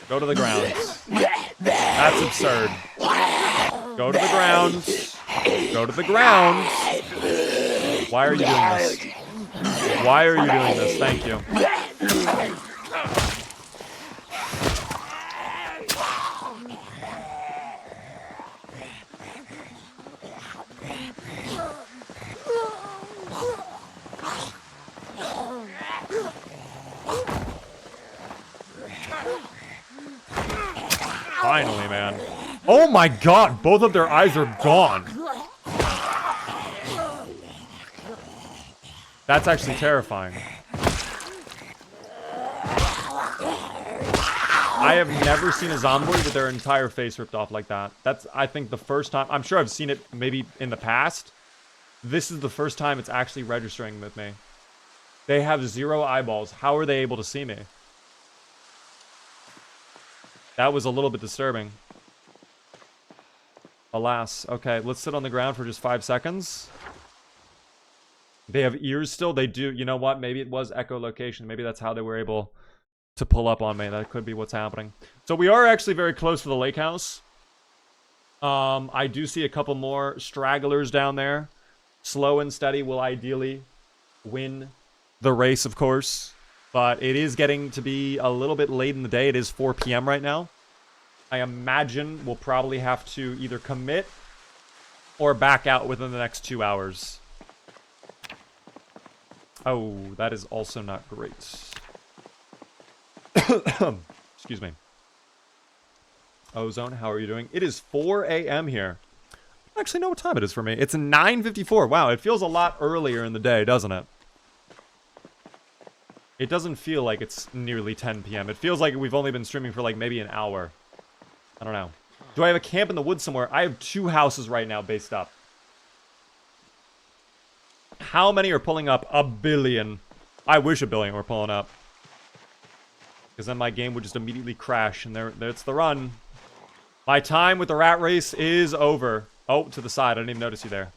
Speaker 1: Go to the grounds. That's absurd. Go to the grounds. Go to the grounds. Why are you doing this? Why are you doing this? Thank you. Finally, man. Oh my god, both of their eyes are gone. That's actually terrifying. I have never seen a zomboid with their entire face ripped off like that. That's, I think, the first time. I'm sure I've seen it maybe in the past. This is the first time it's actually registering with me. They have 0 eyeballs. How are they able to see me? That was a little bit disturbing. Alas. Okay, let's sit on the ground for just 5 seconds. They have ears still? They do. You know what? Maybe it was echolocation. Maybe that's how they were able to pull up on me. That could be what's happening. So we are actually very close to the lake house. I do see a couple more stragglers down there. Slow and steady will ideally win the race, of course. But it is getting to be a little bit late in the day. It is 4 p.m. right now. I imagine we'll probably have to either commit or back out within the next 2 hours. Oh, that is also not great. Excuse me. Ozone, how are you doing? It is 4 a.m. here. I don't actually know what time it is for me. It's 9:54. Wow, it feels a lot earlier in the day, doesn't it? It doesn't feel like it's nearly 10 p.m. It feels like we've only been streaming for like maybe an hour. I don't know. Do I have a camp in the woods somewhere? I have 2 houses right now based up. How many are pulling up? 1 billion. I wish 1 billion were pulling up. Because then my game would just immediately crash. And there's the run. My time with the rat race is over. Oh, to the side. I didn't even notice you there.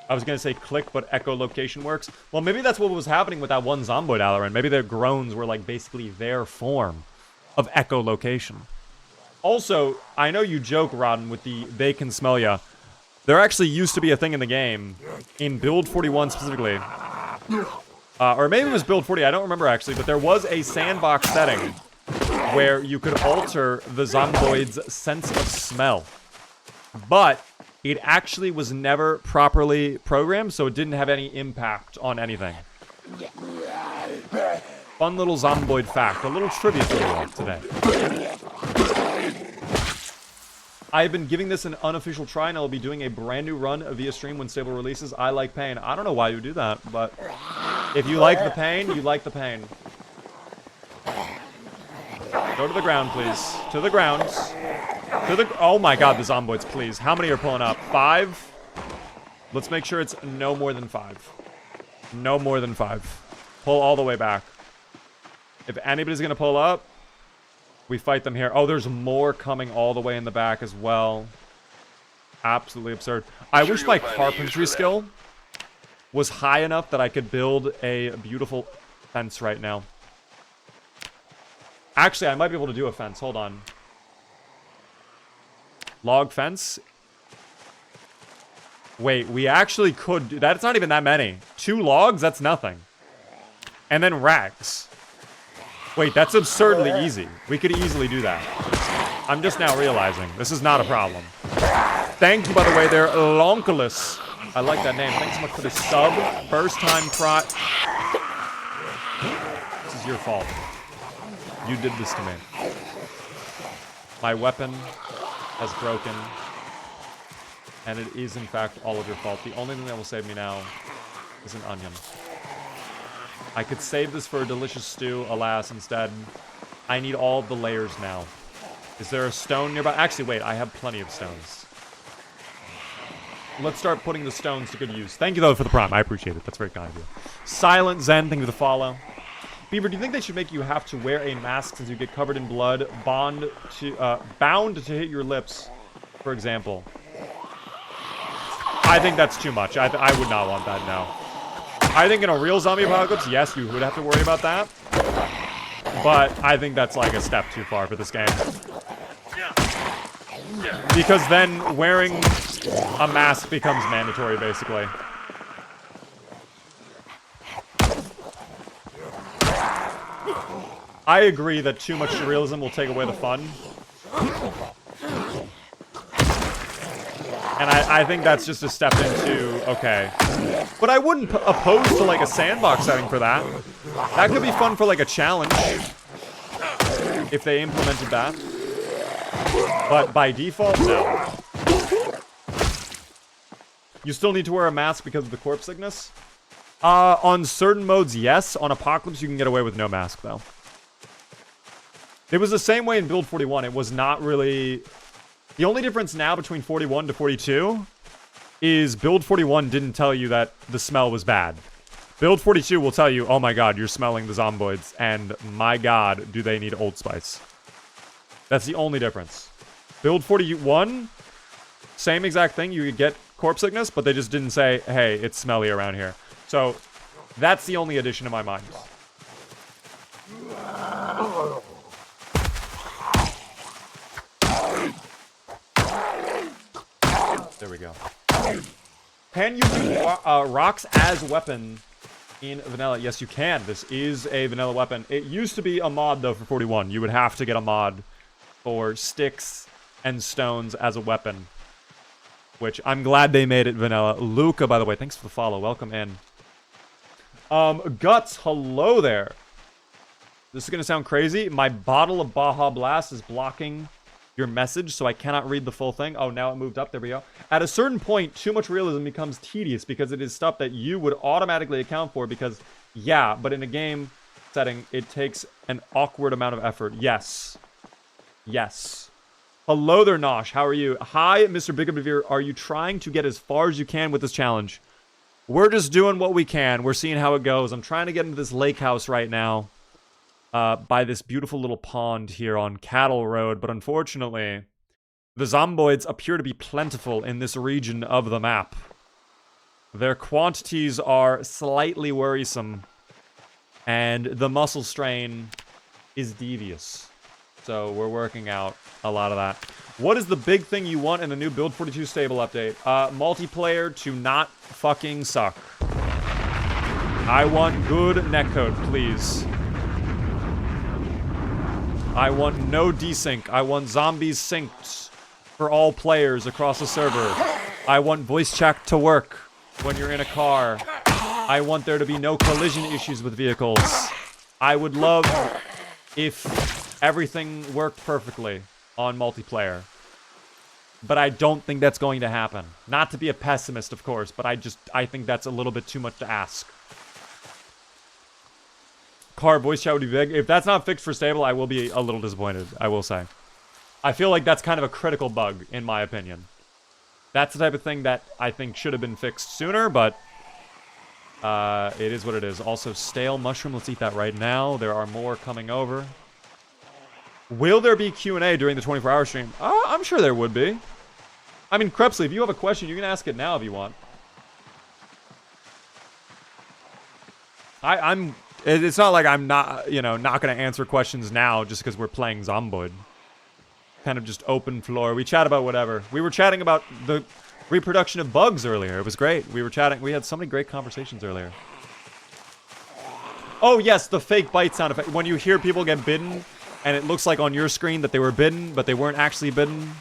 Speaker 1: I was going to say click, but echolocation works. Well, maybe that's what was happening with that one zomboid, Alarin. Maybe their groans were like basically their form of echolocation. Also, I know you joke, Rodden, with the they can smell ya. There actually used to be a thing in the game, in Build 41 specifically. Or maybe it was Build 40, I don't remember actually, but there was a sandbox setting where you could alter the zomboid's sense of smell. But it actually was never properly programmed, so it didn't have any impact on anything. Fun little zomboid fact, a little trivia for you today. I've been giving this an unofficial try, and I'll be doing a brand new run via stream when stable releases. I like pain. I don't know why you do that, but if you like the pain, you like the pain. Go to the ground, please. To the ground. To the... Oh my god, the zomboids, please. How many are pulling up? 5? Let's make sure it's no more than 5. No more than 5. Pull all the way back. If anybody's going to pull up, we fight them here. Oh, there's more coming all the way in the back as well. Absolutely absurd. I wish my carpentry skill was high enough that I could build a beautiful fence right now. Actually, I might be able to do a fence. Hold on. Log fence. Wait, we actually could do... That's not even that many. 2 logs? That's nothing. And then rags. Wait, that's absurdly easy. We could easily do that. I'm just now realizing this is not a problem. Thank you, by the way, there, Lonkulus. I like that name. Thanks so much for the sub. First time try. This is your fault. You did this to me. My weapon has broken. And it is, in fact, all of your fault. The only thing that will save me now is an onion. I could save this for a delicious stew. Alas, instead, I need all of the layers now. Is there a stone nearby? Actually, wait. I have plenty of stones. Let's start putting the stones to good use. Thank you, though, for the prime. I appreciate it. That's very kind of you. Silent Zen, thank you for the follow. Beaver, do you think they should make you have to wear a mask since you get covered in blood, bound to hit your lips, for example? I think that's too much. I would not want that, no. I think in a real zombie apocalypse, yes, you would have to worry about that. But I think that's like a step too far for this game. Because then wearing a mask becomes mandatory, basically. I agree that too much surrealism will take away the fun. And I think that's just a step into, okay. But I wouldn't oppose to, like, a sandbox setting for that. That could be fun for, like, a challenge. If they implemented that. But by default, no. You still need to wear a mask because of the corpse sickness? On certain modes, yes. On Apocalypse, you can get away with no mask, though. It was the same way in Build 41. It was not really... The only difference now between 41 to 42 is Build 41 didn't tell you that the smell was bad. Build 42 will tell you, oh my god, you're smelling the zomboids, and my god, do they need Old Spice. That's the only difference. Build 41, same exact thing, you could get corpse sickness, but they just didn't say, hey, it's smelly around here. So, that's the only addition to my mind. There we go. Can you use rocks as weapon in vanilla? Yes, you can. This is a vanilla weapon. It used to be a mod, though, for 41. You would have to get a mod for sticks and stones as a weapon. Which, I'm glad they made it vanilla. Luca, by the way, thanks for the follow. Welcome in. Guts, hello there. This is going to sound crazy. My bottle of Baja Blast is blocking your message, so I cannot read the full thing. Oh, now it moved up. There we go. At a certain point, too much realism becomes tedious because it is stuff that you would automatically account for because, yeah, but in a game setting, it takes an awkward amount of effort. Yes. Yes. Hello there, Nosh. How are you? Hi, Mr. Bigabevere. Are you trying to get as far as you can with this challenge? We're just doing what we can. We're seeing how it goes. I'm trying to get into this lake house right now. By this beautiful little pond here on Cattle Road, but unfortunately, the zomboids appear to be plentiful in this region of the map. Their quantities are slightly worrisome, and the muscle strain is devious. So we're working out a lot of that. What is the big thing you want in the new Build 42 stable update? Multiplayer to not fucking suck. I want good netcode, please. I want no desync. I want zombies synced for all players across the server. I want voice chat to work when you're in a car. I want there to be no collision issues with vehicles. I would love if everything worked perfectly on multiplayer. But I don't think that's going to happen. Not to be a pessimist, of course, but I think that's a little bit too much to ask. Car voice chat would be big. If that's not fixed for stable, I will be a little disappointed, I will say. I feel like that's kind of a critical bug, in my opinion. That's the type of thing that I think should have been fixed sooner, but it is what it is. Also, stale mushroom. Let's eat that right now. There are more coming over. Will there be Q&A during the 24-hour stream? I'm sure there would be. I mean, Krepsley, if you have a question, you can ask it now if you want. It's not like I'm not, not going to answer questions now just because we're playing Zomboid. Kind of just open floor. We chat about whatever. We were chatting about the reproduction of bugs earlier. It was great. We had so many great conversations earlier. Oh, yes, the fake bite sound effect. When you hear people get bitten and it looks like on your screen that they were bitten, but they weren't actually bitten.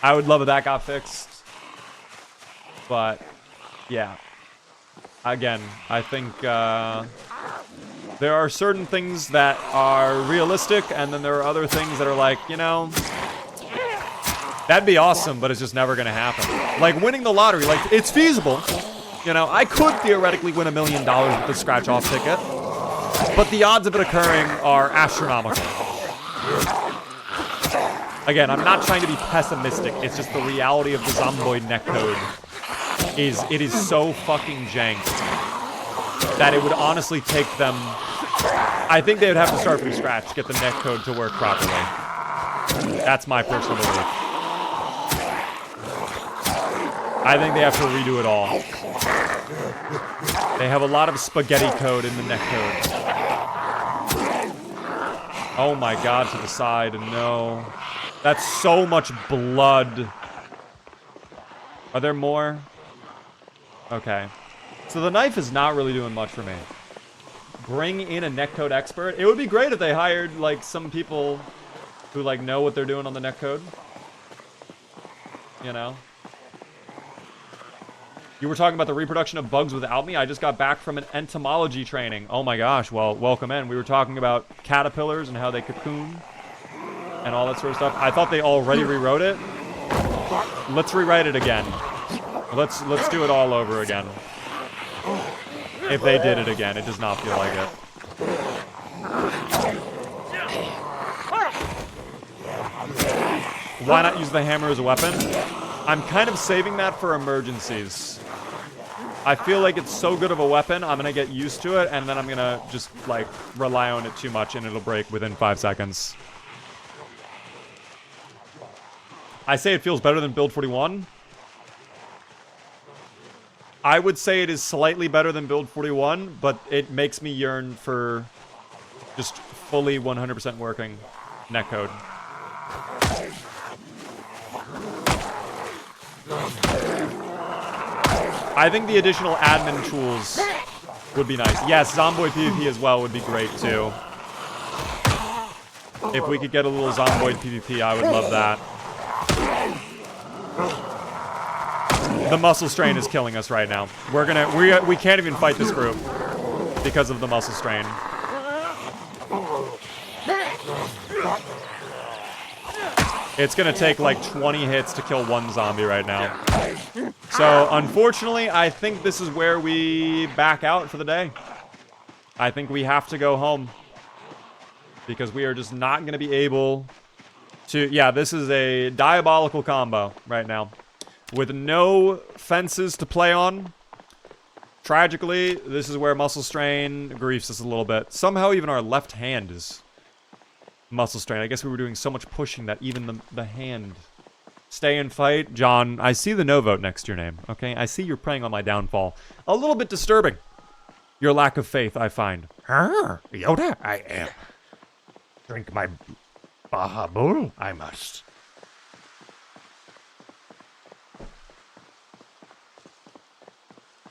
Speaker 1: I would love if that got fixed. But, yeah. Again, I think, there are certain things that are realistic, and then there are other things that are like, That'd be awesome, but it's just never gonna happen. Like winning the lottery, like it's feasible. You know, I could theoretically win $1 million with the scratch-off ticket, but the odds of it occurring are astronomical. Again, I'm not trying to be pessimistic. It's just the reality of the Zomboid netcode it is so fucking janked that it would honestly take them. I think they would have to start from scratch to get the netcode to work properly. That's my personal belief. I think they have to redo it all. They have a lot of spaghetti code in the netcode. Oh my god, to the side, no. That's so much blood. Are there more? Okay. So the knife is not really doing much for me. Bring in a netcode expert. It would be great if they hired, like, some people who, like, know what they're doing on the netcode. You know? You were talking about the reproduction of bugs without me? I just got back from an entomology training. Oh my gosh, well, welcome in. We were talking about caterpillars and how they cocoon and all that sort of stuff. I thought they already rewrote it. Let's rewrite it again. Let's do it all over again. If they did it again, it does not feel like it. Why not use the hammer as a weapon? I'm kind of saving that for emergencies. I feel like it's so good of a weapon, I'm gonna get used to it, and then I'm gonna just, like, rely on it too much, and it'll break within 5 seconds. I say it feels better than Build 41. I would say it is slightly better than Build 41, but it makes me yearn for just fully 100% working netcode. I think the additional admin tools would be nice. Yes, Zomboid PvP as well would be great, too. If we could get a little Zomboid PvP, I would love that. The muscle strain is killing us right now. We can't even fight this group because of the muscle strain. It's gonna take like 20 hits to kill one zombie right now. So, unfortunately, I think this is where we back out for the day. I think we have to go home. Because we are just not gonna be able to... Yeah, this is a diabolical combo right now. With no fences to play on. Tragically, this is where muscle strain griefs us a little bit. Somehow even our left hand is muscle strain. I guess we were doing so much pushing that even the hand... Stay and fight. John, I see the no vote next to your name, okay? I see you're preying on my downfall. A little bit disturbing. Your lack of faith, I find.
Speaker 5: Yoda, I am. Drink my Baja Bull, I must.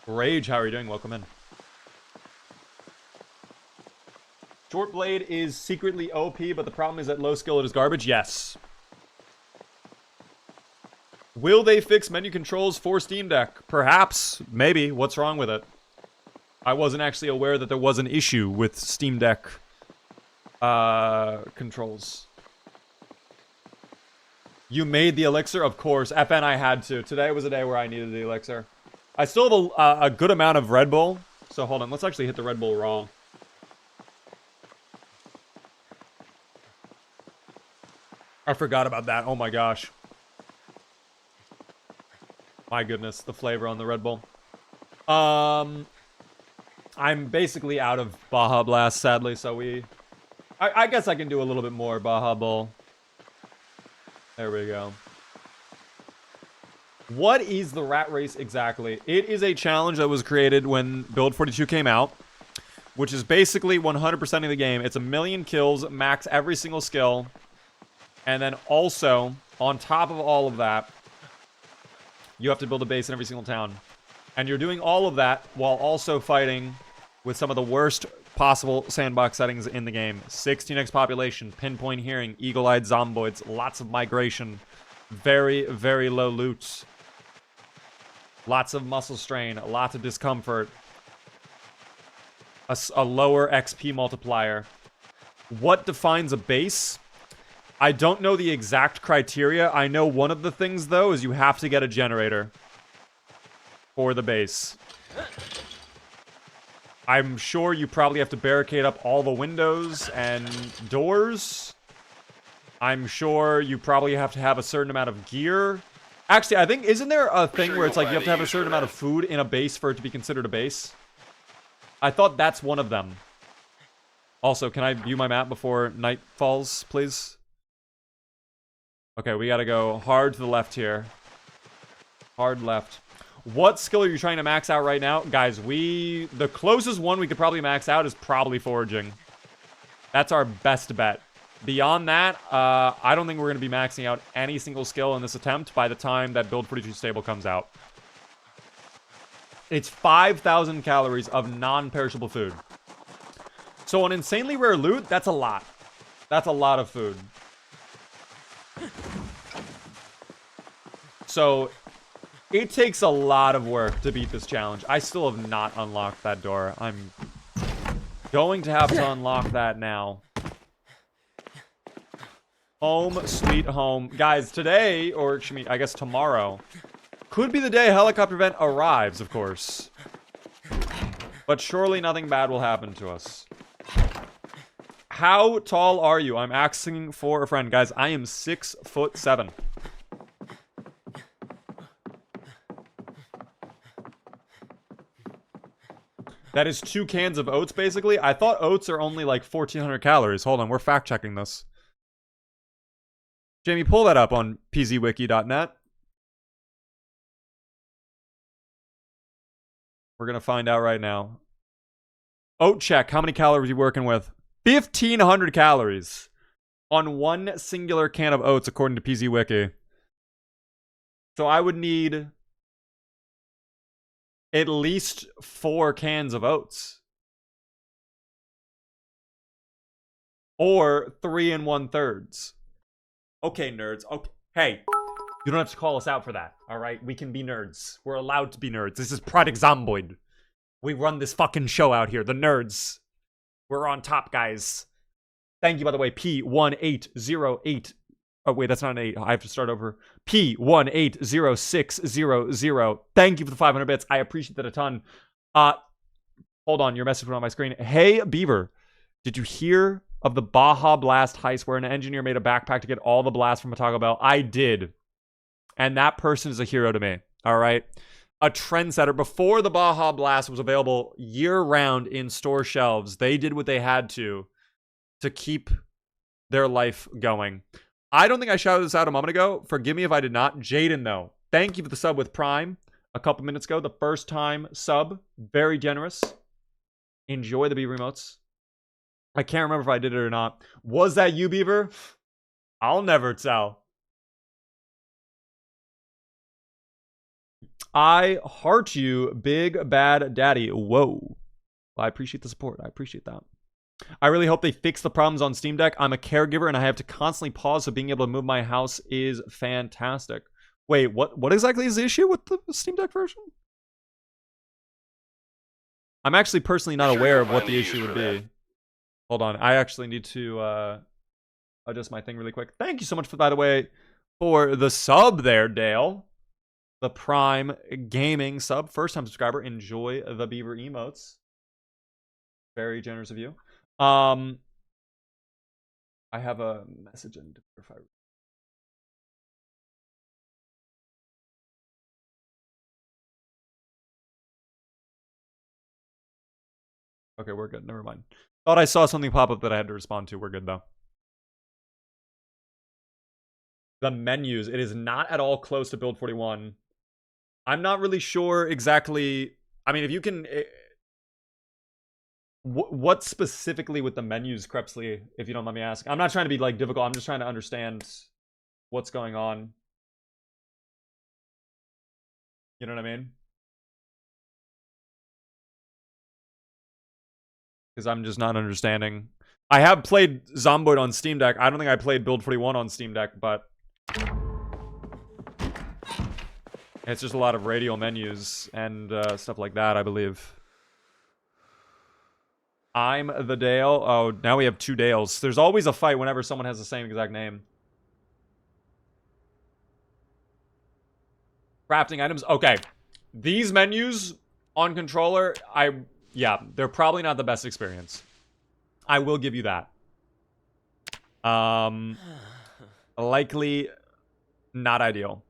Speaker 1: Rage, how are you doing? Welcome in. Short Blade is secretly OP, but the problem is that low skill it is garbage. Yes. Will they fix menu controls for Steam Deck? Perhaps. Maybe. What's wrong with it? I wasn't actually aware that there was an issue with Steam Deck controls. You made the elixir? Of course. FN, I had to. Today was a day where I needed the elixir. I still have a good amount of Red Bull. So hold on. Let's actually hit the Red Bull raw. I forgot about that. Oh my gosh. My goodness, the flavor on the Red Bull. I'm basically out of Baja Blast, sadly, so I guess I can do a little bit more Baja Bull. There we go. What is the rat race exactly? It is a challenge that was created when Build 42 came out, which is basically 100% of the game. It's 1,000,000 kills, max every single skill, and then also, on top of all of that, you have to build a base in every single town. And you're doing all of that while also fighting with some of the worst possible sandbox settings in the game. 16x population, pinpoint hearing, eagle-eyed zomboids, lots of migration, very, very low loot, lots of muscle strain, lots of discomfort, a lower XP multiplier. What defines a base? I don't know the exact criteria. I know one of the things, though, is you have to get a generator for the base. I'm sure you probably have to barricade up all the windows and doors. I'm sure you probably have to have a certain amount of gear. Actually, I think, isn't there a thing where it's like you have to have a certain amount of food in a base for it to be considered a base? I thought that's one of them. Also, can I view my map before night falls, please? Okay, we gotta go hard to the left here. Hard left. What skill are you trying to max out right now? Guys, the closest one we could probably max out is probably foraging. That's our best bet. Beyond that, I don't think we're going to be maxing out any single skill in this attempt by the time that Build 42 Stable comes out. It's 5,000 calories of non-perishable food. So on insanely rare loot, that's a lot. That's a lot of food. So it takes a lot of work to beat this challenge. I still have not unlocked that door. I'm going to have to unlock that now. Home, sweet home. Guys, today, or I guess tomorrow, could be the day a helicopter event arrives, of course. But surely nothing bad will happen to us. How tall are you? I'm asking for a friend. Guys, I am 6'7". That is 2 cans of oats, basically. I thought oats are only like 1,400 calories. Hold on, we're fact-checking this. Jamie, pull that up on pzwiki.net. We're going to find out right now. Oat check. How many calories are you working with? 1,500 calories on one singular can of oats, according to PZWiki. So I would need at least 4 cans of oats. Or 3 1/3. Okay, nerds. Okay. Hey, you don't have to call us out for that, all right? We can be nerds. We're allowed to be nerds. This is Project Zomboid. We run this fucking show out here. The nerds. We're on top, guys. Thank you, by the way, P18088. Oh, wait, that's not an 8. I have to start over. P180600. Thank you for the 500 bits. I appreciate that a ton. Hold on. Your message went on my screen. Hey, Beaver. Did you hear of the Baja Blast heist where an engineer made a backpack to get all the blasts from a Taco Bell? I did. And that person is a hero to me. All right. A trendsetter. Before the Baja Blast was available year-round in store shelves, they did what they had to keep their life going. I don't think I shouted this out a moment ago. Forgive me if I did not. Jaden, though. Thank you for the sub with Prime a couple minutes ago. The first time sub. Very generous. Enjoy the Beaver emotes. I can't remember if I did it or not. Was that you, Beaver? I'll never tell. I heart you, big bad daddy. Whoa. Well, I appreciate the support. I appreciate that. I really hope they fix the problems on Steam Deck. I'm a caregiver and I have to constantly pause, so being able to move my house is fantastic. Wait, what exactly is the issue with the Steam Deck version? I'm actually personally not aware of what the issue would be. Hold on. I actually need to adjust my thing really quick. Thank you so much, by the way, for the sub there, Dale. The Prime Gaming sub. First-time subscriber. Enjoy the Beaver emotes. Very generous of you. I have a message I need to verify. Okay, we're good. Never mind. Thought I saw something pop up that I had to respond to. We're good, though. The menus. It is not at all close to Build 41. I'm not really sure exactly. I mean, if you can... What specifically with the menus, Crepsley, if you don't let me ask? I'm not trying to be, like, difficult. I'm just trying to understand what's going on. You know what I mean? Because I'm just not understanding. I have played Zomboid on Steam Deck. I don't think I played Build 41 on Steam Deck, but... it's just a lot of radial menus and stuff like that, I believe. I'm the Dale. Oh, now we have 2 Dales. There's always a fight whenever someone has the same exact name. Crafting items. Okay. These menus on controller, yeah, they're probably not the best experience. I will give you that. Likely not ideal.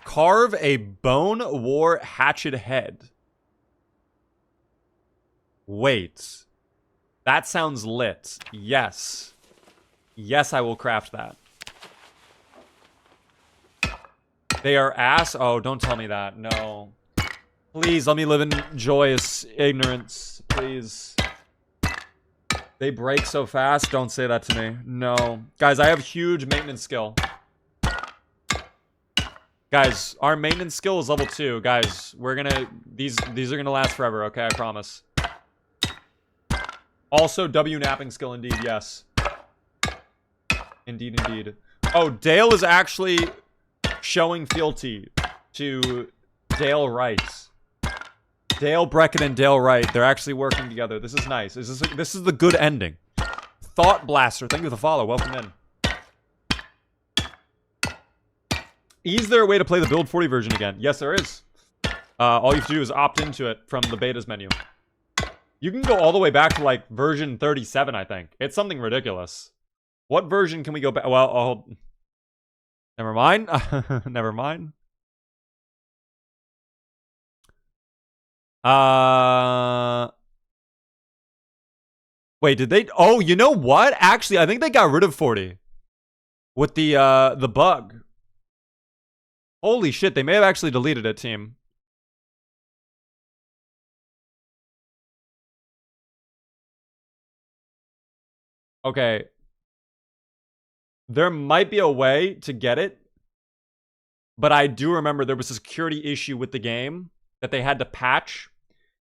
Speaker 1: Carve a bone war hatchet head. Wait. That sounds lit. Yes. Yes, I will craft that. They are ass? Oh, don't tell me that. No. Please, let me live in joyous ignorance. Please. They break so fast. Don't say that to me. No. Guys, I have huge maintenance skill. Guys, our maintenance skill is level 2. Guys, we're gonna... These are gonna last forever, okay? I promise. Also, W napping skill, indeed, yes. Indeed, indeed. Oh, Dale is actually showing fealty to Dale Rice. Dale Brecken and Dale Wright. They're actually working together. This is nice. This is the good ending. Thought Blaster, thank you for the follow. Welcome in. Is there a way to play the Build 40 version again? Yes, there is. All you have to do is opt into it from the betas menu. You can go all the way back to, like, version 37, I think. It's something ridiculous. What version can we go back? Well, never mind. Never mind. Wait, did they? Oh, you know what? Actually, I think they got rid of 40 with the bug. Holy shit, they may have actually deleted it, team. Okay. There might be a way to get it, but I do remember there was a security issue with the game that they had to patch.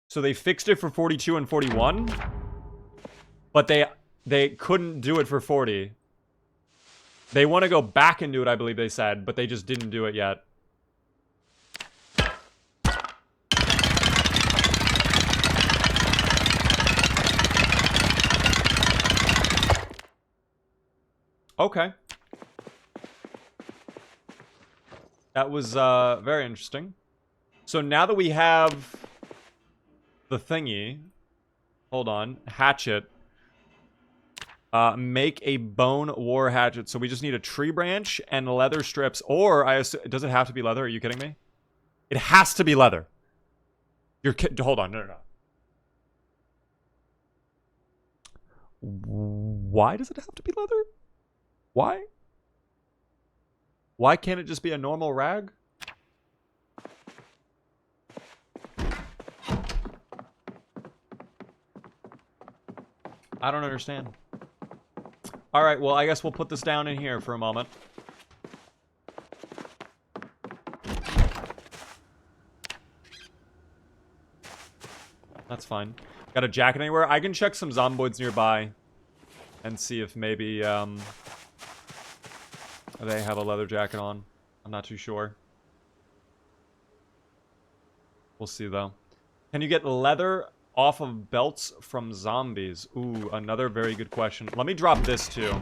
Speaker 1: So they fixed it for 42 and 41, but they couldn't do it for 40. They want to go back and do it, I believe they said, but they just didn't do it yet. Okay. That was very interesting. So now that we have the thingy, hold on, hatchet. Make a bone war hatchet. So we just need a tree branch and leather strips. Or does it have to be leather? Are you kidding me? It has to be leather. Hold on, no. Why does it have to be leather? Why? Why can't it just be a normal rag? I don't understand. All right, well, I guess we'll put this down in here for a moment. That's fine. Got a jacket anywhere? I can check some zomboids nearby and see if maybe they have a leather jacket on. I'm not too sure. We'll see, though. Can you get leather off of belts from zombies? Ooh, another very good question. Let me drop this, too.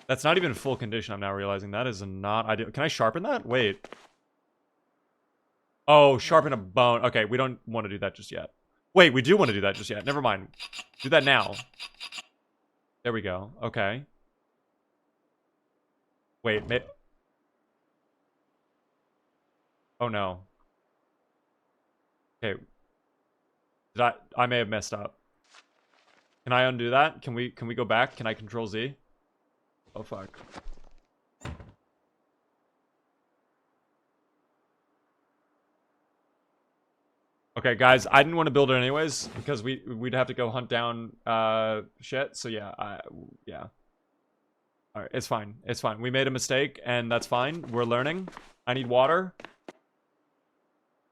Speaker 1: That's not even full condition, I'm now realizing. That is not ideal. Can I sharpen that? Wait. Oh, sharpen a bone. Okay, we don't want to do that just yet. Wait, we do want to do that just yet. Never mind. Do that now. There we go. Okay. Wait, oh no. Okay. I may have messed up. Can I undo that? Can we go back? Can I control Z? Oh fuck. Okay, guys, I didn't want to build it anyways because we'd have to go hunt down shit. So yeah, yeah. All right, it's fine. It's fine. We made a mistake, and that's fine. We're learning. I need water.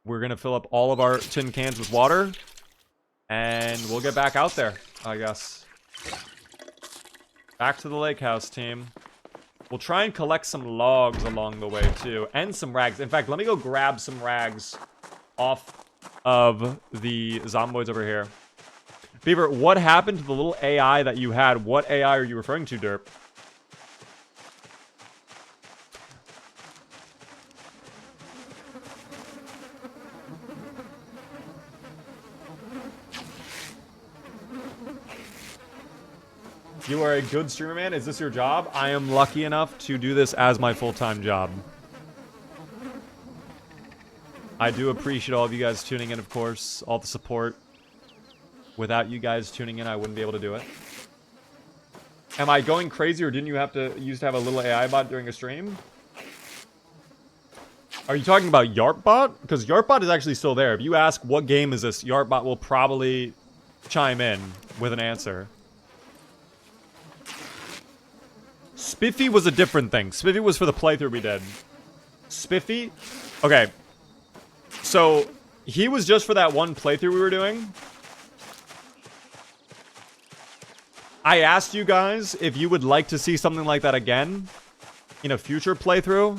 Speaker 1: We're gonna fill up all of our tin cans with water, and we'll get back out there, I guess. Back to the lake house, team. We'll try and collect some logs along the way, too. And some rags. In fact, let me go grab some rags off of the zomboids over here. Beaver, what happened to the little AI that you had? What AI are you referring to, Derp? You are a good streamer, man. Is this your job? I am lucky enough to do this as my full-time job. I do appreciate all of you guys tuning in, of course. All the support. Without you guys tuning in, I wouldn't be able to do it. Am I going crazy, or didn't you used to have a little AI bot during a stream? Are you talking about YarpBot? Because YarpBot is actually still there. If you ask what game is this, YarpBot will probably chime in with an answer. Spiffy was a different thing. Spiffy was for the playthrough we did. Spiffy? Okay. So, he was just for that one playthrough we were doing. I asked you guys if you would like to see something like that again in a future playthrough.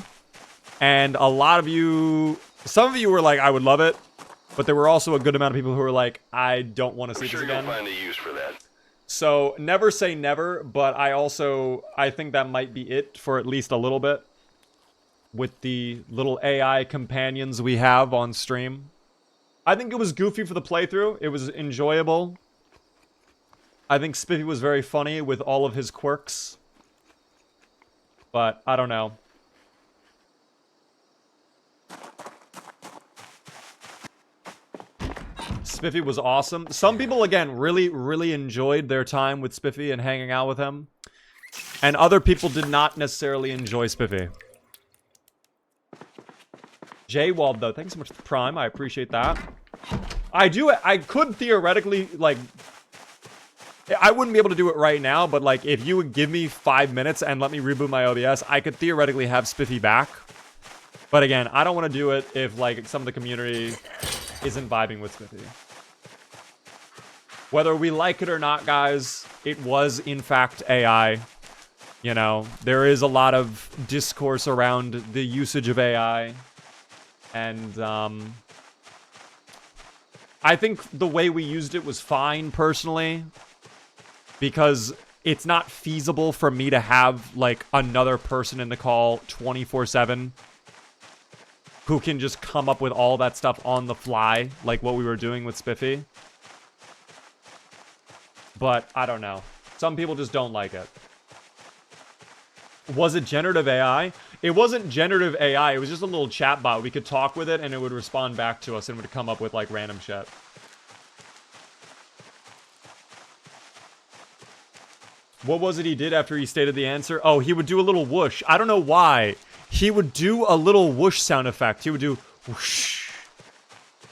Speaker 1: And a lot of you... Some of you were like, I would love it. But there were also a good amount of people who were like, I don't want to see this again.
Speaker 3: You'll find a use for that.
Speaker 1: So, never say never, but I think that might be it for at least a little bit. With the little AI companions we have on stream. I think it was goofy for the playthrough. It was enjoyable. I think Spiffy was very funny with all of his quirks. But, I don't know. Spiffy was awesome. Some people, again, really, really enjoyed their time with Spiffy and hanging out with him. And other people did not necessarily enjoy Spiffy. J-Wald, though, thanks so much for the Prime. I appreciate that. I could theoretically, like... I wouldn't be able to do it right now, but, like, if you would give me 5 minutes and let me reboot my OBS, I could theoretically have Spiffy back. But again, I don't want to do it if, like, some of the community isn't vibing with Spiffy. Whether we like it or not, guys, it was, in fact, AI. You know, there is a lot of discourse around the usage of AI. And, I think the way we used it was fine, personally. Because it's not feasible for me to have, like, another person in the call 24/7 who can just come up with all that stuff on the fly, like what we were doing with Spiffy. But, I don't know. Some people just don't like it. Was it generative AI? It wasn't generative AI, it was just a little chat bot. We could talk with it, and it would respond back to us, and would come up with, like, random shit. What was it he did after he stated the answer? Oh, he would do a little whoosh. I don't know why. He would do a little whoosh sound effect. He would do whoosh.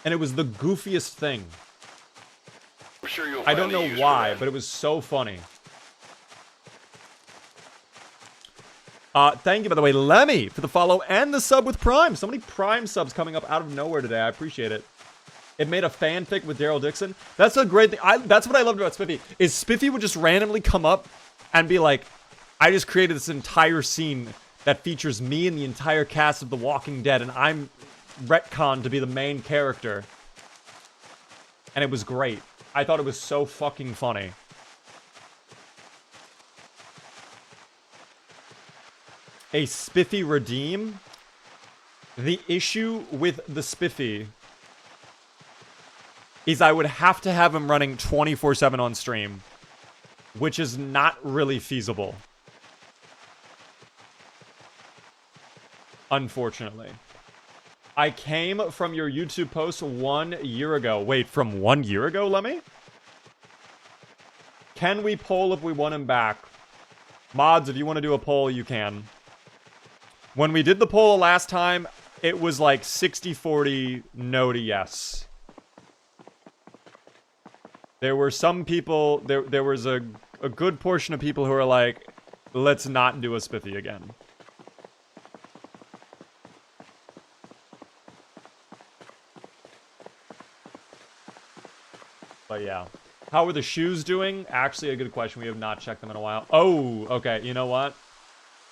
Speaker 1: And it was the goofiest thing.
Speaker 3: I'm sure you'll
Speaker 1: I don't
Speaker 3: find a
Speaker 1: know
Speaker 3: use
Speaker 1: why,
Speaker 3: for that.
Speaker 1: but it was so funny. Thank you, by the way, Lemmy, for the follow and the sub with Prime. So many Prime subs coming up out of nowhere today. I appreciate it. It made a fanfic with Daryl Dixon. That's a great thing. That's what I loved about Spiffy. Is Spiffy would just randomly come up and be like, I just created this entire scene that features me and the entire cast of The Walking Dead, and I'm retconned to be the main character. And it was great. I thought it was so fucking funny. A Spiffy redeem? The issue with the Spiffy is I would have to have him running 24/7 on stream, which is not really feasible. Unfortunately. I came from your YouTube post 1 year ago. Wait, from 1 year ago, Lemmy? Can we poll if we want him back? Mods, if you want to do a poll, you can. When we did the poll last time, it was like 60-40 no to yes. There were some people, there was a good portion of people who were like, let's not do a Spiffy again. But yeah. How are the shoes doing? Actually, a good question. We have not checked them in a while. Oh, okay. You know what?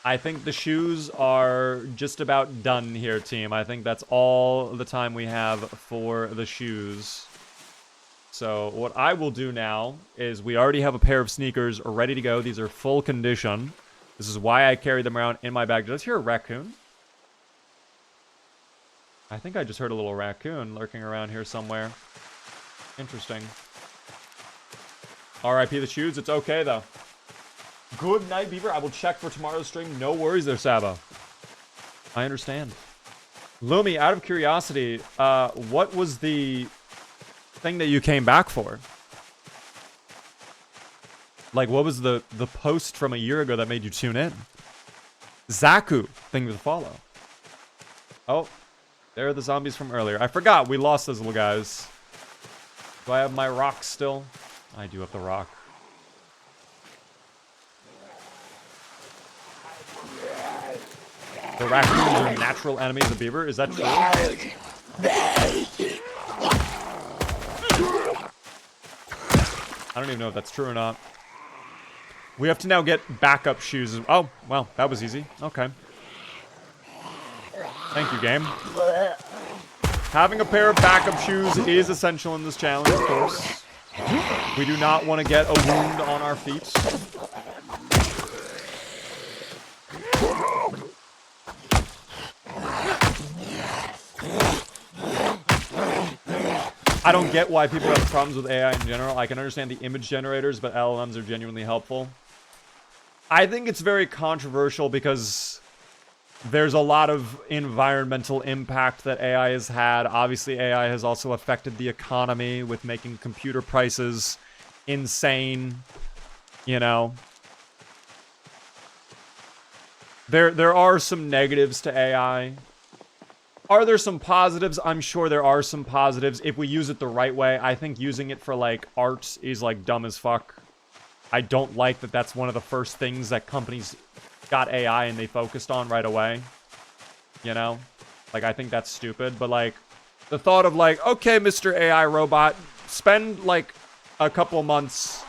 Speaker 1: I think the shoes are just about done here, team. I think that's all the time we have for the shoes. So what I will do now is we already have a pair of sneakers ready to go. These are full condition. This is why I carry them around in my bag. Did I just hear a raccoon? I think I just heard a little raccoon lurking around here somewhere. Interesting. R.I.P. the shoes. It's okay, though. Good night, Beaver. I will check for tomorrow's stream. No worries there, Sabo. I understand. Lumi, out of curiosity, what was the thing that you came back for? Like, what was the post from a year ago that made you tune in? Zaku, thing to follow. Oh, there are the zombies from earlier. I forgot we lost those little guys. Do I have my rock still? I do have the rock. The raccoons are natural enemies of beaver. Is that true? I don't even know if that's true or not. We have to now get backup shoes. Oh, well, that was easy. Okay. Thank you, game. Having a pair of backup shoes is essential in this challenge, of course. We do not want to get a wound on our feet. I don't get why people have problems with AI in general. I can understand the image generators, but LLMs are genuinely helpful. I think it's very controversial because there's a lot of environmental impact that AI has had. Obviously, AI has also affected the economy with making computer prices insane, you know. There are some negatives to AI. Are there some positives? I'm sure there are some positives if we use it the right way. I think using it for, like, art is, like, dumb as fuck. I don't like that that's one of the first things that companies got AI and they focused on right away. You know? Like, I think that's stupid. But, like, the thought of, like, okay, Mr. AI robot, spend, like, a couple months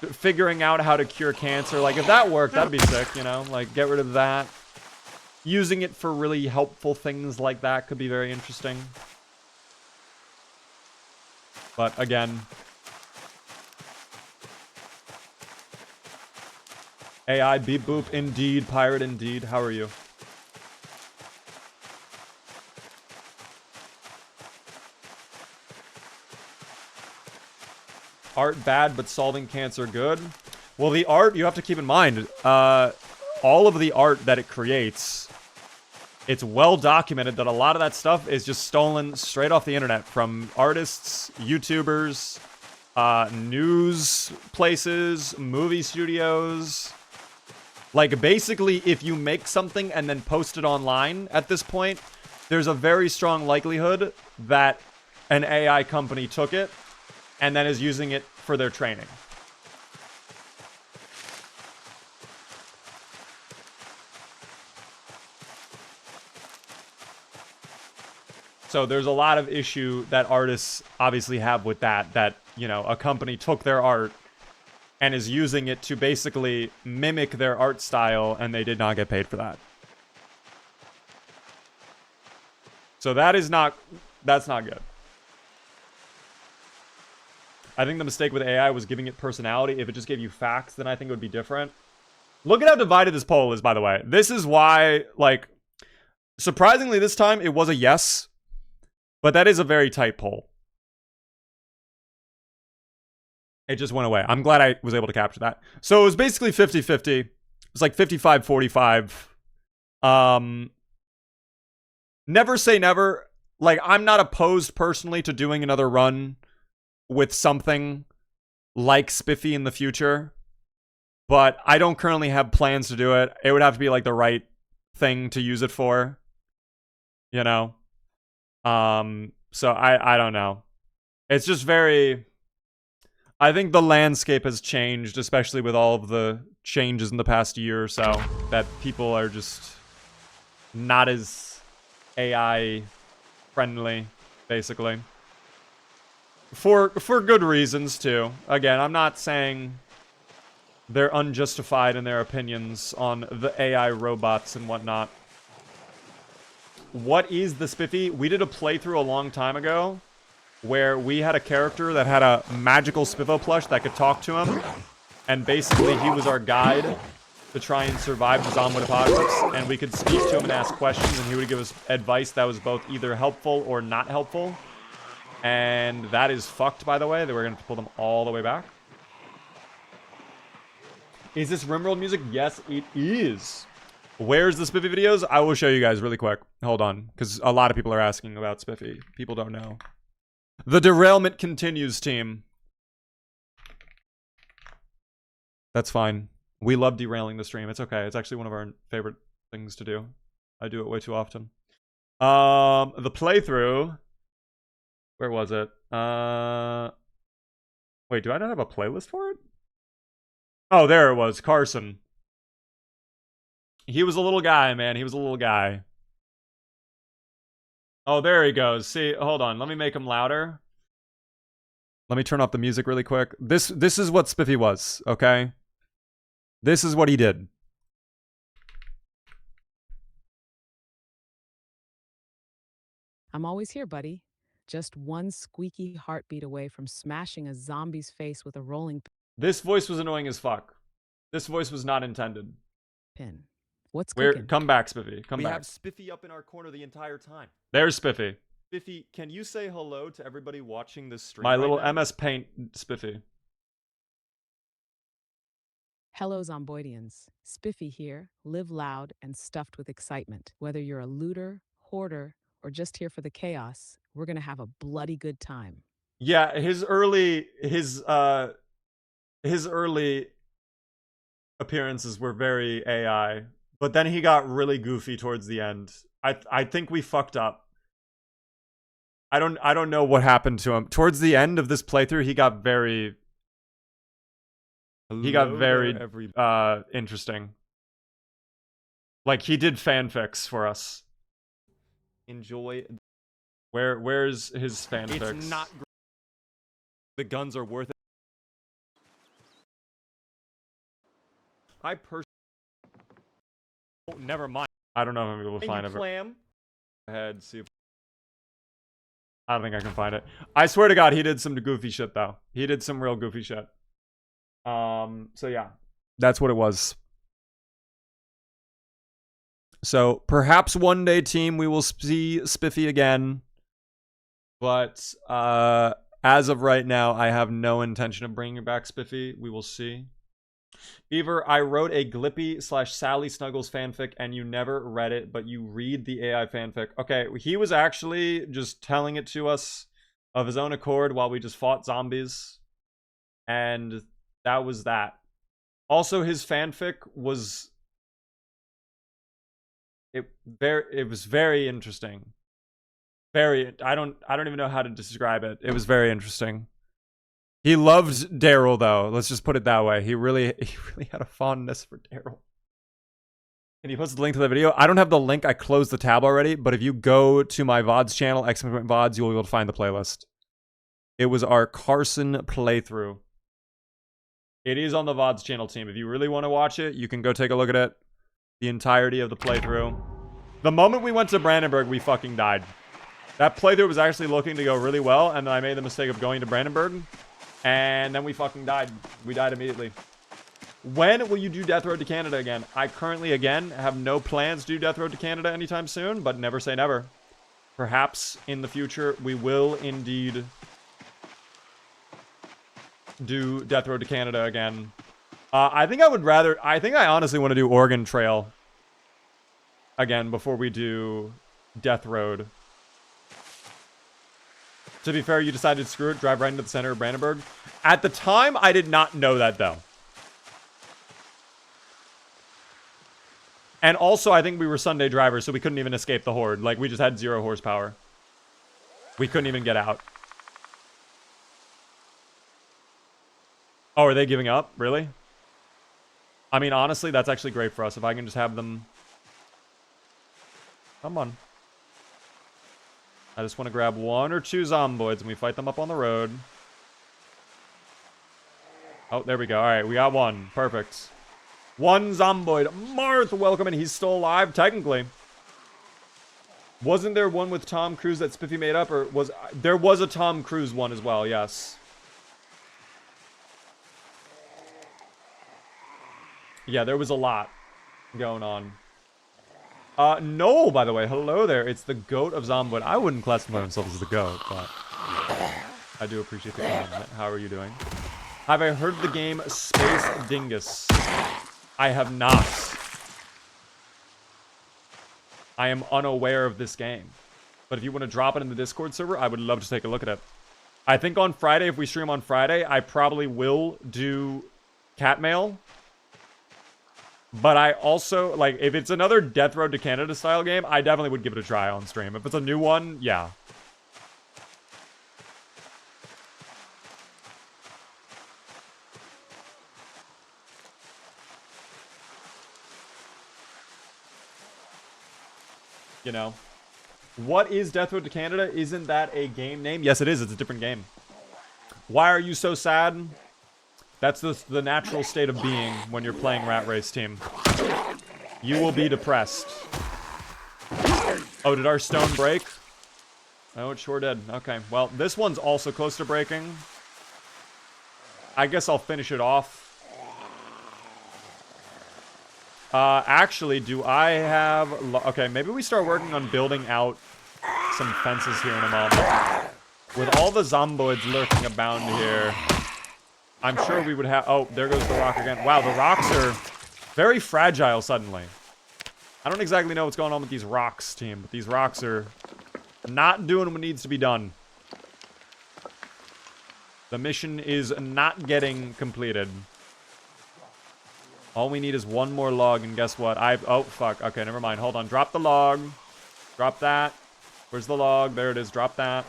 Speaker 1: figuring out how to cure cancer. Like, if that worked, that'd be sick, you know? Like, get rid of that. Using it for really helpful things like that could be very interesting. But again, AI beep boop indeed, pirate indeed. How are you? Art bad, but solving cancer good. Well, the art, you have to keep in mind, all of the art that it creates, it's well documented that a lot of that stuff is just stolen straight off the internet from artists, YouTubers, news places, movie studios. Like, basically, if you make something and then post it online at this point, there's a very strong likelihood that an AI company took it and then is using it for their training. So there's a lot of issue that artists obviously have with that, you know, a company took their art and is using it to basically mimic their art style, and they did not get paid for that. So that's not good. I think the mistake with AI was giving it personality. If it just gave you facts, then I think it would be different. Look at how divided this poll is, by the way. This is why, like, surprisingly this time it was a yes. But that is a very tight poll. It just went away. I'm glad I was able to capture that. So it was basically 50-50. It was like 55-45. Never say never. Like, I'm not opposed personally to doing another run with something like Spiffy in the future. But I don't currently have plans to do it. It would have to be like the right thing to use it for. You know? So I don't know. It's just very... I think the landscape has changed, especially with all of the changes in the past year or so, that people are just not as AI friendly, basically. For good reasons, too. Again, I'm not saying they're unjustified in their opinions on the AI robots and whatnot. What is the Spiffy? We did a playthrough a long time ago where we had a character that had a magical Spiffo plush that could talk to him. And basically he was our guide to try and survive the Zomboid apocalypse. And we could speak to him and ask questions, and he would give us advice that was both either helpful or not helpful. And that is fucked, by the way. That we're going to pull them all the way back. Is this Rimworld music? Yes, it is. Where's the Spiffy videos? I will show you guys really quick. Hold on, because a lot of people are asking about Spiffy. People don't know. The derailment continues, team. That's fine. We love derailing the stream. It's okay. It's actually one of our favorite things to do. I do it way too often. The playthrough. Where was it? Wait, do I not have a playlist for it? Oh, there it was. Carson. He was a little guy, man. He was a little guy. Oh, there he goes. See, hold on. Let me make him louder. Let me turn off the music really quick. This is what Spiffy was, okay? This is what he did.
Speaker 6: I'm always here, buddy. Just one squeaky heartbeat away from smashing a zombie's face with a rolling
Speaker 1: This voice was annoying as fuck. This voice was not intended.
Speaker 6: pin. What's cooking?
Speaker 1: Come back, Spiffy. Come back.
Speaker 7: We have Spiffy up in our corner the entire time.
Speaker 1: There's Spiffy.
Speaker 7: Spiffy, can you say hello to everybody watching this stream?
Speaker 1: My
Speaker 7: right
Speaker 1: little
Speaker 7: now?
Speaker 1: MS Paint Spiffy.
Speaker 6: Hello, Zomboidians. Spiffy here. Live loud and stuffed with excitement. Whether you're a looter, hoarder, or just here for the chaos, we're gonna have a bloody good time.
Speaker 1: Yeah, his early appearances were very AI, but then he got really goofy towards the end. I think we fucked up. I don't know what happened to him. Towards the end of this playthrough, he got very interesting. Like he did fanfics for us.
Speaker 7: Enjoy.
Speaker 1: Where's his fanfics?
Speaker 7: It's not. The guns are worth it. I personally.
Speaker 1: Oh, never mind. I don't know if I'm able to find it.
Speaker 7: Clam.
Speaker 1: Go ahead, see if I don't think I can find it. I swear to God, he did some goofy shit though. He did some real goofy shit. So yeah, that's what it was. So perhaps one day, team, we will see Spiffy again. But as of right now, I have no intention of bringing back Spiffy. We will see. Beaver, I wrote a Glippy/Sally Snuggles fanfic and you never read it, but you read the AI fanfic. Okay, he was actually just telling it to us of his own accord while we just fought zombies. And that was that. Also, his fanfic was... It was very interesting. I don't even know how to describe it. It was very interesting. He loved Daryl, though. Let's just put it that way. He really had a fondness for Daryl. Can you post the link to the video? I don't have the link. I closed the tab already. But if you go to my VODs channel, !VODs, you'll be able to find the playlist. It was our Carson playthrough. It is on the VODs channel, team. If you really want to watch it, you can go take a look at it. The entirety of the playthrough. The moment we went to Brandenburg, we fucking died. That playthrough was actually looking to go really well, and then I made the mistake of going to Brandenburg. And then we fucking died. We died immediately. When will you do Death Road to Canada again? I currently, again, have no plans to do Death Road to Canada anytime soon, but never say never. Perhaps in the future, we will indeed do Death Road to Canada again. I think I honestly want to do Oregon Trail again before we do Death Road. To be fair, you decided to screw it, drive right into the center of Brandenburg. At the time, I did not know that, though. And also, I think we were Sunday drivers, so we couldn't even escape the horde. Like, we just had 0 horsepower. We couldn't even get out. Oh, are they giving up? Really? I mean, honestly, that's actually great for us. If I can just have them... Come on. I just want to grab 1 or 2 zomboids and we fight them up on the road. Oh, there we go. All right, we got one. Perfect. One zomboid. Marth, welcome in. He's still alive, technically. Wasn't there one with Tom Cruise that Spiffy made up, or was there was a Tom Cruise one as well? Yes. Yeah, there was a lot going on. No, by the way, hello there. It's the goat of Zomboid. I wouldn't classify myself as the goat, but I do appreciate the comment. How are you doing? Have I heard the game Space Dingus? I have not. I am unaware of this game. But if you want to drop it in the Discord server, I would love to take a look at it. I think on Friday, if we stream on Friday, I probably will do cat mail. But I also, like, if it's another Death Road to Canada style game, I definitely would give it a try on stream. If it's a new one, yeah. You know. What is Death Road to Canada? Isn't that a game name? Yes, it is. It's a different game. Why are you so sad? That's the natural state of being when you're playing Rat Race Team. You will be depressed. Oh, did our stone break? Oh, it sure did. Okay, well, this one's also close to breaking. I guess I'll finish it off. Actually, do I have... Okay, maybe we start working on building out some fences here in a moment. With all the zomboids lurking abound here, I'm sure we would have... Oh, there goes the rock again. Wow, the rocks are very fragile suddenly. I don't exactly know what's going on with these rocks, team, but these rocks are not doing what needs to be done. The mission is not getting completed. All we need is one more log, and guess what? Oh, fuck. Okay, never mind. Hold on. Drop the log. Drop that. Where's the log? There it is. Drop that.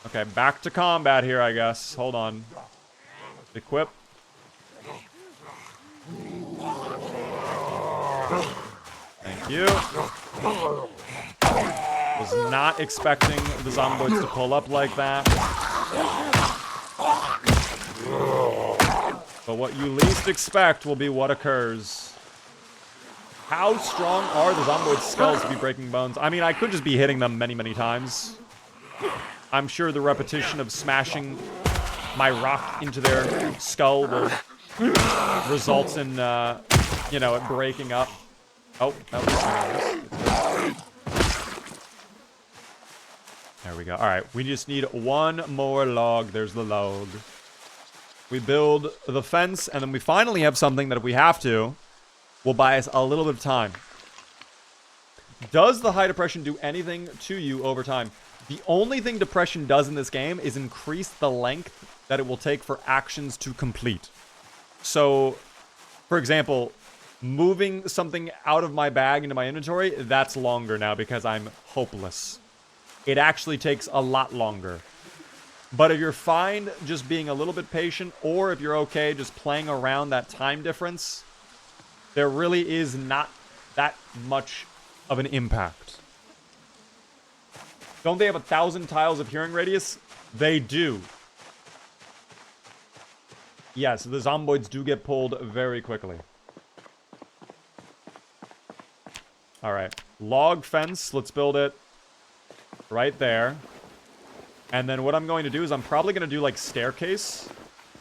Speaker 1: Okay, back to combat here, I guess. Hold on. Equip. Thank you. Was not expecting the zomboids to pull up like that. But what you least expect will be what occurs. How strong are the zomboid skulls to be breaking bones? I mean, I could just be hitting them many, many times. I'm sure the repetition of smashing my rock into their skull will result in, you know, it breaking up. Oh, that was there we go. All right, we just need one more log. There's the log. We build the fence, and then we finally have something that if we have to, will buy us a little bit of time. Does the high depression do anything to you over time? The only thing depression does in this game is increase the length that it will take for actions to complete. So, for example, moving something out of my bag into my inventory, that's longer now because I'm hopeless. It actually takes a lot longer. But if you're fine just being a little bit patient, or if you're okay just playing around that time difference, there really is not that much of an impact. Don't they have 1,000 tiles of hearing radius? They do. Yes, the zomboids do get pulled very quickly. Alright. Log fence. Let's build it right there. And then what I'm going to do is I'm probably going to do, like, staircase.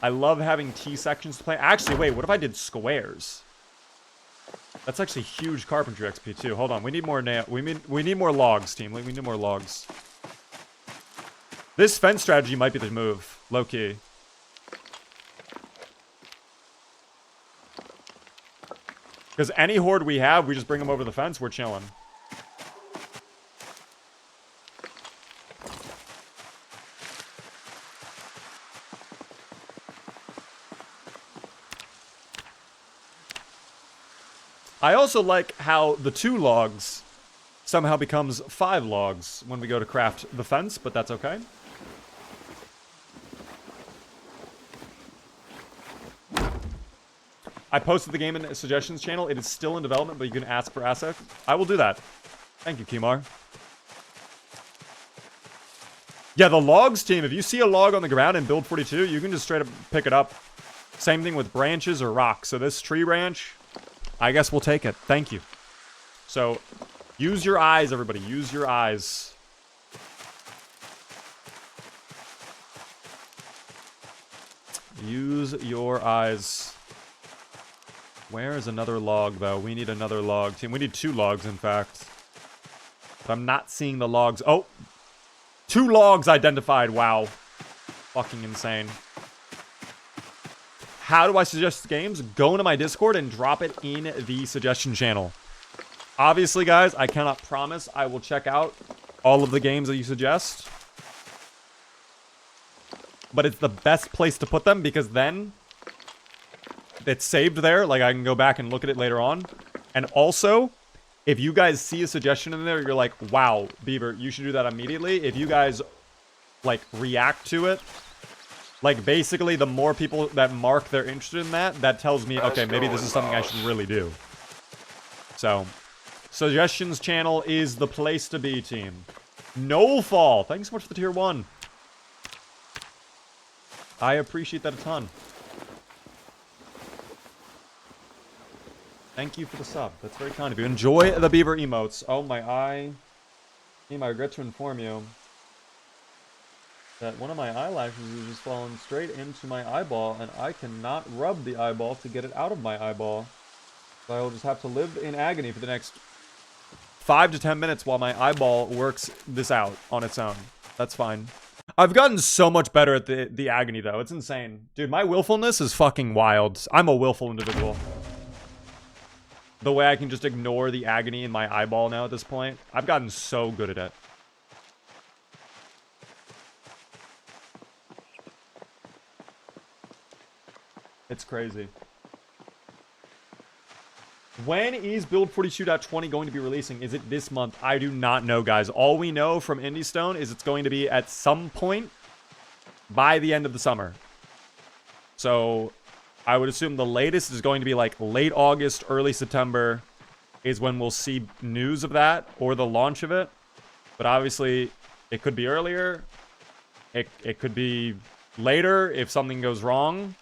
Speaker 1: I love having T-sections to play. Actually, wait, what if I did squares? That's actually huge carpentry XP, too. Hold on, we need more we need more logs, team. We need more logs. This fence strategy might be the move. Low-key. Because any horde we have, we just bring them over the fence, we're chilling. I also like how the 2 logs somehow becomes 5 logs when we go to craft the fence, but that's okay. I posted the game in the suggestions channel. It is still in development, but you can ask for assets. I will do that. Thank you, Kimar. Yeah, the logs team, if you see a log on the ground in build 42, you can just straight up pick it up. Same thing with branches or rocks. So this tree branch, I guess we'll take it. Thank you. So use your eyes, everybody. Use your eyes. Use your eyes. Where is another log, though? We need another log. Team, we need 2 logs, in fact. But I'm not seeing the logs. Oh! 2 logs identified. Wow. Fucking insane. How do I suggest games? Go into my Discord and drop it in the suggestion channel. Obviously, guys, I cannot promise I will check out all of the games that you suggest. But it's the best place to put them because then it's saved there. Like, I can go back and look at it later on. And also, if you guys see a suggestion in there, you're like, wow, Beaver, you should do that immediately. If you guys, like, react to it, like, basically, the more people that mark they're interested in that, that tells me, okay, maybe this is something I should really do. So, suggestions channel is the place to be, team. Nollfall, thanks so much for the tier 1. I appreciate that a ton. Thank you for the sub. That's very kind of you. Enjoy the beaver emotes. Oh, my eye. Team, I regret to inform you that one of my eyelashes is just falling straight into my eyeball, and I cannot rub the eyeball to get it out of my eyeball. So I will just have to live in agony for the next 5 to 10 minutes while my eyeball works this out on its own. That's fine. I've gotten so much better at the agony, though. It's insane. Dude, my willfulness is fucking wild. I'm a willful individual. The way I can just ignore the agony in my eyeball now at this point. I've gotten so good at it. It's crazy. When is Build 42.20 going to be releasing? Is it this month? I do not know, guys. All we know from Indie Stone is it's going to be at some point by the end of the summer. So I would assume the latest is going to be like late August, early September is when we'll see news of that or the launch of it. But obviously, it could be earlier. It could be later if something goes wrong.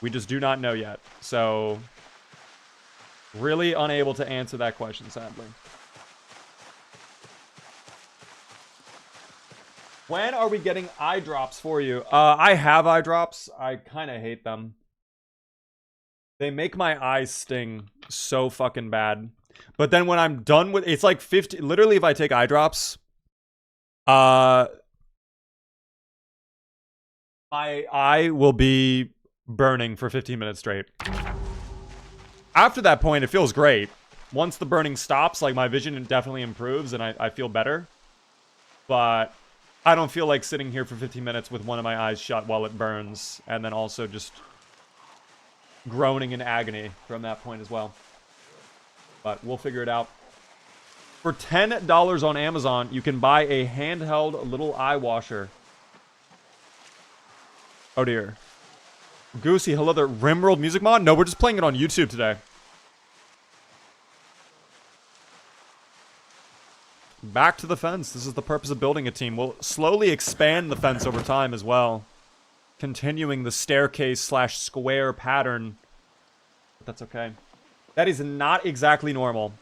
Speaker 1: We just do not know yet. So really unable to answer that question, sadly. When are we getting eye drops for you? I have eye drops. I kind of hate them. They make my eyes sting so fucking bad. But then when I'm done with... It's like 50... Literally, if I take eye drops... my eye will be burning for 15 minutes straight. After that point, it feels great. Once the burning stops, like, my vision definitely improves and I feel better. But I don't feel like sitting here for 15 minutes with one of my eyes shut while it burns. And then also just groaning in agony from that point as well. But we'll figure it out. For $10 on Amazon, you can buy a handheld little eye washer. Oh dear. Goosey, hello there. Rimworld music mod? No, we're just playing it on YouTube today. Back to the fence. This is the purpose of building a team. We'll slowly expand the fence over time as well. Continuing the staircase / square pattern. But that's okay. That is not exactly normal.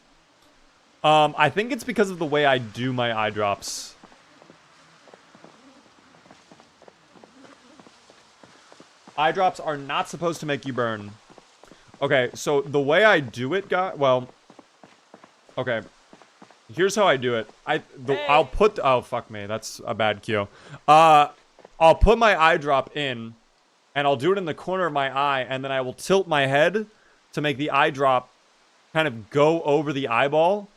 Speaker 1: I think it's because of the way I do my eye drops. Eye drops are not supposed to make you burn. Okay, so the way I do it, well, okay. Here's how I do it. I'll put... Oh, fuck me. That's a bad cue. I'll put my eye drop in, and I'll do it in the corner of my eye, and then I will tilt my head to make the eye drop kind of go over the eyeball.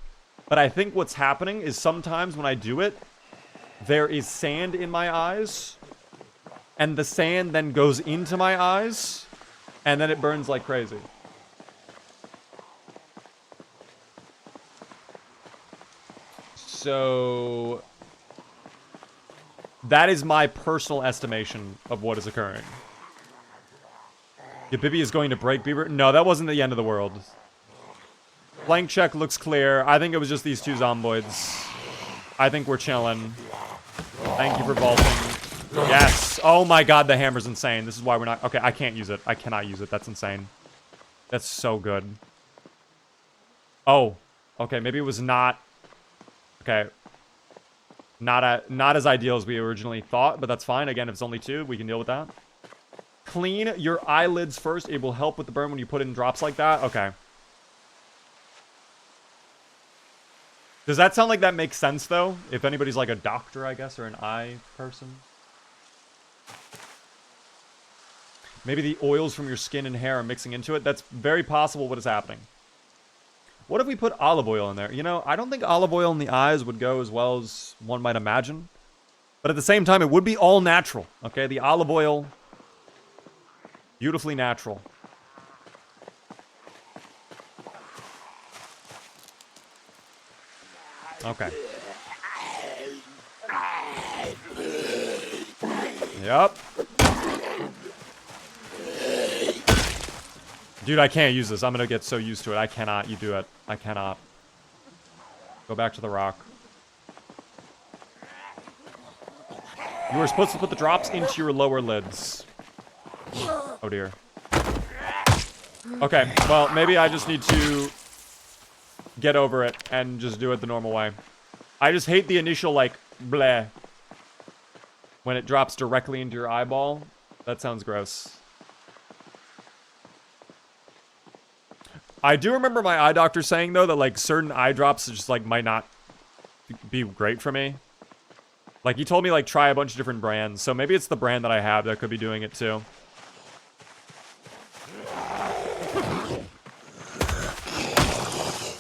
Speaker 1: But I think what's happening is sometimes when I do it, there is sand in my eyes, and the sand then goes into my eyes, and then it burns like crazy. So that is my personal estimation of what is occurring. Your Bibby is going to break Beaver. No, that wasn't the end of the world. Blank check looks clear. I think it was just these 2 zomboids. I think we're chilling. Thank you for vaulting. Yes. Oh my god, the hammer's insane. This is why we're not... Okay, I can't use it. I cannot use it. That's insane. That's so good. Oh. Okay, maybe it was not... Okay. Not as ideal as we originally thought, but that's fine. Again, if it's only 2, we can deal with that. Clean your eyelids first. It will help with the burn when you put in drops like that. Okay. Does that sound like that makes sense, though? If anybody's like a doctor, I guess, or an eye person? Maybe the oils from your skin and hair are mixing into it. That's very possible what is happening. What if we put olive oil in there? You know, I don't think olive oil in the eyes would go as well as one might imagine. But at the same time, it would be all natural. Okay, the olive oil, beautifully natural. Okay. Yep. Dude, I can't use this. I'm gonna get so used to it. I cannot. You do it. I cannot. Go back to the rock. You were supposed to put the drops into your lower lids. Oh, dear. Okay, well, maybe I just need to get over it and just do it the normal way. I just hate the initial, like, bleh. When it drops directly into your eyeball. That sounds gross. I do remember my eye doctor saying, though, that, like, certain eye drops just, like, might not be great for me. Like, he told me, like, try a bunch of different brands. So maybe it's the brand that I have that could be doing it, too.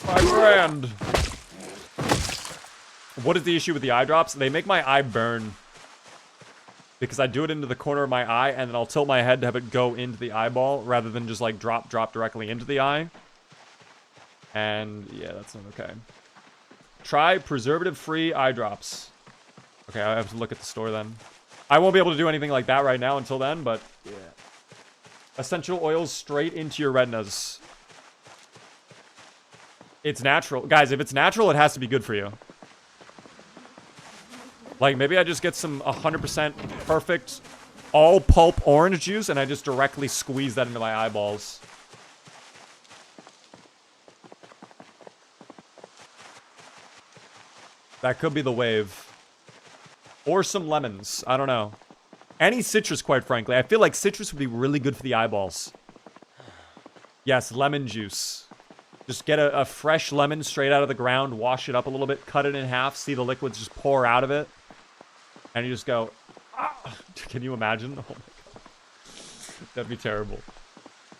Speaker 1: My brand! What is the issue with the eye drops? They make my eye burn. Because I do it into the corner of my eye, and then I'll tilt my head to have it go into the eyeball, rather than just, like, drop directly into the eye. And, yeah, that's not okay. Try preservative-free eye drops. Okay, I have to look at the store then. I won't be able to do anything like that right now until then, but, yeah. Essential oils straight into your retinas. It's natural. Guys, if it's natural, it has to be good for you. Like, maybe I just get some 100% perfect all pulp orange juice, and I just directly squeeze that into my eyeballs. That could be the wave. Or some lemons. I don't know. Any citrus, quite frankly. I feel like citrus would be really good for the eyeballs. Yes, lemon juice. Just get a fresh lemon straight out of the ground, wash it up a little bit, cut it in half, see the liquids just pour out of it. And you just go, ah. Can you imagine? Oh my god. That'd be terrible.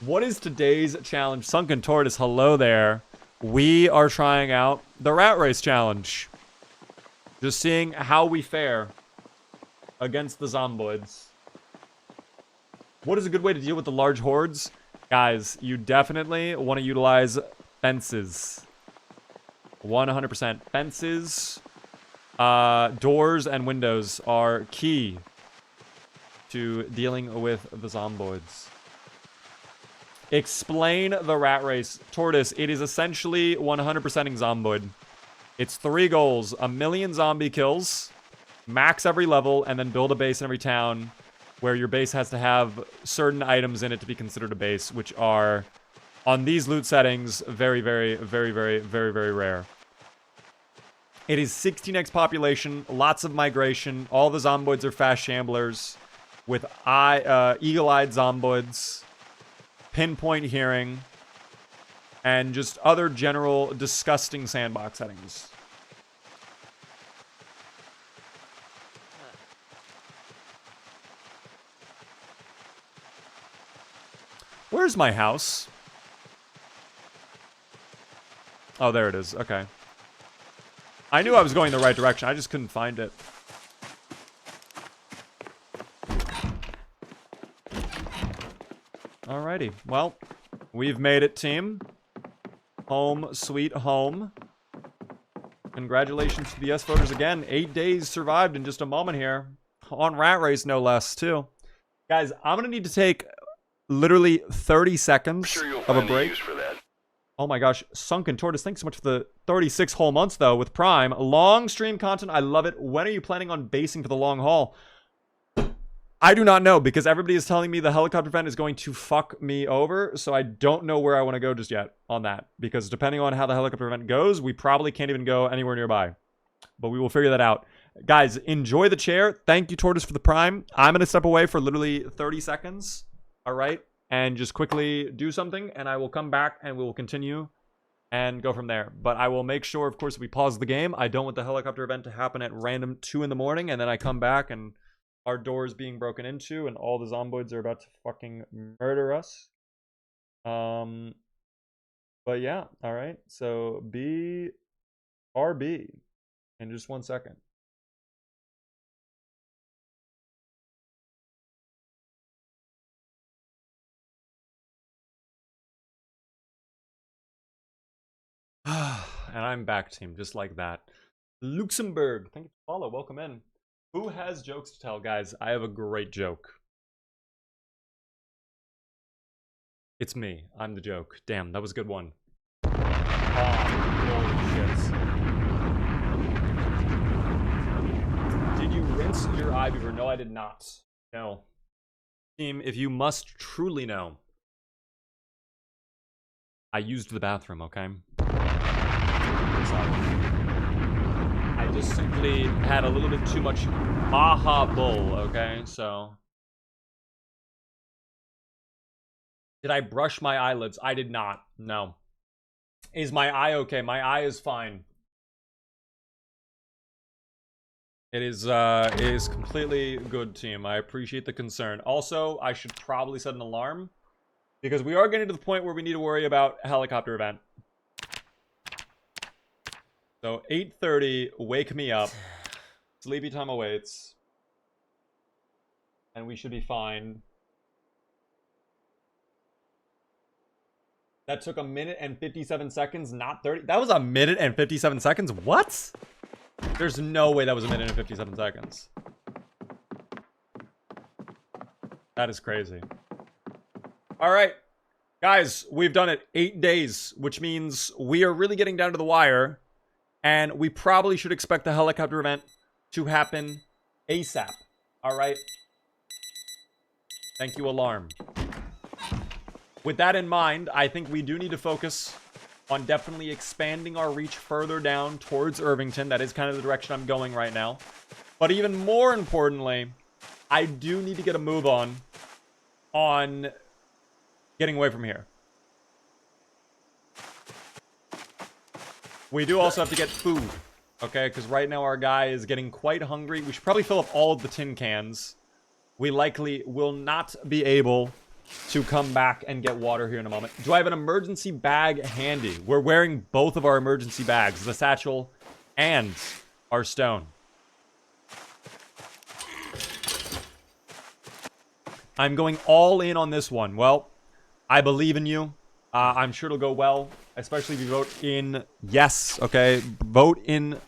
Speaker 1: What is today's challenge? Sunken Tortoise, hello there. We are trying out the Rat Race Challenge. Just seeing how we fare against the zomboids. What is a good way to deal with the large hordes? Guys, you definitely want to utilize fences. 100%. Fences, doors, and windows are key to dealing with the zomboids. Explain the Rat Race. Tortoise, it is essentially 100%ing Zomboid. It's 3 goals. 1 million zombie kills, max every level, and then build a base in every town where your base has to have certain items in it to be considered a base, which are, on these loot settings, very, very, very, very, very, very rare. It is 16x population, lots of migration. All the zomboids are fast shamblers with eagle-eyed zomboids, pinpoint hearing, and just other general disgusting sandbox settings. Where's my house? Oh, there it is. Okay. I knew I was going the right direction. I just couldn't find it. Alrighty. Well, we've made it, team. Home sweet home. Congratulations to the yes voters again. 8 days survived in just a moment here. On Rat Race, no less, too. Guys, I'm going to need to take literally 30 seconds of a break. Oh my gosh. Sunken Tortoise, thanks so much for the 36 whole months, though, with Prime. Long stream content. I love it. When are you planning on basing for the long haul? I do not know, because everybody is telling me the helicopter vent is going to fuck me over, so I don't know where I want to go just yet on that. Because depending on how the helicopter vent goes, we probably can't even go anywhere nearby. But we will figure that out. Guys, enjoy the chair. Thank you, Tortoise, for the prime. I'm going to step away for literally 30 seconds. All right? And just quickly do something, and I will come back, and we will continue and go from there. But I will make sure, of course, we pause the game. I don't want the helicopter event to happen at random 2 in the morning, and then I come back, and our doors being broken into, and all the zomboids are about to fucking murder us. But yeah, all right. So BRB in just 1 second. And I'm back, team, just like that. Luxembourg, thank you for follow. Welcome in. Who has jokes to tell, guys? I have a great joke. It's me. I'm the joke. Damn, that was a good one. Holy shit. Did you rinse your eye beaver? No, I did not. No. Team, if you must truly know, I used the bathroom, okay? Sorry. I just simply had a little bit too much Baja Bull, okay? So. Did I brush my eyelids? I did not. No. Is my eye okay? My eye is fine. It is completely good, team. I appreciate the concern. Also, I should probably set an alarm, because we are getting to the point where we need to worry about a helicopter event. So 8:30, wake me up. Sleepy time awaits. And we should be fine. That took 1 minute and 57 seconds, not 30. That was 1 minute and 57 seconds? What? There's no way that was 1 minute and 57 seconds. That is crazy. All right. Guys, we've done it 8 days, which means we are really getting down to the wire. And we probably should expect the helicopter event to happen ASAP. All right. Thank you, alarm. With that in mind, I think we do need to focus on definitely expanding our reach further down towards Irvington. That is kind of the direction I'm going right now. But even more importantly, I do need to get a move on getting away from here. We do also have to get food, okay? Because right now our guy is getting quite hungry. We should probably fill up all of the tin cans. We likely will not be able to come back and get water here in a moment. Do I have an emergency bag handy? We're wearing both of our emergency bags, the satchel and our stone. I'm going all in on this one. Well, I believe in you. I'm sure it'll go well, especially if you vote in yes, okay? Vote in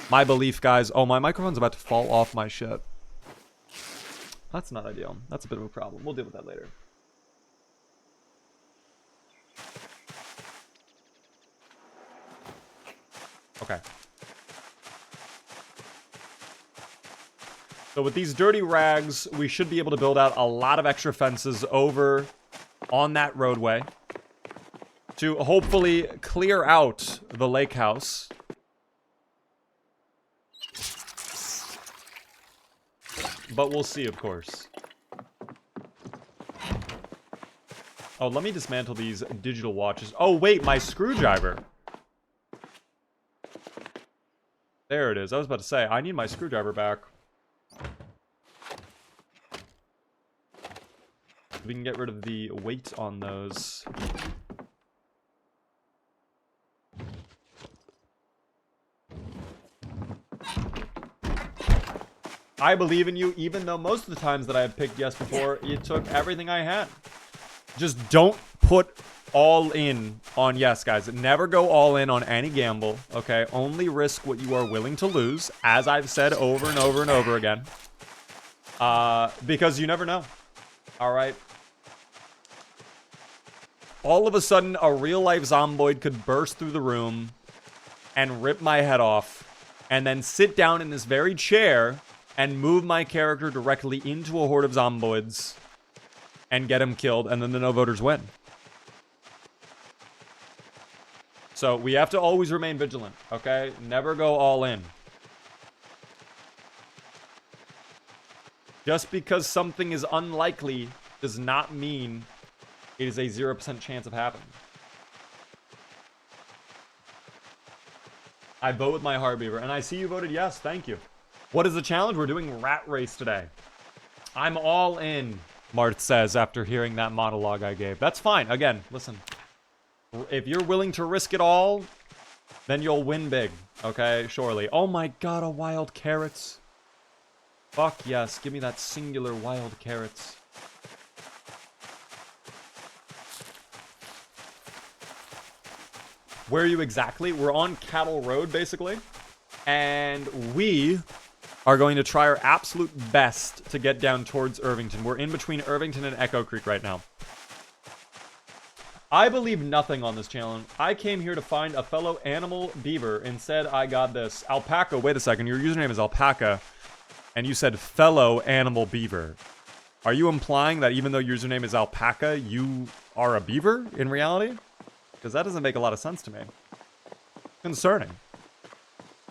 Speaker 1: my belief, guys. Oh, my microphone's about to fall off my shit. That's not ideal. That's a bit of a problem. We'll deal with that later. Okay. So with these dirty rags, we should be able to build out a lot of extra fences over on that roadway to hopefully clear out the lake house. But we'll see, of course. Oh, let me dismantle these digital watches. Oh, wait, my screwdriver. There it is. I was about to say, I need my screwdriver back. We can get rid of the weight on those. I believe in you, even though most of the times that I have picked yes before, it took everything I had. Just don't put all in on yes, guys. Never go all in on any gamble, okay? Only risk what you are willing to lose, as I've said over and over and over again. Because you never know. All right? All of a sudden, a real-life zomboid could burst through the room and rip my head off, and then sit down in this very chair and move my character directly into a horde of zomboids and get him killed, and then the no voters win. So we have to always remain vigilant, okay? Never go all in. Just because something is unlikely does not mean it is a 0% chance of happening. I vote with my heart, Beaver, and I see you voted yes. Thank you. What is the challenge? We're doing rat race today. I'm all in, Marth says after hearing that monologue I gave. That's fine. Again, listen. If you're willing to risk it all, then you'll win big, okay? Surely. Oh my god, a wild carrots. Fuck yes, give me that singular wild carrots. Where are you exactly? We're on Cattle Road, basically. And we are going to try our absolute best to get down towards Irvington. We're in between Irvington and Echo Creek right now. I believe nothing on this challenge. I came here to find a fellow animal beaver. Instead, I got this. Alpaca, wait a second. Your username is Alpaca. And you said fellow animal beaver. Are you implying that even though your username is Alpaca, you are a beaver in reality? Because that doesn't make a lot of sense to me. Concerning.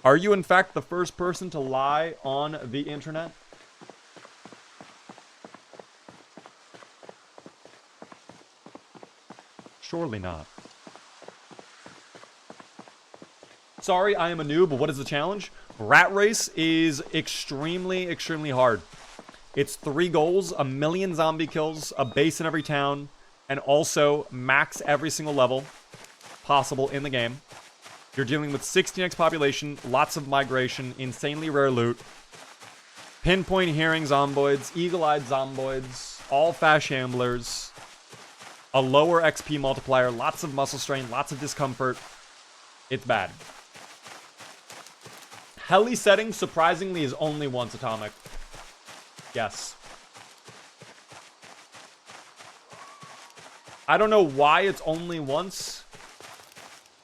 Speaker 1: Are you in fact the first person to lie on the internet? Surely not. Sorry, I am a noob, but what is the challenge? Rat Race is extremely, extremely hard. It's 3 goals, 1 million zombie kills, a base in every town, and also max every single level possible in the game. You're dealing with 16x population, lots of migration, insanely rare loot, pinpoint hearing zomboids, eagle-eyed zomboids, all fast shamblers, a lower XP multiplier, lots of muscle strain, lots of discomfort. It's bad. Heli setting, surprisingly, is only once atomic. Yes. I don't know why it's only once.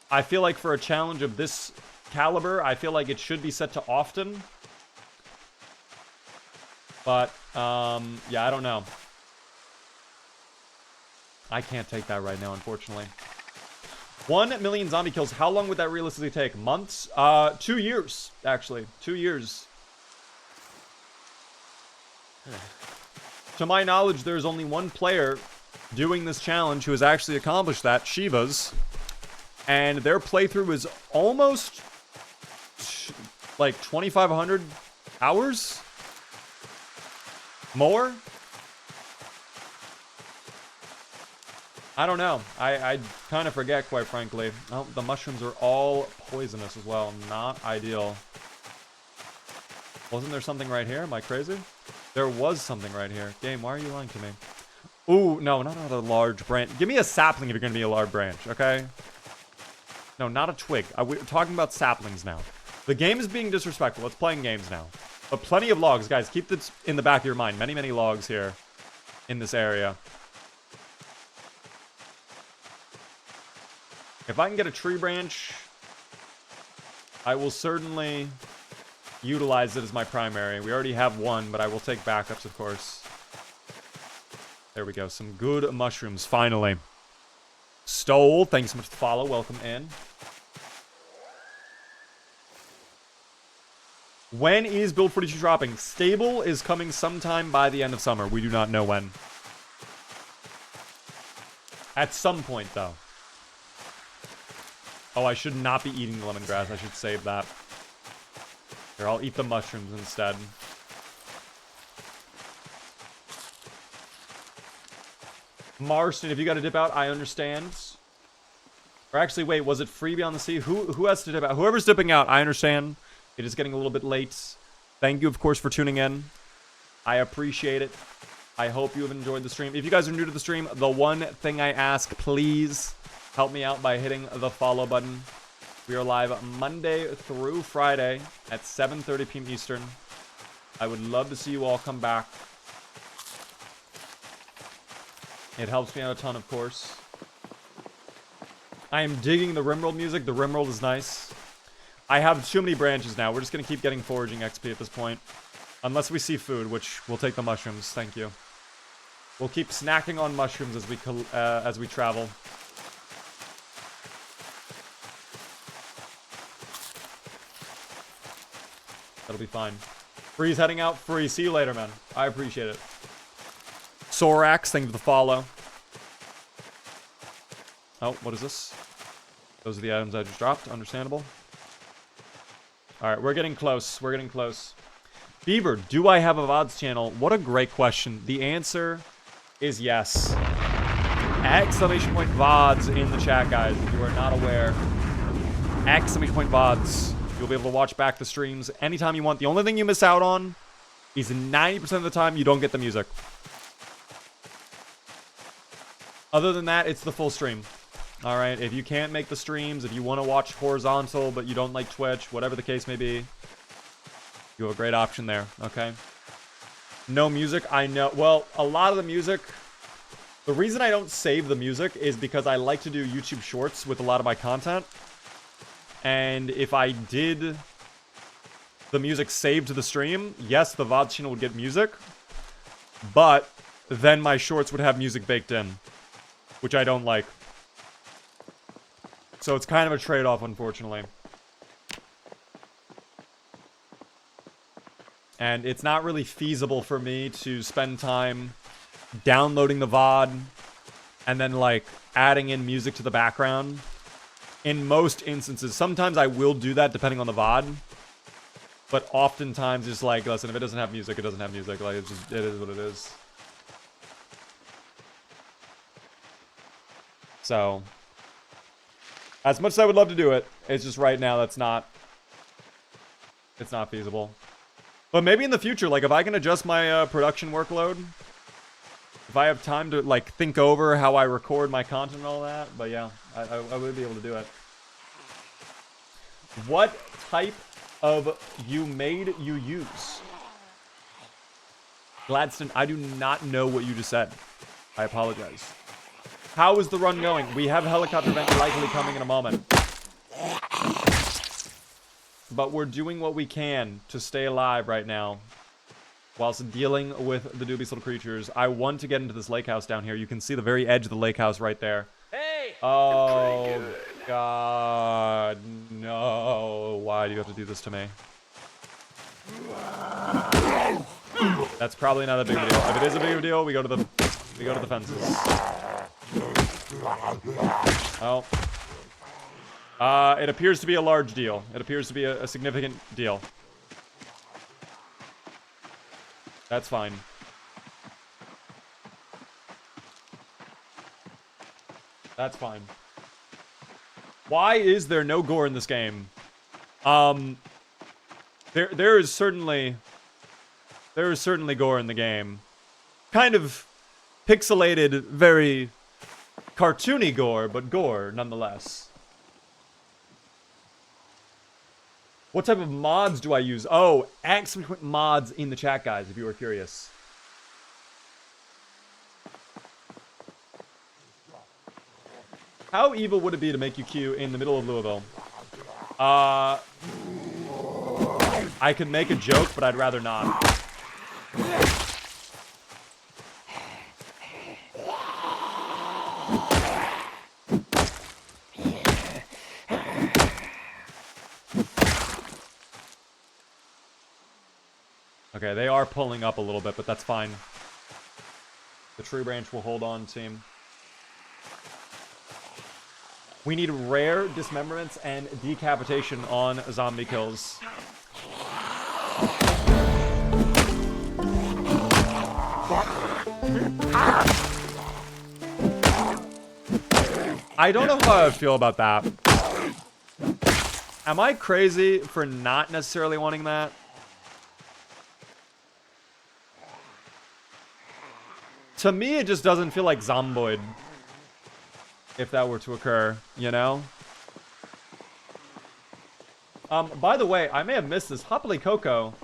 Speaker 1: I feel like for a challenge of this caliber, I feel like it should be set to often. But, yeah, I don't know. I can't take that right now, unfortunately. 1 million zombie kills. How long would that realistically take? Months? 2 years, actually. 2 years. To my knowledge, there's only one player doing this challenge who has actually accomplished that, Shiva's. And their playthrough is almost like 2,500 hours? More? I don't know. I kind of forget, quite frankly. Oh, the mushrooms are all poisonous as well. Not ideal. Wasn't there something right here? Am I crazy? There was something right here. Game, why are you lying to me? Ooh, no, not another large branch. Give me a sapling if you're going to be a large branch, okay? No, not a twig. We're talking about saplings now. The game is being disrespectful. It's playing games now. But plenty of logs, guys. Keep this in the back of your mind. Many, many logs here in this area. If I can get a tree branch, I will certainly utilize it as my primary. We already have one, but I will take backups, of course. There we go. Some good mushrooms, finally. Stole, thanks so much for the follow. Welcome in. When is Build 42 dropping? Stable is coming sometime by the end of summer. We do not know when. At some point, though. Oh, I should not be eating the lemongrass. I should save that. Here, I'll eat the mushrooms instead. Marston, if you got to dip out, I understand. Or actually, wait, was it Free Beyond the Sea? Who has to dip out? Whoever's dipping out, I understand. It is getting a little bit late. Thank you, of course, for tuning in. I appreciate it. I hope you have enjoyed the stream. If you guys are new to the stream, the one thing I ask, please help me out by hitting the follow button. We are live Monday through Friday at 7:30 p.m. Eastern. I would love to see you all come back. It helps me out a ton, of course. I am digging the Rimworld music. The Rimworld is nice. I have too many branches now. We're just going to keep getting foraging XP at this point. Unless we see food, which we'll take the mushrooms. Thank you. We'll keep snacking on mushrooms as we travel. That'll be fine. Free's heading out. Free. See you later, man. I appreciate it. Sorax, thank you for the follow. Oh, what is this? Those are the items I just dropped. Understandable. Alright, we're getting close. We're getting close. Beaver, do I have a VODs channel? What a great question. The answer is yes. Exclamation point VODs in the chat, guys, if you are not aware. Exclamation point VODs. You'll be able to watch back the streams anytime you want. The only thing you miss out on is 90% of the time you don't get the music. Other than that, it's the full stream. Alright, if you can't make the streams, if you want to watch horizontal but you don't like Twitch, whatever the case may be, you have a great option there, okay? No music, I know. Well, a lot of the music, the reason I don't save the music is because I like to do YouTube shorts with a lot of my content. And if I did the music saved to the stream, yes, the VOD channel would get music, but then my shorts would have music baked in, which I don't like. So it's kind of a trade-off, unfortunately. And it's not really feasible for me to spend time downloading the VOD and then, like, adding in music to the background. In most instances, sometimes I will do that depending on the VOD. But oftentimes it's like, listen, if it doesn't have music, it doesn't have music. Like, it's just, it is what it is. So, as much as I would love to do it, it's just right now it's not feasible. But maybe in the future, like, if I can adjust my production workload, if I have time to, like, think over how I record my content and all that, but yeah, I would be able to do it. What type of you use? Gladstone, I do not know what you just said. I apologize. How is the run going? We have a helicopter event likely coming in a moment. But we're doing what we can to stay alive right now, whilst dealing with the dubious little creatures. I want to get into this lake house down here. You can see the very edge of the lake house right there.
Speaker 4: Hey!
Speaker 1: Oh, God. No. Why do you have to do this to me? That's probably not a big deal. If it is a big deal, we go to the fences. Oh. It appears to be a large deal. It appears to be a significant deal. That's fine. That's fine. Why is there no gore in this game? There is certainly gore in the game. Kind of pixelated, very cartoony gore, but gore nonetheless. What type of mods do I use? Oh, excellent mods in the chat, guys, if you were curious. How evil would it be to make you queue in the middle of Louisville? I could make a joke, but I'd rather not. Okay, they are pulling up a little bit, but that's fine. The tree branch will hold on, team. We need rare dismemberments and decapitation on zombie kills. I don't know how I feel about that. Am I crazy for not necessarily wanting that? To me, it just doesn't feel like Zomboid. If that were to occur, you know? By the way, I may have missed this. Hopley Coco.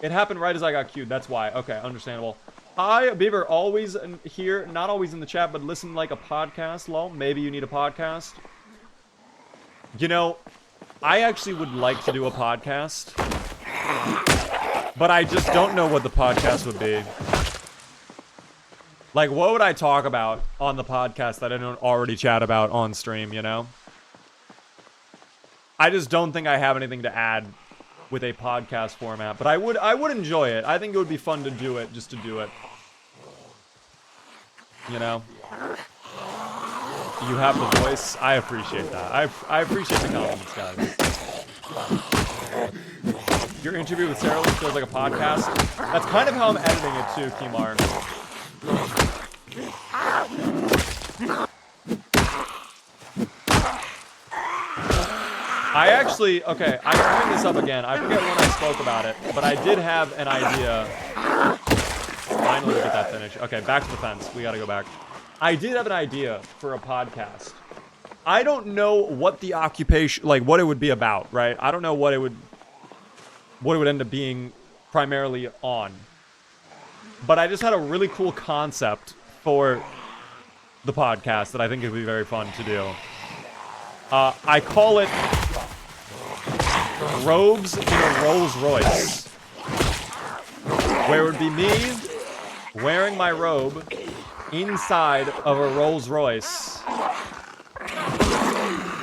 Speaker 1: It happened right as I got queued. That's why. Okay, understandable. Hi, Beaver. Always here. Not always in the chat, but listen like a podcast, lol. Maybe you need a podcast. You know, I actually would like to do a podcast. But I just don't know what the podcast would be. Like, what would I talk about on the podcast that I don't already chat about on stream, you know? I just don't think I have anything to add with a podcast format, but I would enjoy it. I think it would be fun to do it, just to do it. You know? You have the voice. I appreciate that. I appreciate the compliments, guys. Your interview with Sarah Lee feels like a podcast. That's kind of how I'm editing it too, Kimar. I actually, okay, I can bring this up again. I forget when I spoke about it, but I did have an idea. Finally, we get that finished. Okay, back to the fence. We gotta go back. I did have an idea for a podcast. I don't know what the occupation, like what it would be about, right? I don't know what it would end up being primarily on. But I just had a really cool concept for the podcast that I think it would be very fun to do. I call it Robes in a Rolls Royce. Where it would be me wearing my robe inside of a Rolls Royce.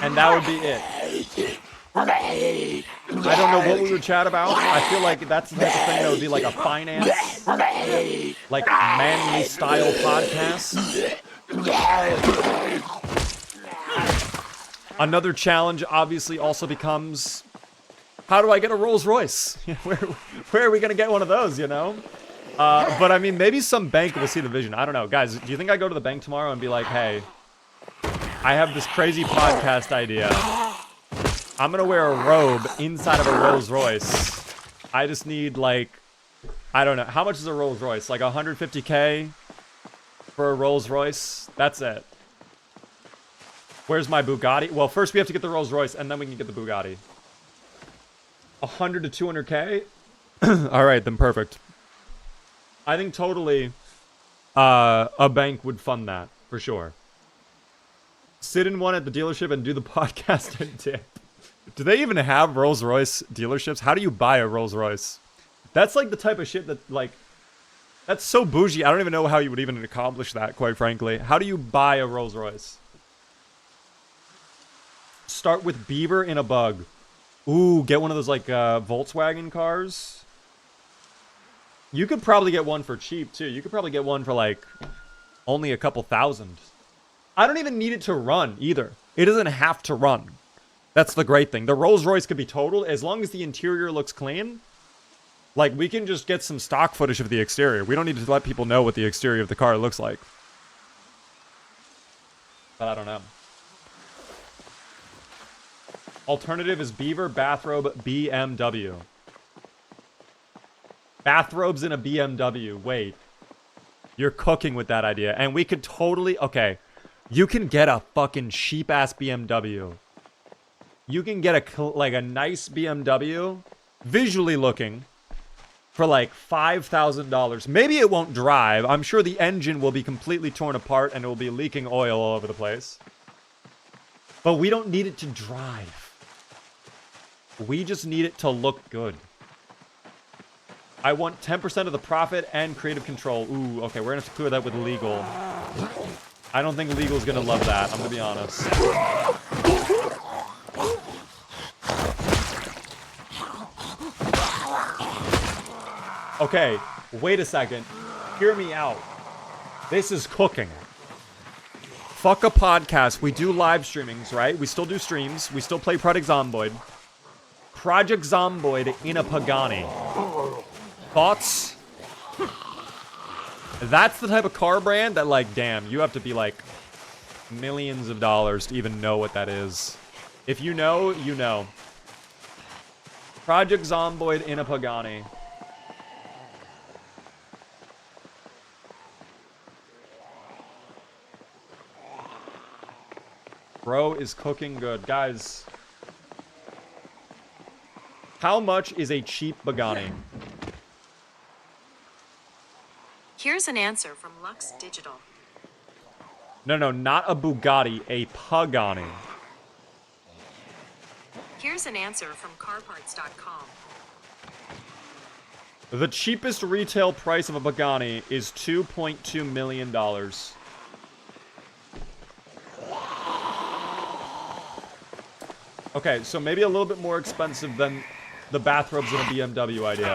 Speaker 1: And that would be it. I don't know what we would chat about. I feel like that's the type of thing that would be like a finance, like manly style podcast. Another challenge obviously also becomes, how do I get a Rolls Royce? Where are we going to get one of those, you know? But I mean, maybe some bank will see the vision. I don't know. Guys, do you think I go to the bank tomorrow and be like, hey, I have this crazy podcast idea. I'm going to wear a robe inside of a Rolls Royce. I just need like, I don't know. How much is a Rolls Royce? Like 150K for a Rolls Royce? That's it. Where's my Bugatti? Well, first we have to get the Rolls Royce, and then we can get the Bugatti. 100 to 200K? All right, then perfect. I think totally a bank would fund that, for sure. Sit in one at the dealership and do the podcast and dip. Do they even have Rolls Royce dealerships? How do you buy a Rolls Royce? That's like the type of shit that, like, that's so bougie. I don't even know how you would even accomplish that, quite frankly. How do you buy a Rolls Royce? Start with Beaver in a bug. Ooh, get one of those, like, Volkswagen cars. You could probably get one for cheap, too. You could probably get one for, like, only a couple thousand. I don't even need it to run, either. It doesn't have to run. That's the great thing. The Rolls Royce could be totaled as long as the interior looks clean. Like, we can just get some stock footage of the exterior. We don't need to let people know what the exterior of the car looks like. But I don't know. Alternative is Beaver, bathrobe, BMW. Bathrobes in a BMW. Wait. You're cooking with that idea. And we could totally... Okay. You can get a fucking cheap-ass BMW. You can get a nice BMW, visually looking, for like $5,000. Maybe it won't drive. I'm sure the engine will be completely torn apart and it will be leaking oil all over the place. But we don't need it to drive. We just need it to look good. I want 10% of the profit and creative control. Ooh, okay, we're gonna have to clear that with legal. I don't think legal's gonna love that, I'm gonna be honest. Okay, wait a second. Hear me out. This is cooking. Fuck a podcast. We do live streamings, right? We still do streams. We still play Project Zomboid. Project Zomboid in a Pagani. Thoughts? That's the type of car brand that, like, damn, you have to be, like, millions of dollars to even know what that is. If you know, you know. Project Zomboid in a Pagani. Bro is cooking good. Guys, how much is a cheap Pagani?
Speaker 2: Here's an answer from Lux Digital.
Speaker 1: No, not a Bugatti, a Pagani.
Speaker 2: Here's an answer from carparts.com.
Speaker 1: The cheapest retail price of a Pagani is $2.2 million. Okay, so maybe a little bit more expensive than the bathrobes in a BMW idea.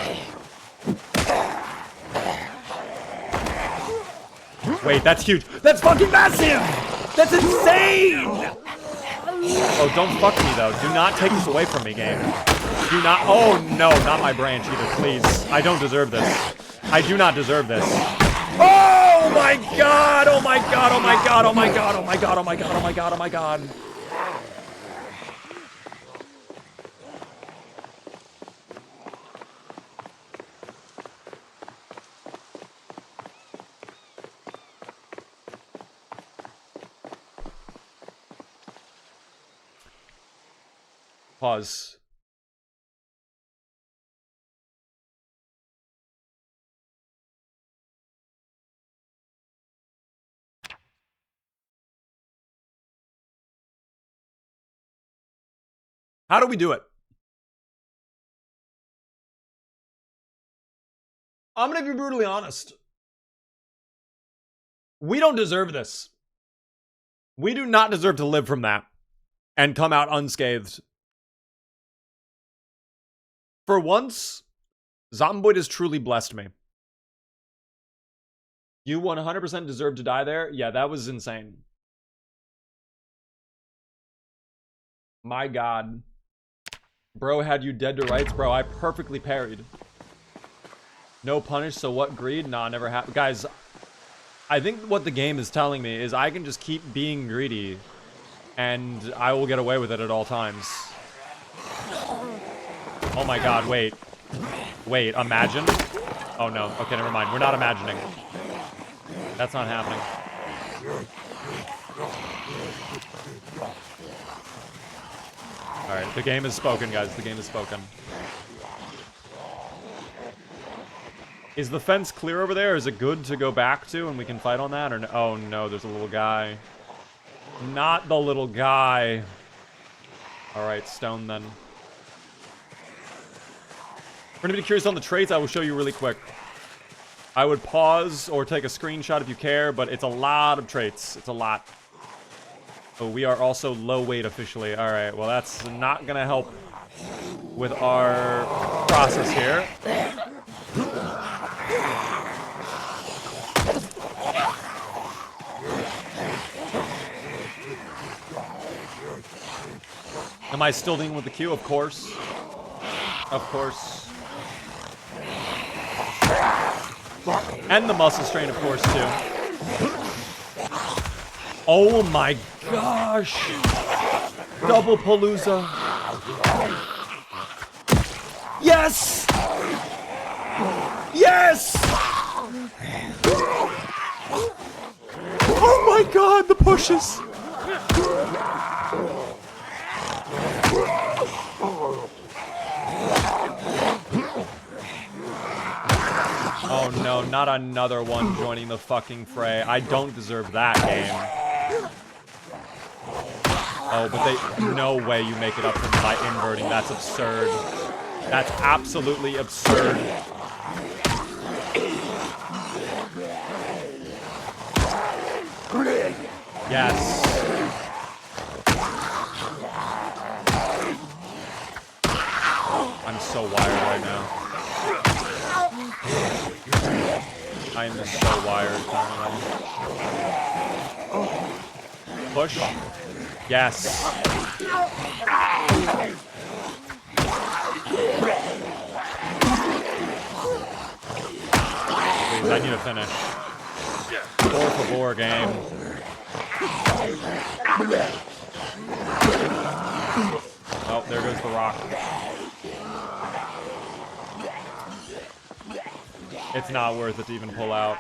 Speaker 1: Wait, that's huge. That's fucking massive! That's insane! Oh, don't fuck me, though. Do not take this away from me, game. Do not. Oh, no, not my branch either, please. I don't deserve this. I do not deserve this. Oh, my God! Oh, my God! Oh, my God! Oh, my God! Oh, my God! Oh, my God! Oh, my God! Oh, my God! Pause. How do we do it? I'm gonna be brutally honest. We don't deserve this. We do not deserve to live from that and come out unscathed. For once, Zomboid has truly blessed me. You 100% deserve to die there? Yeah, that was insane. My God. Bro had you dead to rights. Bro, I perfectly parried. No punish, so what greed? Nah, never happened. Guys, I think what the game is telling me is I can just keep being greedy and I will get away with it at all times. Oh my God, wait. Wait, imagine? Oh no, okay, never mind. We're not imagining. That's not happening. Alright, the game is spoken, guys. The game is spoken. Is the fence clear over there? Is it good to go back to and we can fight on that? Or no? Oh no, there's a little guy. Not the little guy. Alright, stone then. For anybody curious on the traits, I will show you really quick. I would pause or take a screenshot if you care, but it's a lot of traits. It's a lot. Oh, we are also low weight officially. Alright, well that's not gonna help with our process here. Am I still dealing with the Q? Of course. Of course. And the muscle strain, of course, too. Oh my gosh! Double Palooza. Yes! Yes! Oh my God, the pushes! Oh no, not another one joining the fucking fray. I don't deserve that game. Oh, but they... No way you make it up from by inverting. That's absurd. That's absolutely absurd. Yes. I'm so wired right now. I am just so wired currently. Push. Yes. Please, I need to finish. Por favor, game. Oh, there goes the rock. It's not worth it to even pull out.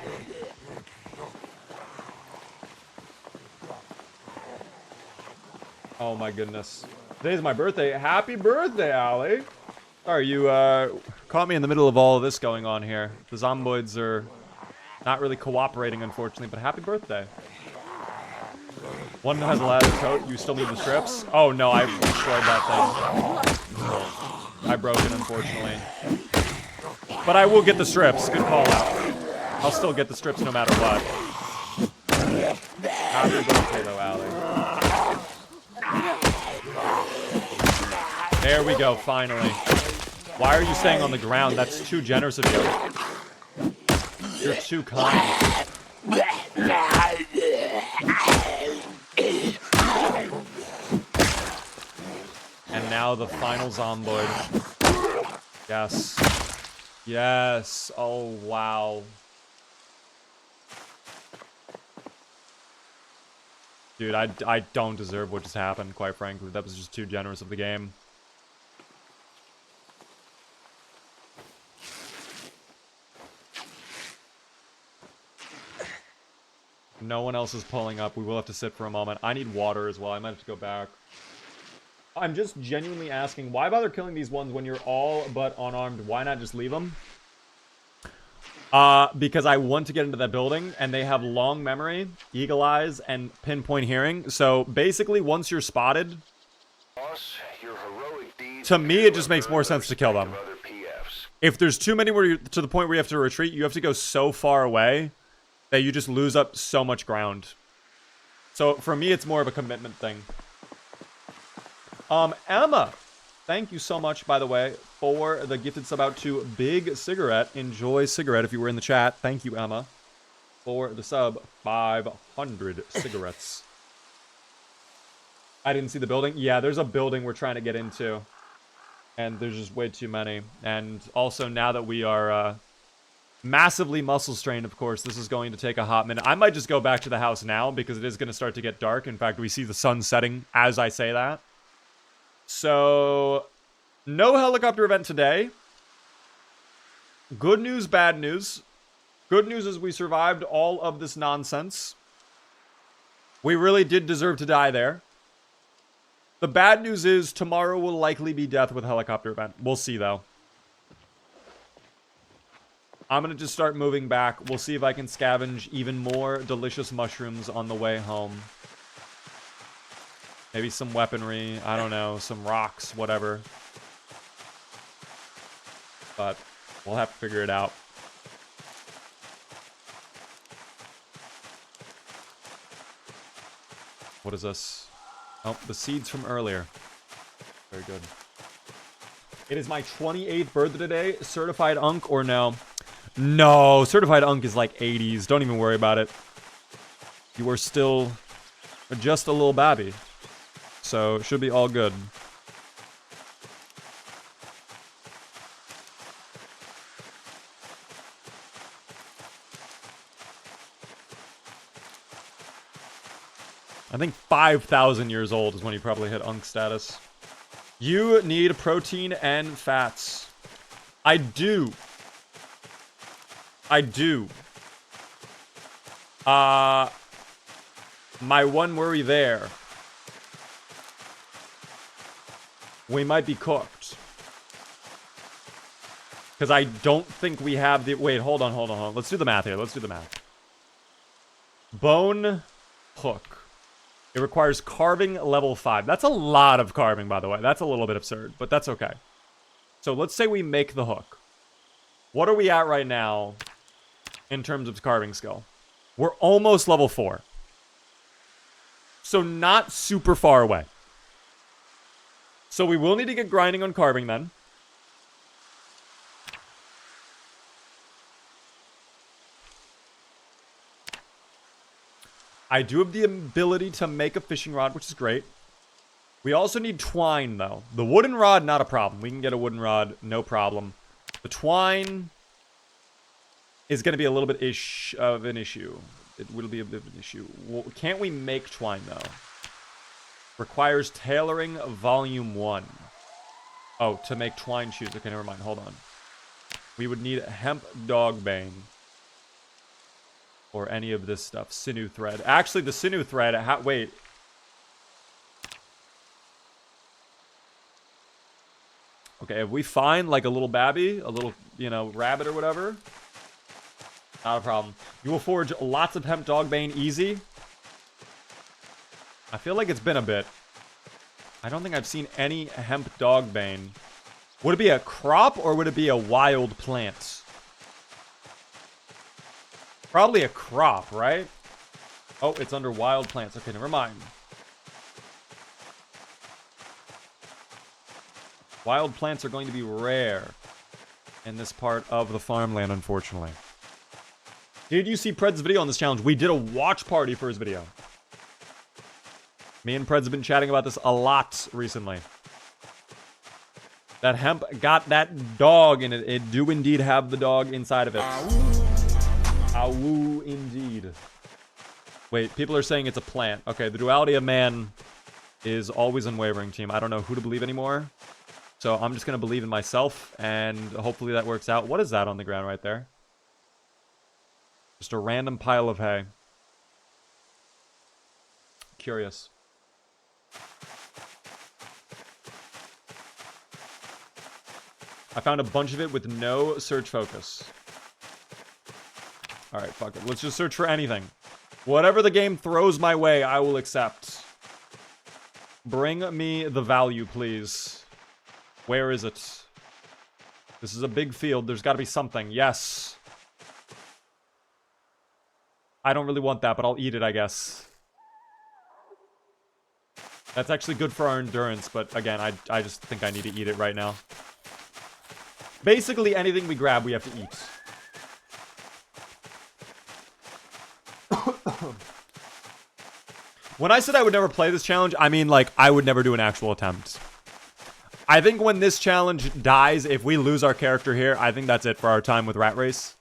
Speaker 1: Oh my goodness. Today's my birthday. Happy birthday, Allie! Sorry, you caught me in the middle of all of this going on here. The zomboids are not really cooperating, unfortunately, but happy birthday. One has a ladder coat. You still need the strips? Oh no, I destroyed that thing. I broke it, unfortunately. But I will get the strips. Good call out. I'll still get the strips no matter what. Happy birthday, though, Allie. There we go, finally. Why are you staying on the ground? That's too generous of you. You're too kind. And now the final zomboid. Yes. Yes. Oh, wow. Dude, I don't deserve what just happened, quite frankly. That was just too generous of the game. No one else is pulling up. We will have to sit for a moment. I need water as well. I might have to go back. I'm just genuinely asking, why bother killing these ones when you're all but unarmed? Why not just leave them? Because I want to get into that building, and they have long memory, eagle eyes, and pinpoint hearing. So basically, once you're spotted,
Speaker 3: Boss, your heroic deeds
Speaker 1: to me, it just makes more sense to kill them.
Speaker 3: of other PFs.
Speaker 1: If there's too many where to the point where you have to retreat, you have to go so far away that you just lose up so much ground. So for me, it's more of a commitment thing. Emma, thank you so much, by the way, for the gifted sub out to Big Cigarette. Enjoy Cigarette if you were in the chat. Thank you, Emma, for the sub. 500 cigarettes. I didn't see the building. Yeah, there's a building we're trying to get into. And there's just way too many. And also, now that we are massively muscle strained, of course, this is going to take a hot minute. I might just go back to the house now because it is going to start to get dark. In fact, we see the sun setting as I say that. So, no helicopter event today. Good news, bad news. Good news is we survived all of this nonsense. We really did deserve to die there. The bad news is tomorrow will likely be death with helicopter event. We'll see, though. I'm going to just start moving back. We'll see if I can scavenge even more delicious mushrooms on the way home. Maybe some weaponry. I don't know. Some rocks. Whatever. But we'll have to figure it out. What is this? Oh, the seeds from earlier. Very good. It is my 28th birthday today. Certified Unk or no? No, certified Unk is like 80s. Don't even worry about it. You are still just a little babby. So, it should be all good. I think 5,000 years old is when you probably hit Unk status. You need protein and fats. I do. I do. My one worry there. We might be cooked. Because I don't think we have the... Wait, hold on. Let's do the math here. Let's do the math. Bone hook. It requires carving level 5. That's a lot of carving, by the way. That's a little bit absurd, but that's okay. So let's say we make the hook. What are we at right now in terms of carving skill? We're almost level 4. So not super far away. So we will need to get grinding on carving then. I do have the ability to make a fishing rod, which is great. We also need twine, though. The wooden rod, not a problem. We can get a wooden rod, no problem. The twine is going to be a little bit of an issue. It will be a bit of an issue. Well, can't we make twine, though? Requires tailoring volume 1. Oh, to make twine shoes. Okay, never mind. Hold on. We would need hemp dog bane. Or any of this stuff. Sinew thread. Actually, the sinew thread... wait. Okay, if we find, like, a little babby, a little, you know, rabbit or whatever, not a problem. You will forge lots of hemp dog bane easy. I feel like it's been a bit. I don't think I've seen any hemp dog bane Would it be a crop or would it be a wild plant? Probably a crop, right? Oh, it's under wild plants. Okay, never mind. Wild plants are going to be rare in this part of the farmland, unfortunately. Did you see Pred's video on this challenge? We did a watch party for his video. Me and Preds have been chatting about this a lot recently. That hemp got that dog in it. It do indeed have the dog inside of it. Awoo indeed. Wait, people are saying it's a plant. Okay, the duality of man is always unwavering, team. I don't know who to believe anymore. So I'm just going to believe in myself, and hopefully that works out. What is that on the ground right there? Just a random pile of hay. Curious. I found a bunch of it with no search focus. Alright, fuck it. Let's just search for anything. Whatever the game throws my way, I will accept. Bring me the value, please. Where is it? This is a big field. There's got to be something. Yes. I don't really want that, but I'll eat it, I guess. That's actually good for our endurance, but again, I just think I need to eat it right now. Basically, anything we grab, we have to eat. When I said I would never play this challenge, I mean, like, I would never do an actual attempt. I think when this challenge dies, if we lose our character here, I think that's it for our time with Rat Race.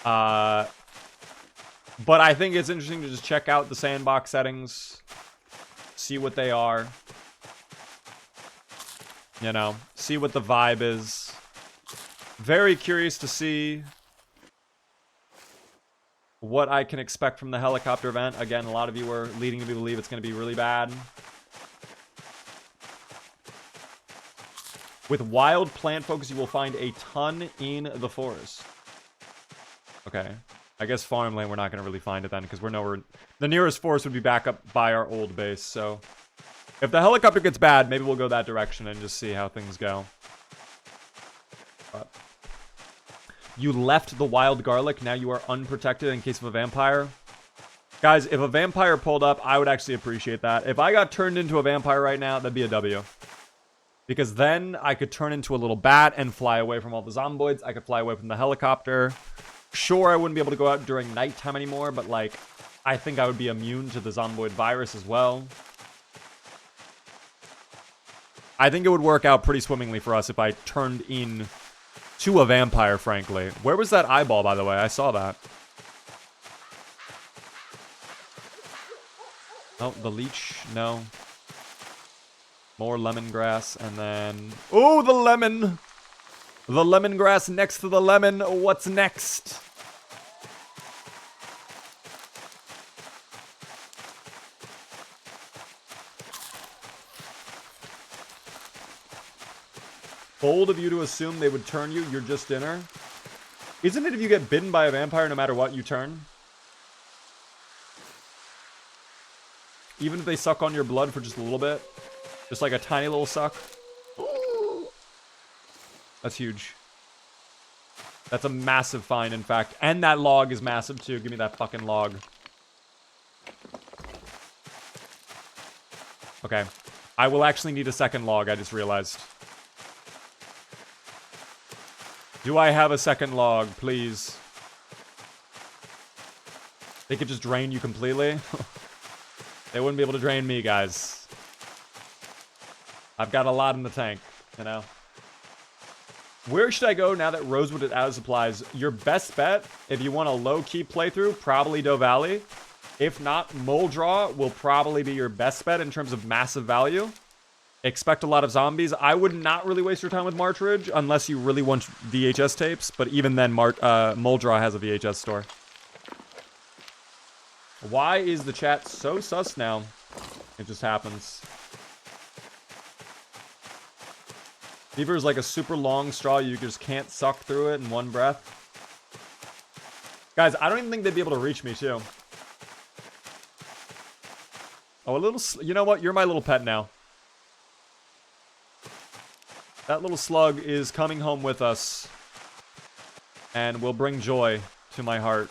Speaker 1: But I think it's interesting to just check out the sandbox settings. See what they are. You know, see what the vibe is. Very curious to see what I can expect from the helicopter event. Again, a lot of you are leading me to believe it's going to be really bad. With wild plant focus, you will find a ton in the forest. Okay. I guess farmland, we're not going to really find it then, because we're nowhere... The nearest forest would be back up by our old base, so... If the helicopter gets bad, maybe we'll go that direction and just see how things go. But... You left the wild garlic, now you are unprotected in case of a vampire. Guys, if a vampire pulled up, I would actually appreciate that. If I got turned into a vampire right now, that'd be a W. Because then I could turn into a little bat and fly away from all the zomboids. I could fly away from the helicopter. Sure, I wouldn't be able to go out during nighttime anymore, but, like, I think I would be immune to the zomboid virus as well. I think it would work out pretty swimmingly for us if I turned in to a vampire, frankly. Where was that eyeball, by the way? I saw that. Oh, the leech. No. More lemongrass, and then... Oh, the lemon! The lemongrass next to the lemon. What's next? Bold of you to assume they would turn you. You're just dinner. Isn't it if you get bitten by a vampire, no matter what, you turn? Even if they suck on your blood for just a little bit? Just like a tiny little suck? That's huge. That's a massive find, in fact. And that log is massive, too. Give me that fucking log. Okay. I will actually need a second log, I just realized. Do I have a second log, please? They could just drain you completely? They wouldn't be able to drain me, guys. I've got a lot in the tank, you know? Where should I go now that Rosewood is out of supplies? Your best bet, if you want a low-key playthrough, probably Doe Valley. If not, Moldraw will probably be your best bet in terms of massive value. Expect a lot of zombies. I would not really waste your time with March Ridge unless you really want VHS tapes. But even then, Moldraw has a VHS store. Why is the chat so sus now? It just happens. Beaver is like a super long straw. You just can't suck through it in one breath. Guys, I don't even think they'd be able to reach me, too. Oh, a little... You know what? You're my little pet now. That little slug is coming home with us and will bring joy to my heart.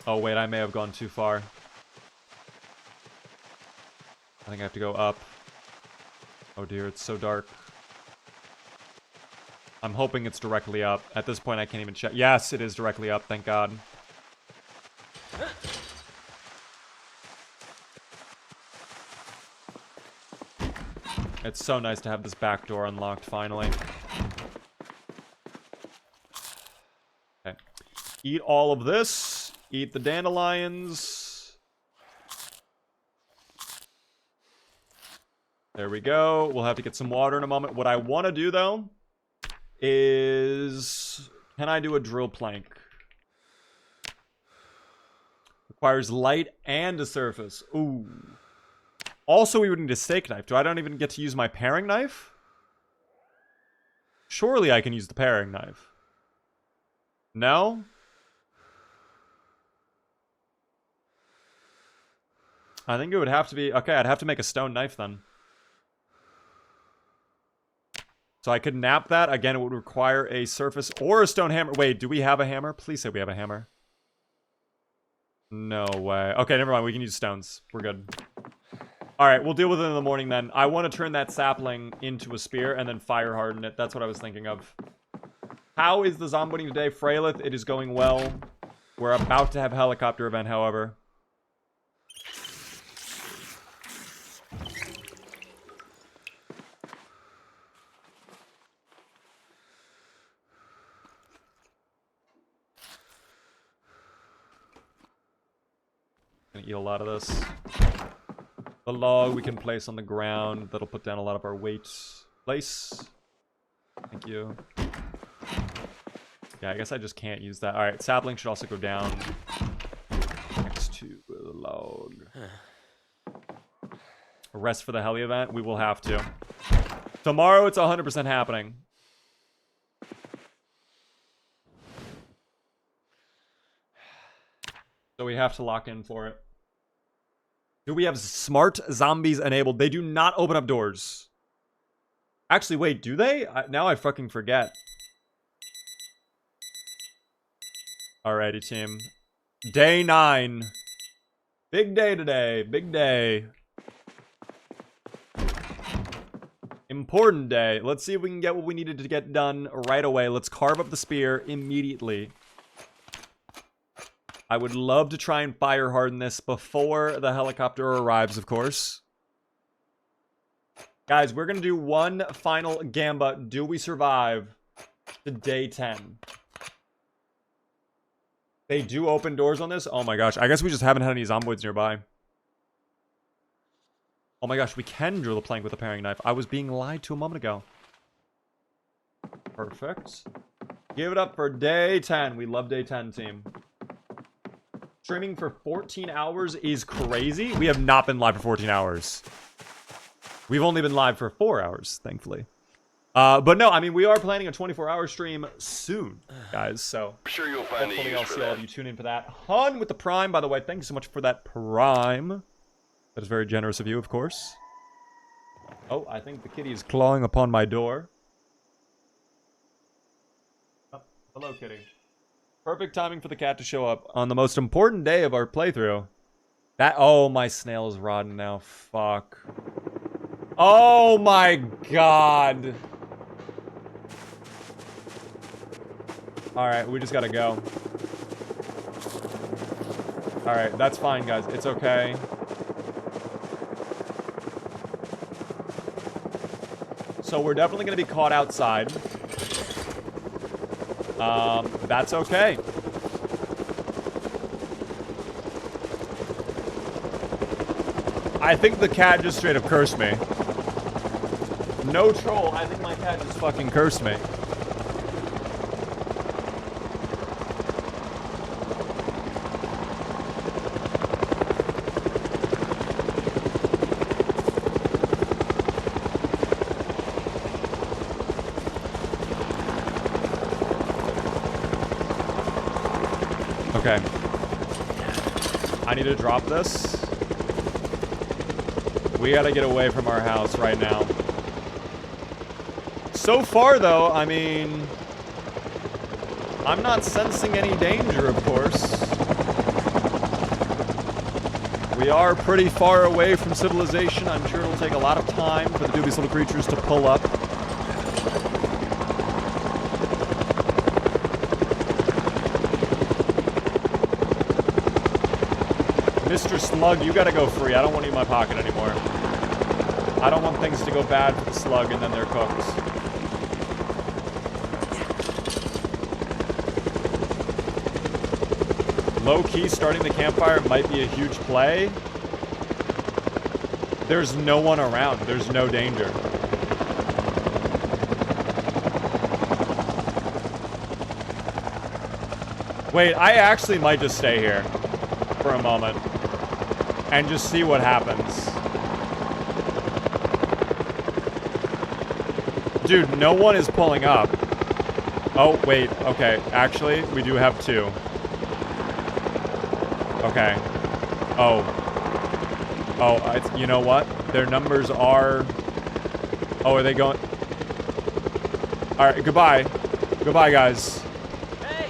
Speaker 1: Oh, wait, I may have gone too far. I think I have to go up. Oh dear, it's so dark. I'm hoping it's directly up. At this point, I can't even check. Yes, it is directly up, thank God. It's so nice to have this back door unlocked, finally. Okay. Eat all of this. Eat the dandelions. There we go. We'll have to get some water in a moment. What I want to do, though, is... Can I do a drill plank? Requires light and a surface. Ooh. Also, we would need a steak knife. I don't even get to use my paring knife? Surely I can use the paring knife. No? I think it would have to be... Okay, I'd have to make a stone knife then. So I could nap that. Again, it would require a surface or a stone hammer. Wait, do we have a hammer? Please say we have a hammer. No way. Okay, never mind. We can use stones. We're good. Alright, we'll deal with it in the morning then. I want to turn that sapling into a spear and then fire harden it. That's what I was thinking of. How is the zomboiding today? Frailith, it is going well. We're about to have a helicopter event, however. Gonna eat a lot of this. The log we can place on the ground. That'll put down a lot of our weight. Place. Thank you. Yeah, I guess I just can't use that. Alright, sapling should also go down next to the log. A rest for the heli event? We will have to. Tomorrow it's 100% happening. So we have to lock in for it. Do we have smart zombies enabled? They do not open up doors. Actually, wait, do they? Now I fucking forget. Alrighty, team. Day 9. Big day today. Big day. Important day. Let's see if we can get what we needed to get done right away. Let's carve up the spear immediately. I would love to try and fire harden this before the helicopter arrives, of course. Guys, we're going to do one final gamba. Do we survive to day 10? They do open doors on this? Oh my gosh. I guess we just haven't had any zomboids nearby. Oh my gosh, we can drill a plank with a paring knife. I was being lied to a moment ago. Perfect. Give it up for day 10. We love day 10, team. Streaming for 14 hours is crazy. We have not been live for 14 hours. We've only been live for 4 hours, thankfully. But no, I mean, we are planning a 24-hour stream soon, guys. So
Speaker 3: I'm sure you'll find a
Speaker 1: hopefully
Speaker 3: use
Speaker 1: I'll
Speaker 3: for
Speaker 1: see all
Speaker 3: that.
Speaker 1: of you tune in for that. Hun with the Prime, by the way. Thank you so much for that Prime. That is very generous of you, of course. Oh, I think the kitty is clawing upon my door. Oh, hello, kitty. Perfect timing for the cat to show up on the most important day of our playthrough. Oh, my snail is rotten now. Fuck. Oh my god. Alright, we just gotta go. Alright, that's fine, guys. It's okay. So we're definitely gonna be caught outside. That's okay. I think the cat just straight up cursed me. No troll, I think my cat just fucking cursed me. Okay. I need to drop this. We gotta get away from our house right now. So far, though, I mean... I'm not sensing any danger, of course. We are pretty far away from civilization. I'm sure it'll take a lot of time for the dubious little creatures to pull up. Mr. Slug, you gotta go free. I don't want you in my pocket anymore. I don't want things to go bad for the slug and then they're cooked. Low-key, starting the campfire might be a huge play. There's no one around. There's no danger. Wait, I actually might just stay here for a moment and just see what happens. Dude, no one is pulling up. Oh, wait. Okay. Actually, we do have two. Okay. Oh. Oh, you know what? Their numbers are... Oh, are they going... Alright, goodbye. Goodbye, guys.
Speaker 4: Hey!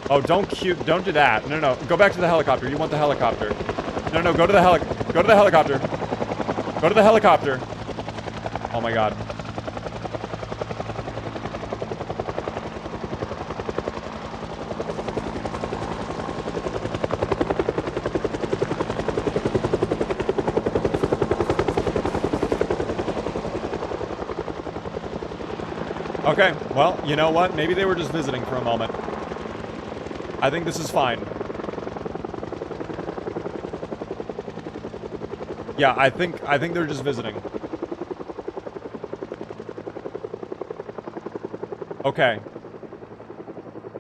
Speaker 1: Oh, don't do that. No, no, no. Go back to the helicopter. You want the helicopter. No, no, go to the helicopter. Go to the helicopter. Oh my god. Okay, well, you know what? Maybe they were just visiting for a moment. I think this is fine. Yeah, I think they're just visiting. Okay.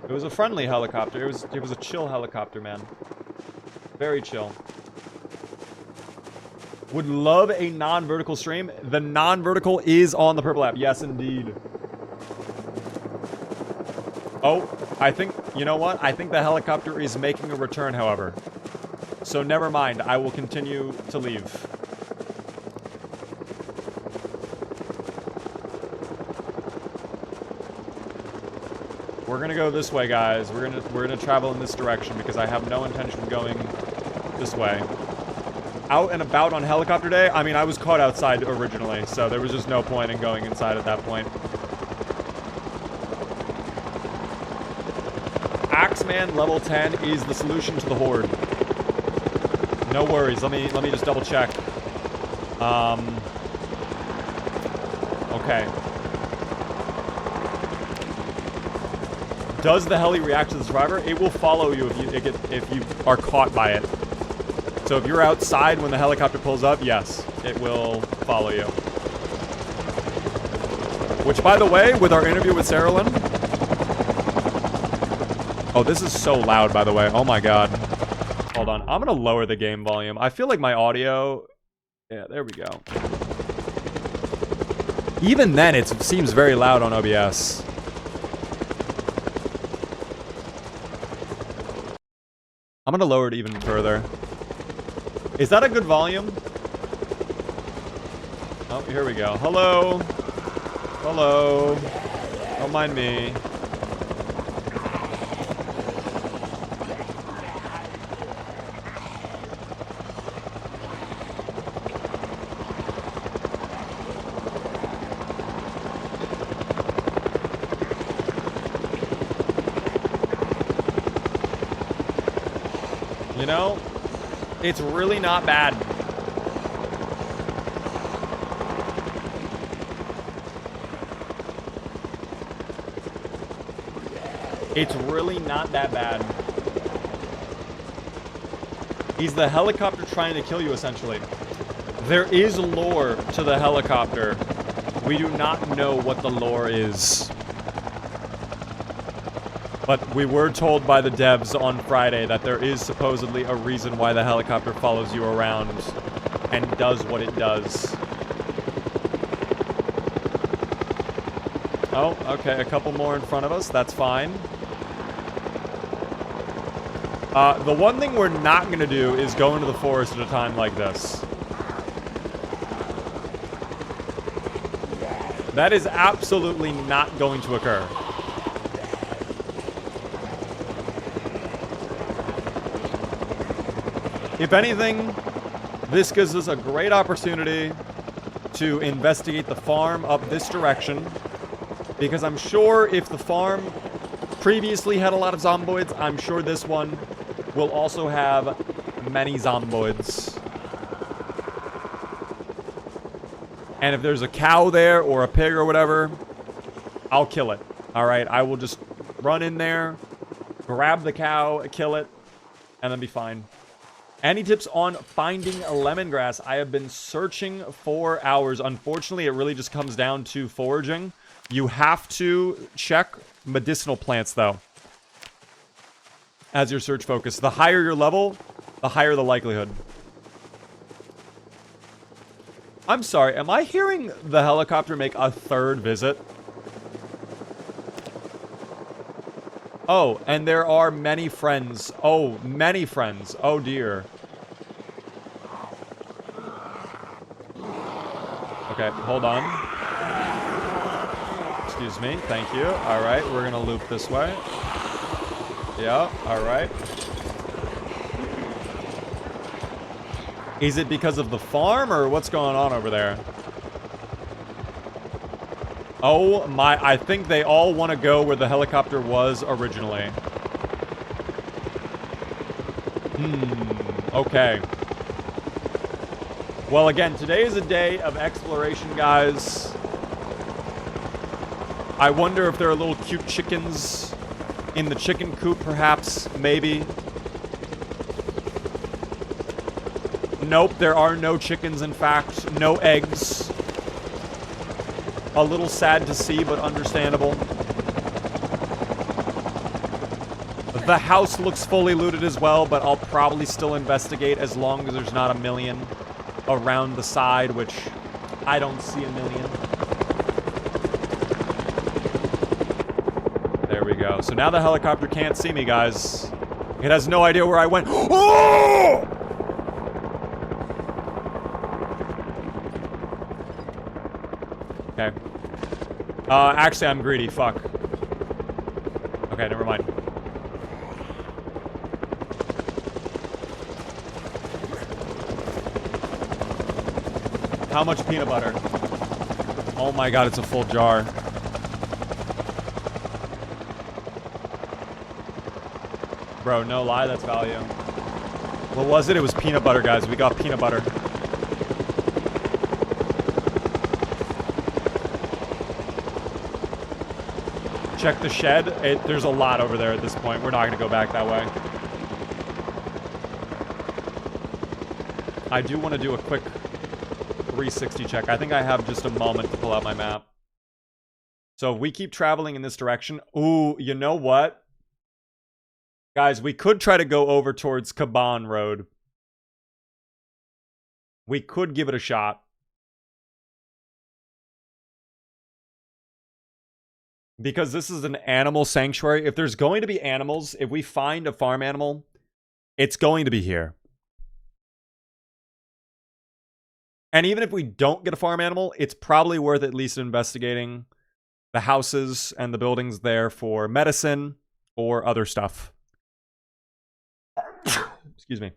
Speaker 1: It was a friendly helicopter. It was a chill helicopter, man. Very chill. Would love a non-vertical stream. The non-vertical is on the purple app. Yes, indeed. Oh, I think, you know what? I think the helicopter is making a return, however. So never mind. I will continue to leave. We're gonna go this way, guys. We're gonna travel in this direction because I have no intention of going this way. Out and about on helicopter day? I mean, I was caught outside originally, so there was just no point in going inside at that point. Axeman level 10 is the solution to the horde. No worries. Let me just double check. Okay. Does the heli react to the survivor? It will follow you if you are caught by it. So if you're outside when the helicopter pulls up, yes, it will follow you. Which, by the way, with our interview with Sarah Lynn... Oh, this is so loud, by the way. Oh my god. Hold on. I'm gonna lower the game volume. I feel like my audio... Yeah, there we go. Even then, it seems very loud on OBS. I'm gonna lower it even further. Is that a good volume? Oh, here we go. Hello. Hello. Don't mind me. You know, it's really not bad. It's really not that bad. He's the helicopter trying to kill you, essentially. There is lore to the helicopter. We do not know what the lore is. But we were told by the devs on Friday that there is supposedly a reason why the helicopter follows you around and does what it does. Oh, okay, a couple more in front of us. That's fine. The one thing we're not going to do is go into the forest at a time like this. That is absolutely not going to occur. If anything, this gives us a great opportunity to investigate the farm up this direction. Because I'm sure if the farm previously had a lot of zomboids, I'm sure this one will also have many zomboids. And if there's a cow there or a pig or whatever, I'll kill it. Alright, I will just run in there, grab the cow, kill it, and then be fine. Any tips on finding lemongrass? I have been searching for hours. Unfortunately, it really just comes down to foraging. You have to check medicinal plants, though, as your search focus. The higher your level, the higher the likelihood. I'm sorry, am I hearing the helicopter make a third visit? Oh, and there are many friends. Oh, many friends. Oh, dear. Okay, hold on. Excuse me. Thank you. All right, we're going to loop this way. Yeah, all right. Is it because of the farm, or what's going on over there? Oh my, I think they all want to go where the helicopter was originally. Okay. Well, again, today is a day of exploration, guys. I wonder if there are little cute chickens in the chicken coop, perhaps, maybe. Nope, there are no chickens, in fact. No eggs. A little sad to see, but understandable. The house looks fully looted as well, but I'll probably still investigate as long as there's not a million around the side, which I don't see a million. There we go. So now the helicopter can't see me, guys. It has no idea where I went. Oh! Okay. Actually, I'm greedy. Fuck. Okay, never mind. How much peanut butter? Oh my god, it's a full jar. Bro, no lie, that's value. What was it? It was peanut butter, guys. We got peanut butter. Check the shed. There's a lot over there at this point. We're not going to go back that way. I do want to do a quick 360 check. I think I have just a moment to pull out my map. So if we keep traveling in this direction... Ooh, you know what? Guys, we could try to go over towards Caban Road. We could give it a shot. Because this is an animal sanctuary. If there's going to be animals, if we find a farm animal, it's going to be here. And even if we don't get a farm animal, it's probably worth at least investigating the houses and the buildings there for medicine or other stuff. Excuse me.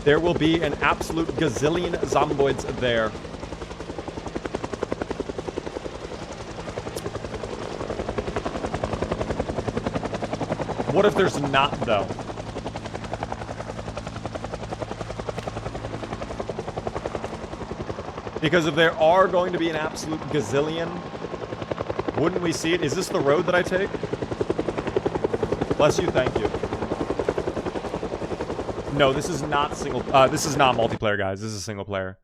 Speaker 1: There will be an absolute gazillion zomboids there. What if there's not, though? Because if there are going to be an absolute gazillion, wouldn't we see it? Is this the road that I take? Bless you, thank you. No, this is not single... this is not multiplayer, guys. This is single player.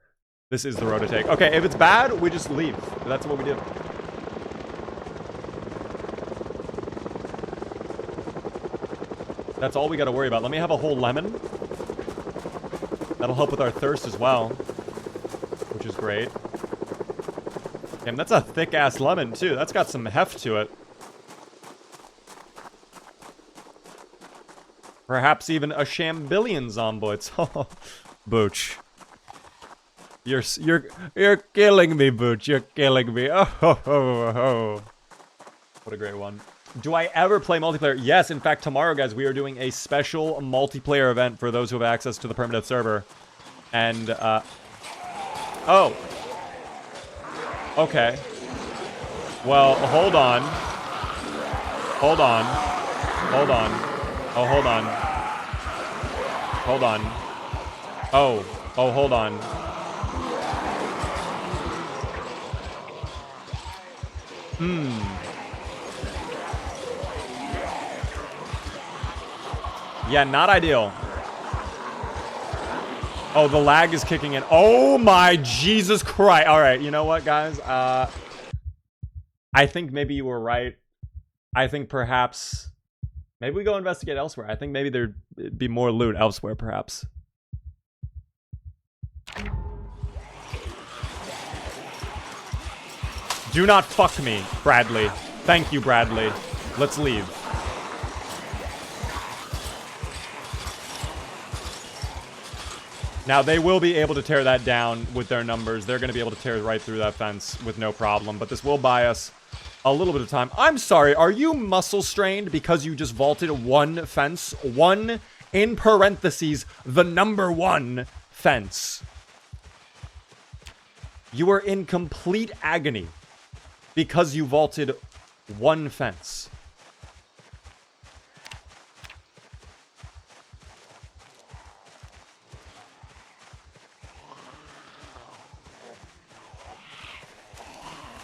Speaker 1: This is the road to take. Okay, if it's bad, we just leave. That's what we do. That's all we got to worry about. Let me have a whole lemon. That'll help with our thirst as well, which is great. Damn, that's a thick-ass lemon, too. That's got some heft to it. Perhaps even a shambillion zomboids. Booch. You're killing me, Booch. You're killing me. Oh, ho, ho, ho. What a great one. Do I ever play multiplayer? Yes, in fact, tomorrow, guys, we are doing a special multiplayer event for those who have access to the permanent server. And, oh. Okay. Well, hold on. Hold on. Hold on. Oh, hold on. Hold on. Oh. Oh, hold on. Yeah, not ideal. Oh, the lag is kicking in. Oh my Jesus Christ. All right, you know what, guys? I think maybe you were right. I think perhaps... Maybe we go investigate elsewhere. I think maybe there'd be more loot elsewhere, perhaps. Do not fuck me, Bradley. Thank you, Bradley. Let's leave. Now, they will be able to tear that down with their numbers. They're going to be able to tear right through that fence with no problem. But this will buy us a little bit of time. I'm sorry, are you muscle strained because you just vaulted one fence? One, in parentheses, the number one fence. You are in complete agony because you vaulted one fence.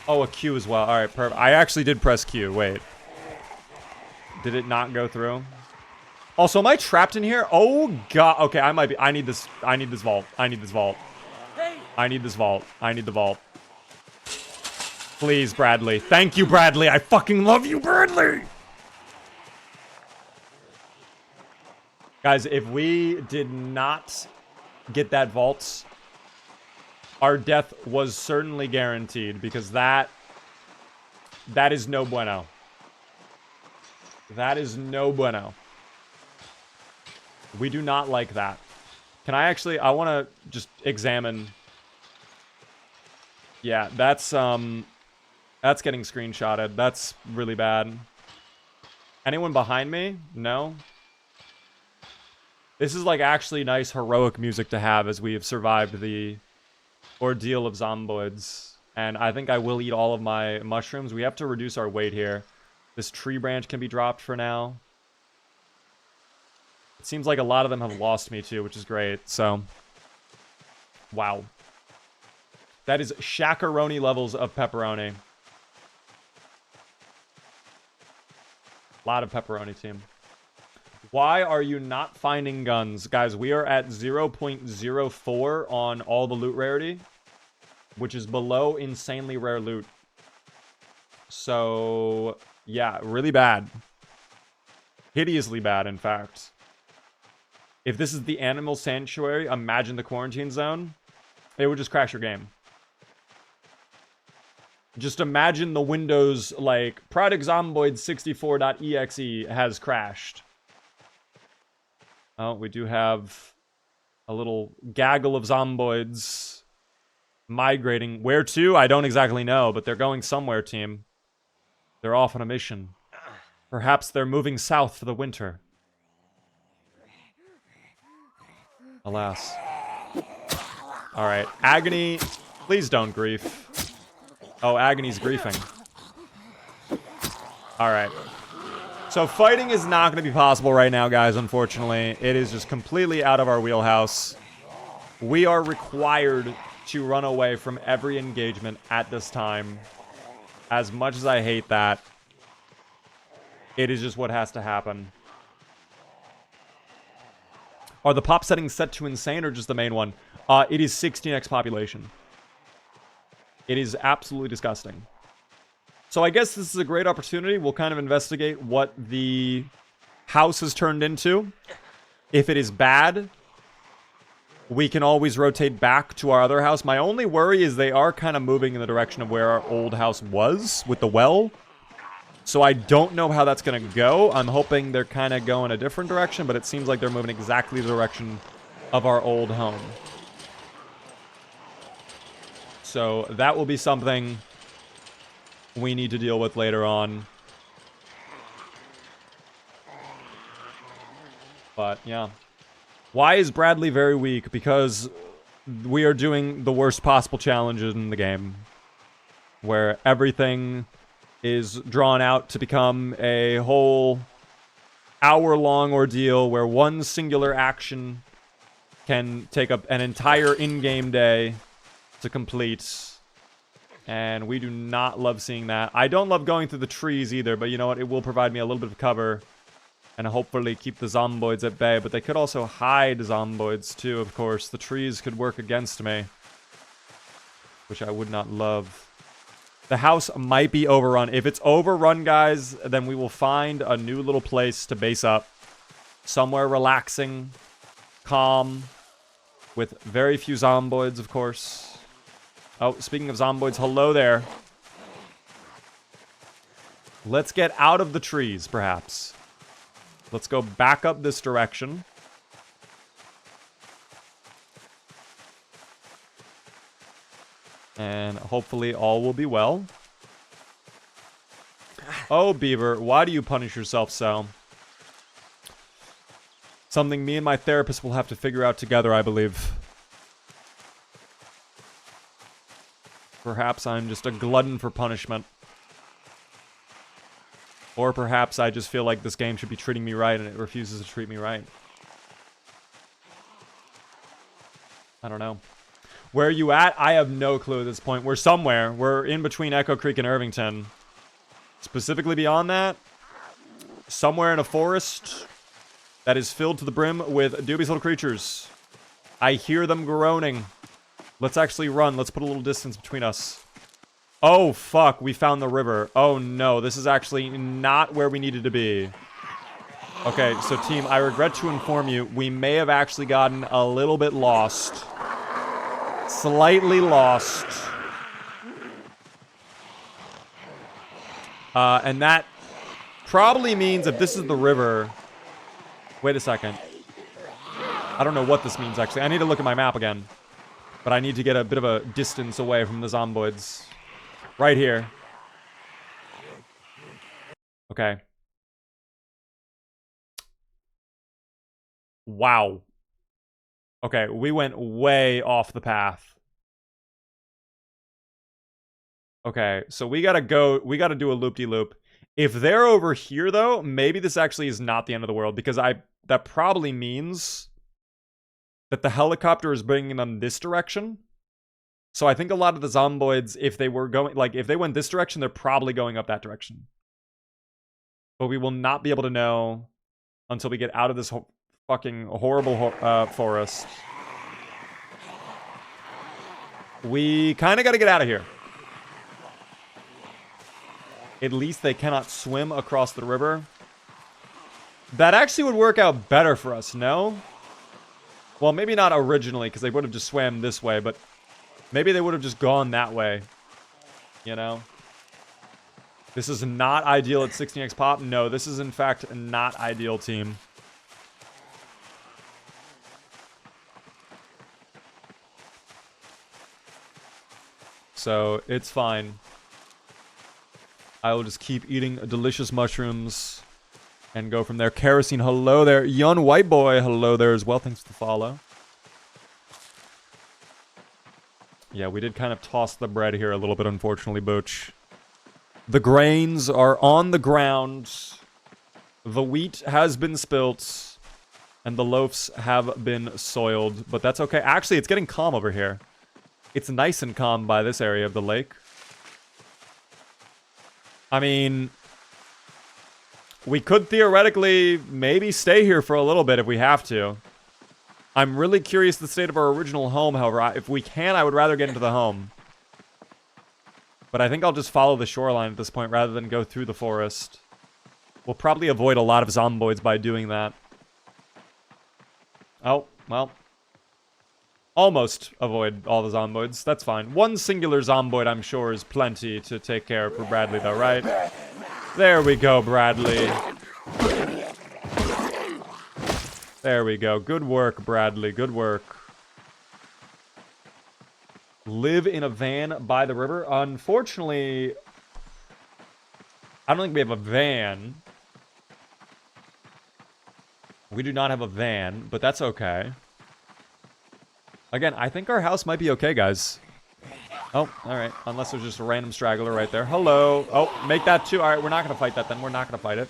Speaker 1: Oh, a Q as well. All right, perfect. I actually did press Q. Wait. Did it not go through? Also, am I trapped in here? Oh, God. Okay, I might be. I need this. I need this vault. I need this vault. I need this vault. I need the vault. Please, Bradley. Thank you, Bradley. I fucking love you, Bradley. Guys, if we did not get that vault, our death was certainly guaranteed, because that is no bueno. That is no bueno. We do not like that. Can I actually... I want to just examine... Yeah, that's getting screenshotted. That's really bad. Anyone behind me? No? This is like actually nice heroic music to have as we have survived the ordeal of zomboids. And I think I will eat all of my mushrooms. We have to reduce our weight here. This tree branch can be dropped for now. It seems like a lot of them have lost me too, which is great. So, wow. That is shakaroni levels of pepperoni. A lot of pepperoni, team. Why are you not finding guns? Guys, we are at 0.04 on all the loot rarity, which is below insanely rare loot. So, yeah, really bad. Hideously bad, in fact. If this is the animal sanctuary, imagine the quarantine zone. It would just crash your game. Just imagine the Windows, like, Project Zomboid 64.exe has crashed. Oh, we do have a little gaggle of zomboids migrating. Where to? I don't exactly know, but they're going somewhere, team. They're off on a mission. Perhaps they're moving south for the winter. Alas. Alright, Agony, please don't grief. Oh, Agony's griefing. Alright. So fighting is not going to be possible right now, guys, unfortunately. It is just completely out of our wheelhouse. We are required to run away from every engagement at this time. As much as I hate that, it is just what has to happen. Are the pop settings set to insane or just the main one? It is 16x population. It is absolutely disgusting. So I guess this is a great opportunity. We'll kind of investigate what the house has turned into. If it is bad, we can always rotate back to our other house. My only worry is they are kind of moving in the direction of where our old house was with the well. So I don't know how that's going to go. I'm hoping they're kind of going a different direction, but it seems like they're moving exactly the direction of our old home. So that will be something we need to deal with later on. But, yeah. Why is Bradley very weak? Because we are doing the worst possible challenges in the game. Where everything is drawn out to become a whole hour-long ordeal where one singular action can take up an entire in-game day to complete. And we do not love seeing that. I don't love going through the trees either, but you know what? It will provide me a little bit of cover and hopefully keep the zomboids at bay. But they could also hide zomboids too, of course. The trees could work against me, which I would not love. The house might be overrun. If it's overrun, guys, then we will find a new little place to base up. Somewhere relaxing, calm, with very few zomboids, of course. Oh, speaking of zomboids, hello there. Let's get out of the trees, perhaps. Let's go back up this direction. And hopefully all will be well. Oh, Beaver, why do you punish yourself so? Something me and my therapist will have to figure out together, I believe. Perhaps I'm just a glutton for punishment. Or perhaps I just feel like this game should be treating me right and it refuses to treat me right. I don't know. Where are you at? I have no clue at this point. We're somewhere. We're in between Echo Creek and Irvington. Specifically beyond that, somewhere in a forest that is filled to the brim with dubious little creatures. I hear them groaning. Let's actually run. Let's put a little distance between us. Oh, fuck. We found the river. Oh, no. This is actually not where we needed to be. Okay, so team, I regret to inform you, we may have actually gotten a little bit lost. Slightly lost. And that probably means if this is the river... Wait a second. I don't know what this means, actually. I need to look at my map again. But I need to get a bit of a distance away from the zomboids. Right here. Okay. Wow. Okay, we went way off the path. Okay, so we gotta do a loop-de-loop. If they're over here, though, maybe this actually is not the end of the world, because that probably means that the helicopter is bringing them this direction. So I think a lot of the zomboids, if they were going, like, if they went this direction, they're probably going up that direction. But we will not be able to know until we get out of this fucking horrible forest. We kind of got to get out of here. At least they cannot swim across the river. That actually would work out better for us, no? Well, maybe not originally, because they would have just swam this way, but maybe they would have just gone that way. You know? This is not ideal at 16x pop. No, this is in fact not ideal, team. So, it's fine. I will just keep eating delicious mushrooms and go from there. Kerosene, hello there. Young White Boy, hello there as well. Thanks for the follow. Yeah, we did kind of toss the bread here a little bit, unfortunately, Booch. The grains are on the ground. The wheat has been spilt. And the loaves have been soiled. But that's okay. Actually, it's getting calm over here. It's nice and calm by this area of the lake. I mean, we could theoretically maybe stay here for a little bit if we have to. I'm really curious the state of our original home, however. If we can, I would rather get into the home. But I think I'll just follow the shoreline at this point rather than go through the forest. We'll probably avoid a lot of zomboids by doing that. Oh, well. Almost avoid all the zomboids. That's fine. One singular zomboid, I'm sure, is plenty to take care of for Bradley, though, right? There we go, Bradley. There we go. Good work, Bradley. Good work. Live in a van by the river. Unfortunately, I don't think we have a van. We do not have a van, but that's okay. Again, I think our house might be okay, guys. Oh, alright. Unless there's just a random straggler right there. Hello. Oh, make that two. Alright, we're not going to fight that then. We're not going to fight it.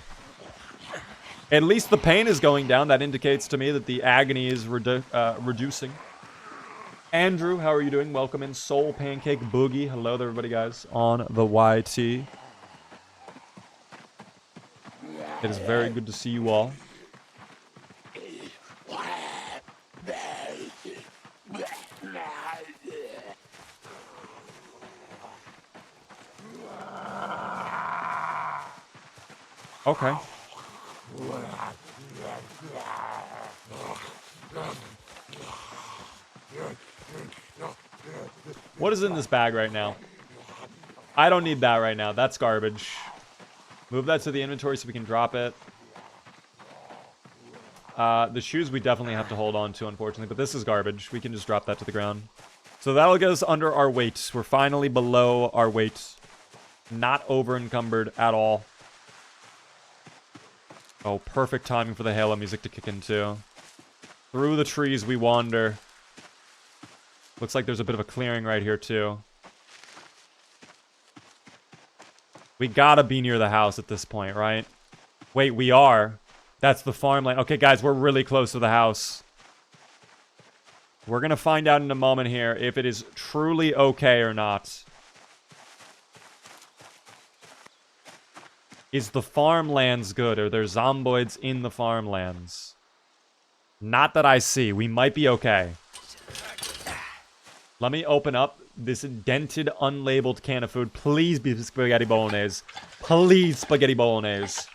Speaker 1: At least the pain is going down. That indicates to me that the agony is reducing. Andrew, how are you doing? Welcome in. Soul Pancake Boogie. Hello there, everybody, guys, on the YT. It is very good to see you all. Okay. What is in this bag right now? I don't need that right now. That's garbage. Move that to the inventory so we can drop it. The shoes we definitely have to hold on to, unfortunately. But this is garbage. We can just drop that to the ground. So that'll get us under our weight. We're finally below our weight. Not over encumbered at all. Oh, perfect timing for the Halo music to kick in, too. Through the trees we wander. Looks like there's a bit of a clearing right here, too. We gotta be near the house at this point, right? Wait, we are. That's the farmland. Okay, guys, we're really close to the house. We're gonna find out in a moment here if it is truly okay or not. Is the farmlands good? Are there zomboids in the farmlands? Not that I see. We might be okay. Let me open up this dented, unlabeled can of food. Please be spaghetti bolognese. Please spaghetti bolognese.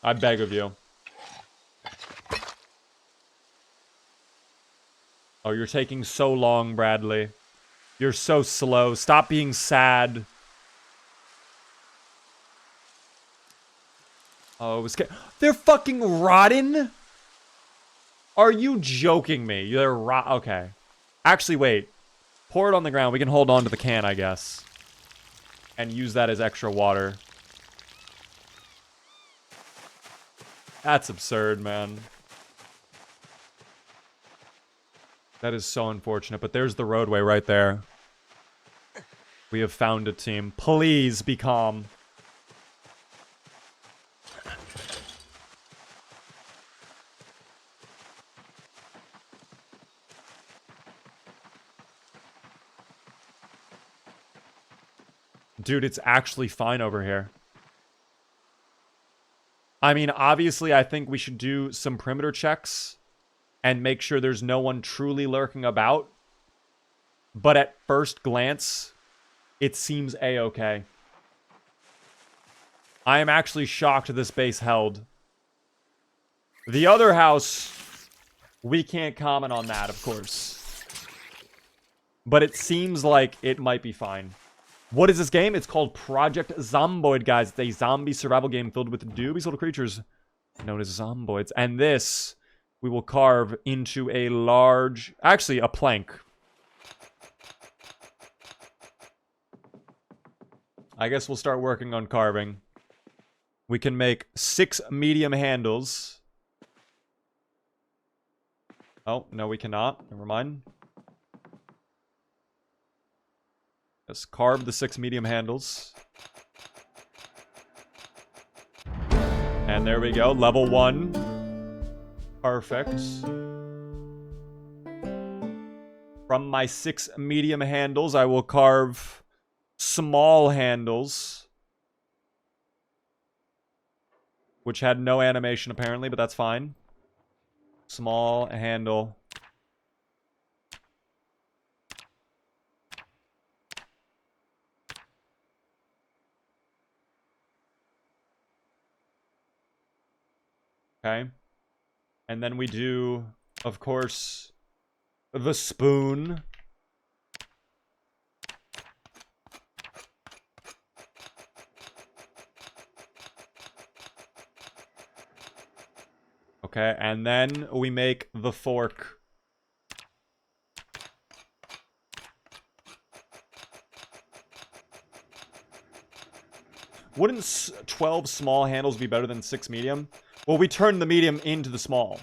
Speaker 1: I beg of you. Oh, you're taking so long, Bradley. You're so slow. Stop being sad. Oh, it was... They're fucking rotten? Are you joking me? They're rot... Okay. Actually, wait. Pour it on the ground. We can hold on to the can, I guess. And use that as extra water. That's absurd, man. That is so unfortunate, but there's the roadway right there. We have found a team. Please be calm. Dude, it's actually fine over here. I mean, obviously, I think we should do some perimeter checks and make sure there's no one truly lurking about. But at first glance, it seems a-okay. I am actually shocked this base held. The other house, we can't comment on that, of course. But it seems like it might be fine. What is this game? It's called Project Zomboid, guys. It's a zombie survival game filled with dubious little creatures known as zomboids. And this, we will carve into a large... Actually, a plank. I guess we'll start working on carving. We can make 6 medium handles. Oh, no, we cannot. Never mind. Let's carve the 6 medium handles. And there we go. Level 1. Perfect. From my 6 medium handles, I will carve small handles. Which had no animation, apparently, but that's fine. Small handle. Okay. And then we do, of course, the spoon. Okay, and then we make the fork. Wouldn't 12 small handles be better than 6 medium? Well, we turned the medium into the small.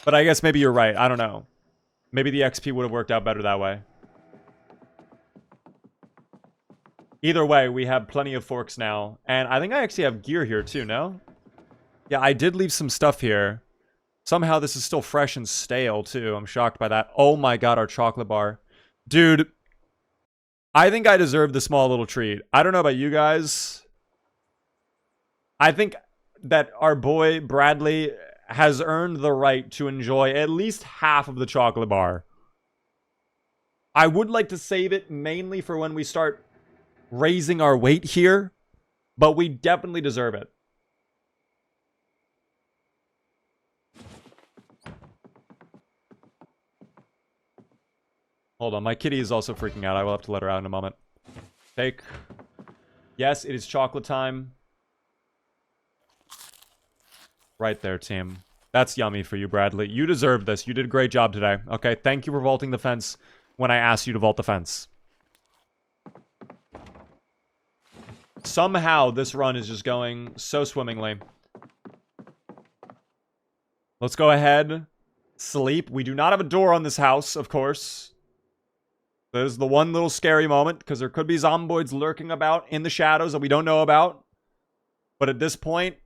Speaker 1: But I guess maybe you're right. I don't know. Maybe the XP would have worked out better that way. Either way, we have plenty of forks now. And I think I actually have gear here too, no? Yeah, I did leave some stuff here. Somehow this is still fresh and stale too. I'm shocked by that. Oh my god, our chocolate bar. Dude, I think I deserve the small little treat. I don't know about you guys. I think that our boy Bradley has earned the right to enjoy at least half of the chocolate bar. I would like to save it mainly for when we start raising our weight here, but we definitely deserve it. Hold on, my kitty is also freaking out. I will have to let her out in a moment. Take. Yes, it is chocolate time. Right there, team. That's yummy for you, Bradley. You deserve this. You did a great job today. Okay, thank you for vaulting the fence when I asked you to vault the fence. Somehow, this run is just going so swimmingly. Let's go ahead. Sleep. We do not have a door on this house, of course. There's the one little scary moment, because there could be zomboids lurking about in the shadows that we don't know about. But at this point,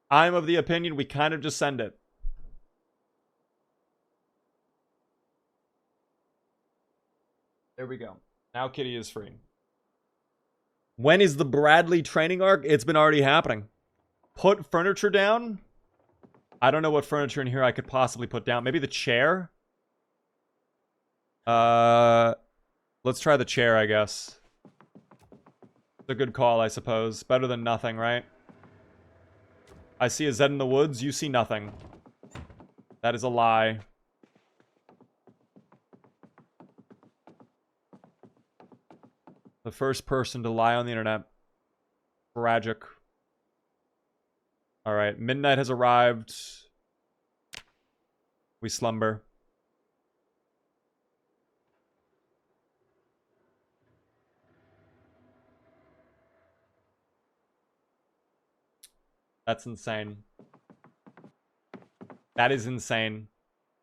Speaker 1: I'm of the opinion we kind of just send it. There we go. Now Kitty is free. When is the Bradley training arc? It's been already happening. Put furniture down? I don't know what furniture in here I could possibly put down. Maybe the chair? Let's try the chair, I guess. It's a good call, I suppose. Better than nothing, right? I see a Zed in the woods. You see nothing. That is a lie. The first person to lie on the internet. Tragic. Alright, midnight has arrived. We slumber. That's insane. That is insane.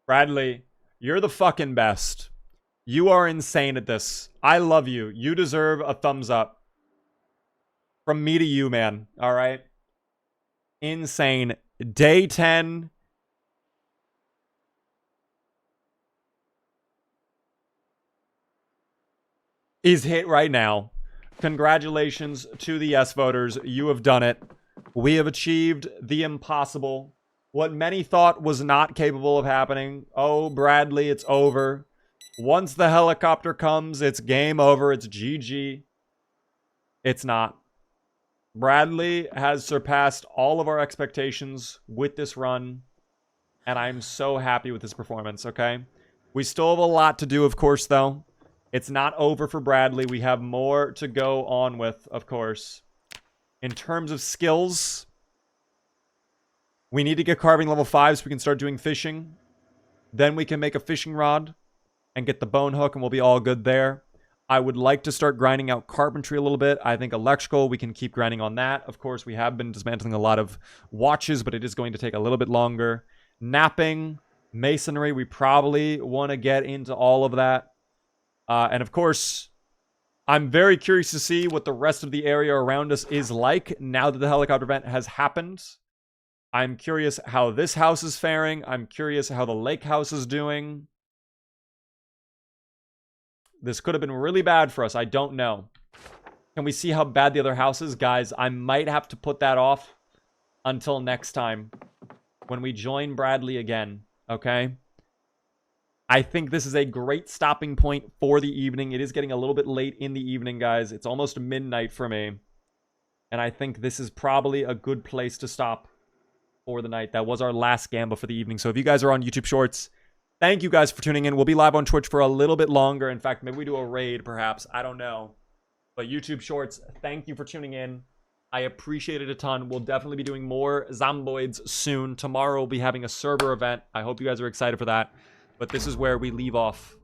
Speaker 1: Bradley, you're the fucking best. You are insane at this. I love you. You deserve a thumbs up. From me to you, man. Alright? Insane. Day 10. Is hit right now. Congratulations to the yes voters. You have done it. We have achieved the impossible. What many thought was not capable of happening. Oh, Bradley, it's over. Once the helicopter comes, it's game over. It's GG. It's not. Bradley has surpassed all of our expectations with this run. And I'm so happy with his performance, okay? We still have a lot to do, of course, though. It's not over for Bradley. We have more to go on with, of course. In terms of skills, we need to get carving level 5 so we can start doing fishing. Then we can make a fishing rod and get the bone hook and we'll be all good there. I would like to start grinding out carpentry a little bit. I think electrical, we can keep grinding on that. Of course, we have been dismantling a lot of watches, but it is going to take a little bit longer. Napping, masonry, we probably want to get into all of that. And of course, I'm very curious to see what the rest of the area around us is like now that the helicopter event has happened. I'm curious how this house is faring. I'm curious how the lake house is doing. This could have been really bad for us. I don't know. Can we see how bad the other house is? Guys, I might have to put that off until next time when we join Bradley again. Okay? I think this is a great stopping point for the evening. It is getting a little bit late in the evening, guys. It's almost midnight for me. And I think this is probably a good place to stop for the night. That was our last Gamba for the evening. So if you guys are on YouTube Shorts, thank you guys for tuning in. We'll be live on Twitch for a little bit longer. In fact, maybe we do a raid, perhaps. I don't know. But YouTube Shorts, thank you for tuning in. I appreciate it a ton. We'll definitely be doing more Zomboids soon. Tomorrow we'll be having a server event. I hope you guys are excited for that. But this is where we leave off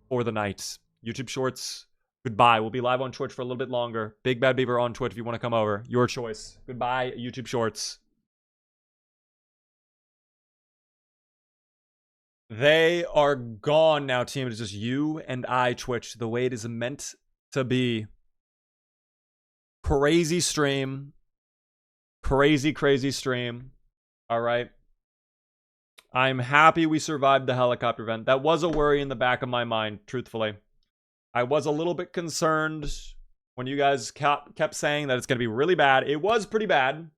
Speaker 1: for the night. YouTube Shorts, goodbye. We'll be live on Twitch for a little bit longer. Big Bad Beaver on Twitch if you want to come over. Your choice. Goodbye, YouTube Shorts. They are gone now, team. It's just you and I, Twitch, the way it is meant to be. Crazy stream. Crazy stream. All right. I'm happy we survived the helicopter event. That was a worry in the back of my mind, truthfully. I was a little bit concerned when you guys kept saying that it's going to be really bad. It was pretty bad.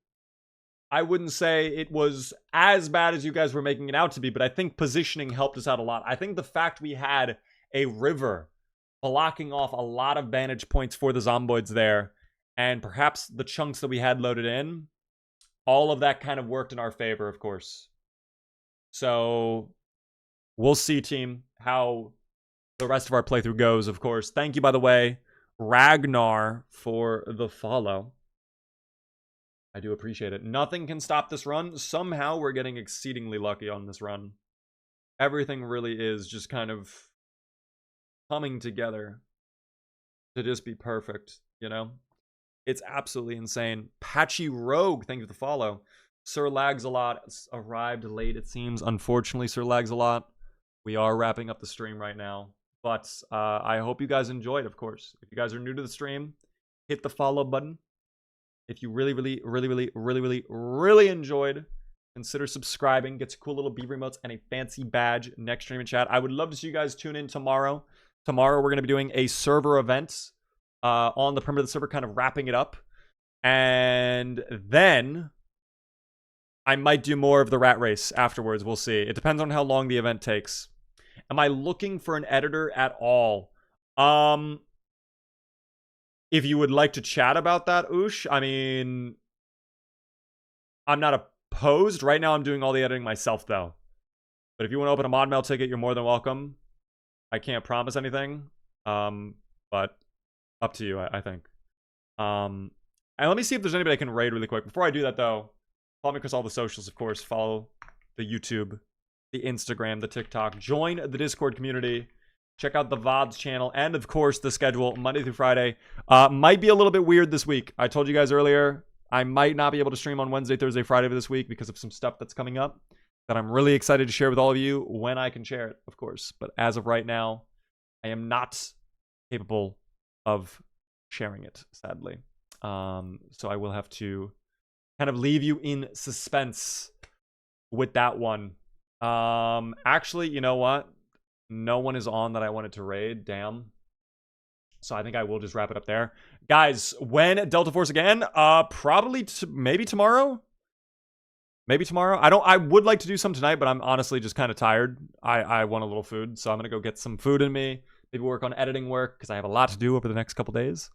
Speaker 1: I wouldn't say it was as bad as you guys were making it out to be, but I think positioning helped us out a lot. I think the fact we had a river blocking off a lot of vantage points for the zomboids there, and perhaps the chunks that we had loaded in, all of that kind of worked in our favor, of course. So we'll see, team, how the rest of our playthrough goes, of course. Thank you, by the way, Ragnar, for the follow. I do appreciate it. Nothing can stop this run. Somehow we're getting exceedingly lucky on this run. Everything really is just kind of coming together to just be perfect, you know? It's absolutely insane. Patchy Rogue, thank you for the follow. Sir Lags a lot. Arrived late, it seems. Unfortunately, Sir Lags a lot. We are wrapping up the stream right now. But I hope you guys enjoyed, of course. If you guys are new to the stream, hit the follow button. If you really enjoyed, consider subscribing. Gets cool little beaver emotes and a fancy badge next stream and chat. I would love to see you guys tune in tomorrow. Tomorrow we're going to be doing a server event on the perimeter of the server, kind of wrapping it up. And then I might do more of the rat race afterwards. We'll see. It depends on how long the event takes. Am I looking for an editor at all? If you would like to chat about that, Oosh, I mean, I'm not opposed. Right now, I'm doing all the editing myself, though. But if you want to open a mod mail ticket, you're more than welcome. I can't promise anything, but up to you, I think. And let me see if there's anybody I can raid really quick. Before I do that, though, follow me across all the socials, of course. Follow the YouTube, the Instagram, the TikTok. Join the Discord community. Check out the VODs channel, and of course the schedule Monday through Friday. Might be a little bit weird this week. I told you guys earlier I might not be able to stream on Wednesday, Thursday, Friday this week because of some stuff that's coming up that I'm really excited to share with all of you when I can share it, of course. But as of right now, I am not capable of sharing it, sadly. So I will have to kind of leave you in suspense with that one. Actually, you know what? No one is on that I wanted to raid. Damn. So I think I will just wrap it up there. Guys, when Delta Force again? Probably maybe tomorrow? Maybe tomorrow? I would like to do some tonight, but I'm honestly just kind of tired. I want a little food, so I'm going to go get some food in me. Maybe work on editing work, because I have a lot to do over the next couple days.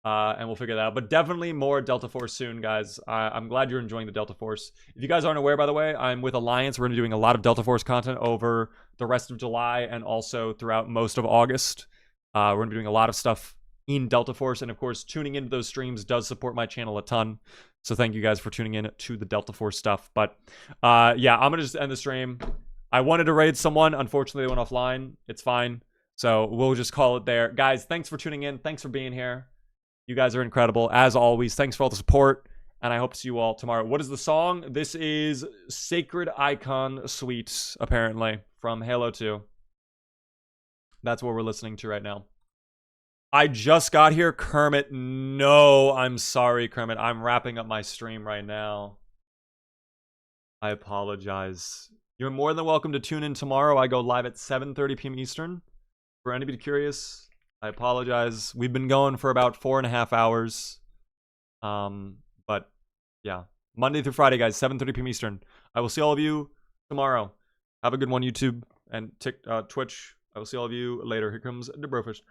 Speaker 1: And we'll figure that out. But definitely more Delta Force soon, guys. I'm glad you're enjoying the Delta Force. If you guys aren't aware, by the way, I'm with Alliance. We're going to be doing a lot of Delta Force content over the rest of July and also throughout most of August. We're going to be doing a lot of stuff in Delta Force. And, of course, tuning into those streams does support my channel a ton. So thank you guys for tuning in to the Delta Force stuff. But, yeah, I'm going to just end the stream. I wanted to raid someone. Unfortunately, they went offline. It's fine. So we'll just call it there. Guys, thanks for tuning in. Thanks for being here. You guys are incredible, as always. Thanks for all the support, and I hope to see you all tomorrow. What is the song? This is Sacred Icon Suite, apparently, from Halo 2. That's what we're listening to right now. I just got here, Kermit. No, I'm sorry, Kermit. I'm wrapping up my stream right now. I apologize. You're more than welcome to tune in tomorrow. I go live at 7:30 p.m. Eastern. For anybody curious, I apologize. We've been going for about 4.5 hours. But yeah, Monday through Friday, guys, 7:30 p.m. Eastern. I will see all of you tomorrow. Have a good one, YouTube and Twitch. I will see all of you later. Here comes the Brofish.